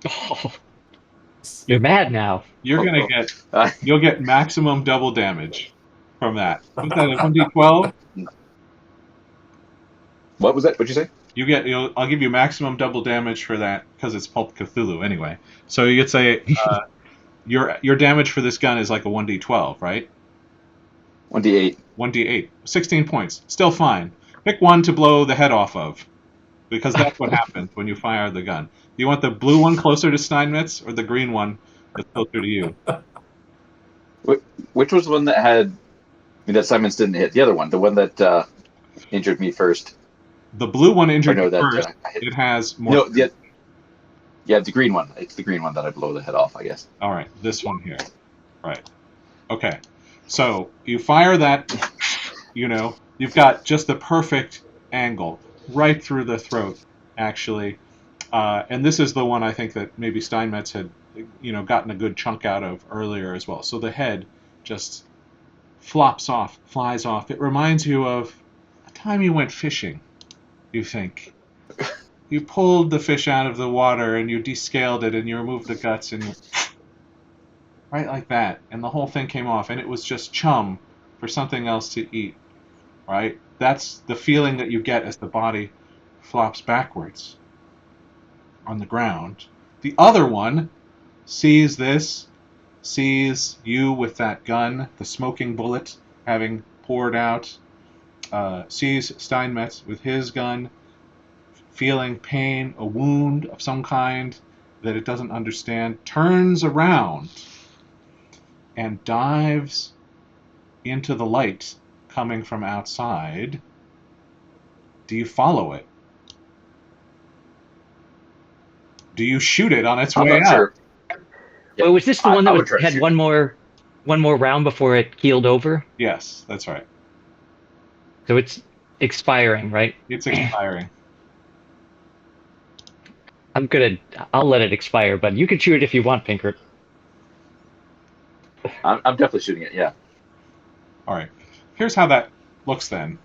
Oh, you're mad now. You're gonna get you'll get maximum double damage from that. Was that a 1d12? What was that? What'd you say? I'll give you maximum double damage for that because it's Pulp Cthulhu anyway. So you could say your damage for this gun is like a 1d12, right? 1d8. 1d8. 16 points. Still fine. Pick one to blow the head off of, because that's what happens when you fire the gun. Do you want the blue one closer to Steinmetz or the green one that's closer to you? Which was the one that had? I mean, that Steinmetz didn't hit. The other one, the one that injured me first. The blue one injured no, you that, first. It has more. No, yeah, the green one. It's the green one that I blow the head off, I guess. All right, this one here. Right. Okay. So you fire that. You've got just the perfect angle right through the throat, actually. And this is the one I think that maybe Steinmetz had, gotten a good chunk out of earlier as well. So the head just flies off. It reminds you of a time you went fishing, you think. You pulled the fish out of the water and you descaled it and you removed the guts and right like that. And the whole thing came off and it was just chum for something else to eat, right? That's the feeling that you get as the body flops backwards on the ground. The other one sees you with that gun, the smoking bullet having poured out, sees Steinmetz with his gun, feeling pain, a wound of some kind that it doesn't understand, turns around and dives into the light coming from outside. Do you follow it? Do you shoot it on its way out? Sure. Yeah. Well, was this the one that had shoot. one more round before it keeled over? Yes, that's right. So it's expiring, right? It's expiring. I'll let it expire, but you can shoot it if you want, Pinkert. I'm definitely shooting it, yeah. All right. Here's how that looks then.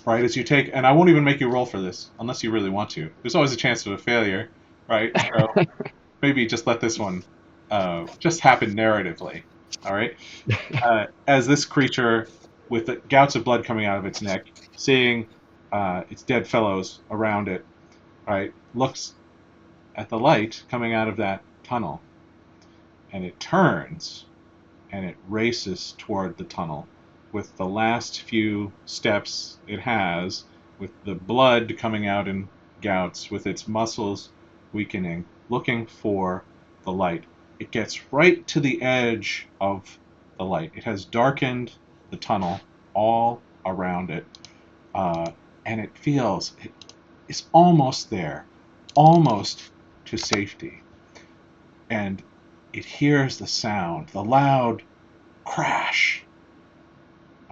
Right, as you take, and I won't even make you roll for this unless you really want to. There's always a chance of a failure, right? So maybe just let this one just happen narratively. All right. As this creature, with the gouts of blood coming out of its neck, seeing its dead fellows around it, right, looks at the light coming out of that tunnel, and it turns and it races toward the tunnel. With the last few steps it has, with the blood coming out in gouts, with its muscles weakening, looking for the light. It gets right to the edge of the light. It has darkened the tunnel all around it, and it feels it's almost there, almost to safety. And it hears the sound, the loud crash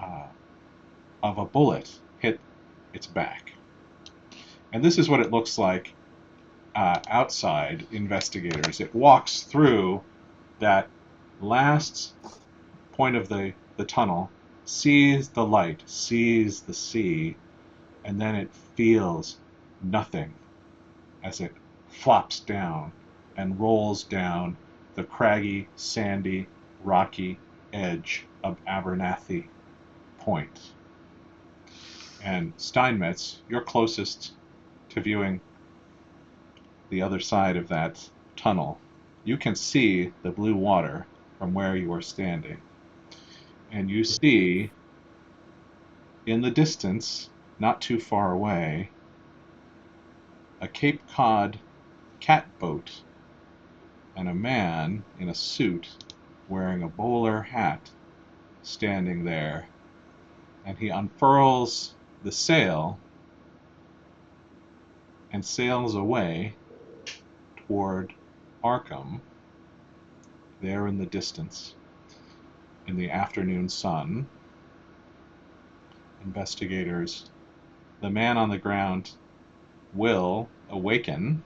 of a bullet hit its back. And this is what it looks like outside investigators. It walks through that last point of the tunnel, sees the light, sees the sea, and then it feels nothing as it flops down and rolls down the craggy, sandy, rocky edge of Abernathy Point. And Steinmetz, you're closest to viewing the other side of that tunnel. You can see the blue water from where you are standing. And you see in the distance, not too far away, a Cape Cod catboat and a man in a suit wearing a bowler hat standing there. And he unfurls the sail and sails away toward Arkham, there in the distance, in the afternoon sun. Investigators, the man on the ground will awaken.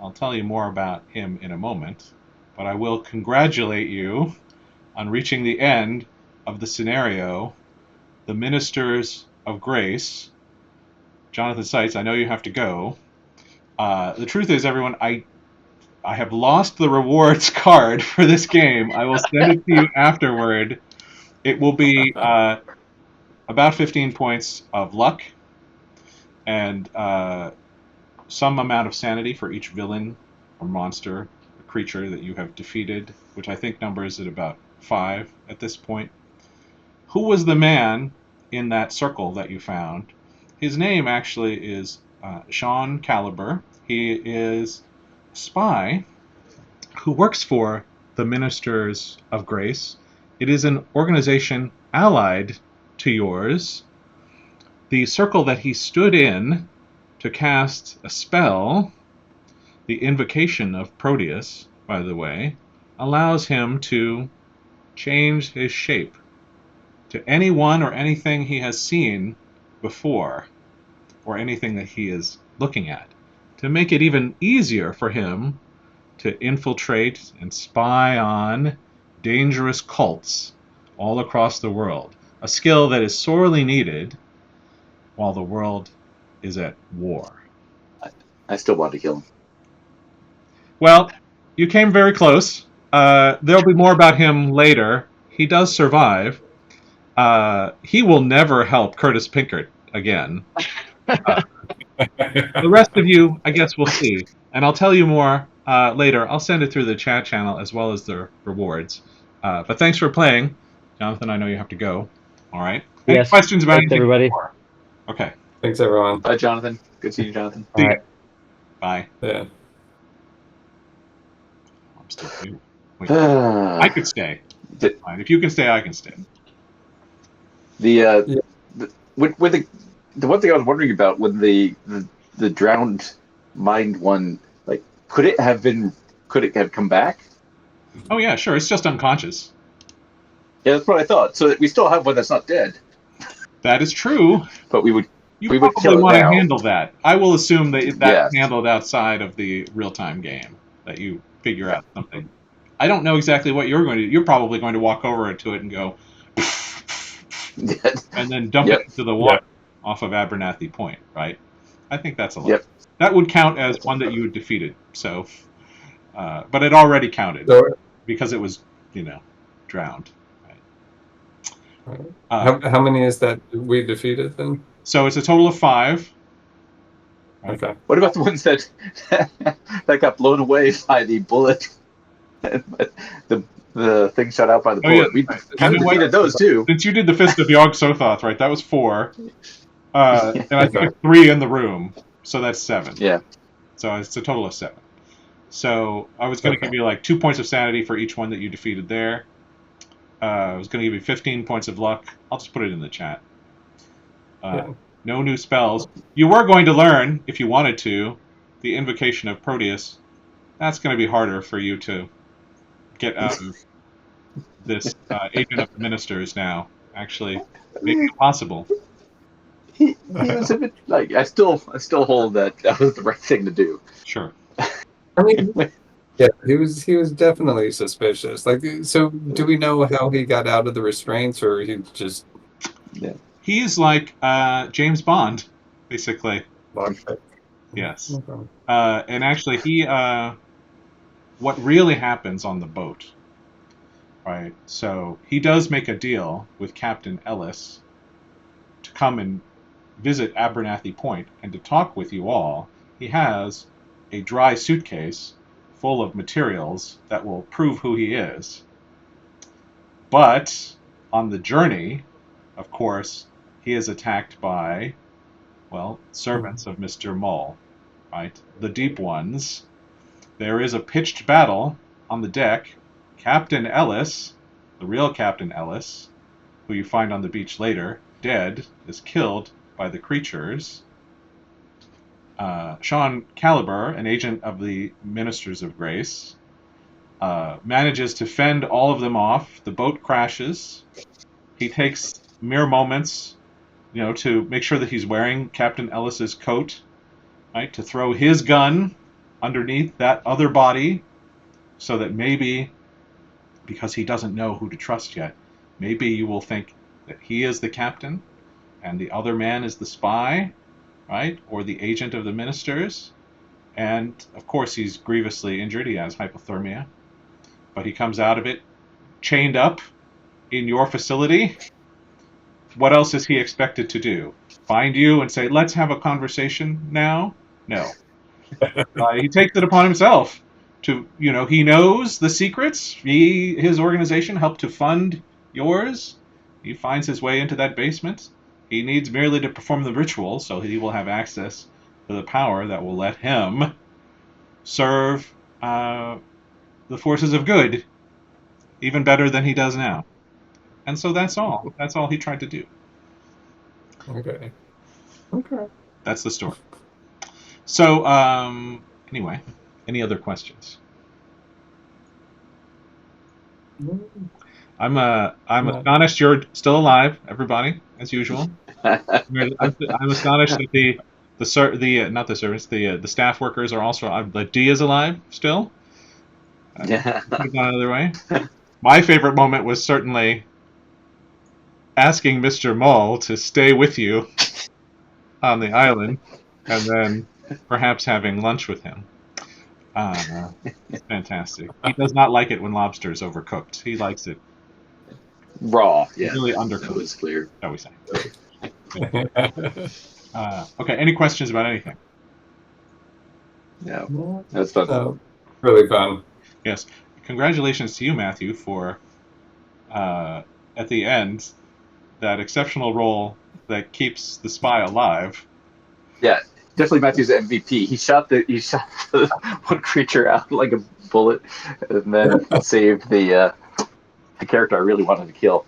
I'll tell you more about him in a moment, but I will congratulate you on reaching the end of the scenario, the Ministers of Grace. Jonathan Seitz, I know you have to go. The truth is, everyone, I have lost the rewards card for this game. I will send it to you afterward. It will be about 15 points of luck and some amount of sanity for each villain or monster or creature that you have defeated, which I think numbers at about 5 at this point. Who was the man in that circle that you found? His name actually is Sean Caliber. He is a spy who works for the Ministers of Grace. It is an organization allied to yours. The circle that he stood in to cast a spell, the invocation of Proteus, by the way, allows him to change his shape to anyone or anything he has seen before, or anything that he is looking at, to make it even easier for him to infiltrate and spy on dangerous cults all across the world. A skill that is sorely needed while the world is at war. I still want to kill him. Well, you came very close. There'll be more about him later. He does survive. He will never help Curtis Pinkert again. The rest of you, I guess we'll see. And I'll tell you more later. I'll send it through the chat channel as well as the rewards. But thanks for playing. Jonathan, I know you have to go. All right. Any Yes. questions about Thanks, anything everybody. before? Okay. Thanks, everyone. Bye, Jonathan. Good seeing you, Jonathan. See All ya. right. Bye. Yeah. I'm still here. Wait, I could stay. That's fine. If you can stay, I can stay. The Yeah. with the one thing I was wondering about when the drowned mind one, like, could it have come back? Oh yeah, sure. It's just unconscious. Yeah, that's what I thought. So we still have one that's not dead, That is true. but we would You kill probably it want to now. handle that. I will assume that that's Yes. handled outside of the real-time game, that you figure out something. I don't know exactly what you're going to do. You're probably going to walk over to it and go, and then dump Yep. it into the water off of Abernathy Point, right? I think that's a lot. Yep. That would count as one that you had defeated. So, but it already counted So, because it was, drowned. Right? how many is that we defeated then? So it's a total of 5. Right? Okay. What about the ones that that got blown away by the bullet? the thing shot out by the Oh, yeah, bullet. We right. kind of You know what? defeated those too. Since you did the Fist of Yog Sothoth, right? That was 4. And I think Okay. it's 3 in the room, so that's 7. Yeah. So it's a total of 7. So I was going to give you like 2 points of sanity for each one that you defeated there. I was going to give you 15 points of luck. I'll just put it in the chat. No new spells. You were going to learn, if you wanted to, the Invocation of Proteus. That's going to be harder for you to get out of this Agent of the Ministers now, actually make it possible. He was a bit like I still hold that was the right thing to do. Sure. I mean, yeah, he was definitely suspicious. Like, so do we know how he got out of the restraints, or he just Yeah. He's like James Bond, basically. locked it? Yes. Okay. And actually, what really happens on the boat, right? So he does make a deal with Captain Ellis to come and visit Abernathy Point and to talk with you all. He has a dry suitcase full of materials that will prove who he is. But on the journey, of course, he is attacked by, well, servants of Mr. Mull, right? The deep ones. There is a pitched battle on the deck. Captain Ellis, the real Captain Ellis, who you find on the beach later, dead, is killed by the creatures. Sean Caliber, an agent of the Ministers of Grace, manages to fend all of them off. The boat crashes. He takes mere moments, to make sure that he's wearing Captain Ellis's coat, right, to throw his gun underneath that other body, so that maybe, because he doesn't know who to trust yet, maybe you will think that he is the captain and the other man is the spy, right, or the agent of the ministers. And of course, he's grievously injured. He has hypothermia, but he comes out of it chained up in your facility. What else is he expected to do? Find you and say, "Let's have a conversation now"? No. He takes it upon himself to, he knows the secrets. His organization helped to fund yours. He finds his way into that basement. He needs merely to perform the ritual, so he will have access to the power that will let him serve the forces of good even better than he does now. And so that's all. That's all he tried to do. Okay. Okay. That's the story. So, anyway, any other questions? I'm astonished you're still alive, everybody, as usual. I'm astonished that not the servants, the staff workers are also. That D is alive still. Yeah. Could have gone another way. My favorite moment was certainly asking Mr. Mull to stay with you on the island, and then perhaps having lunch with him. Fantastic. He does not like it when lobster is overcooked. He likes it Raw. Yeah. really That undercooked, was clear. shall we say. Okay, any questions about anything? No. That's fun. No, really fun. Yes. Congratulations to you, Matthew, for, at the end, that exceptional role that keeps the spy alive. Yeah. Definitely Matthew's MVP. He shot the one creature out like a bullet, and then saved the character I really wanted to kill.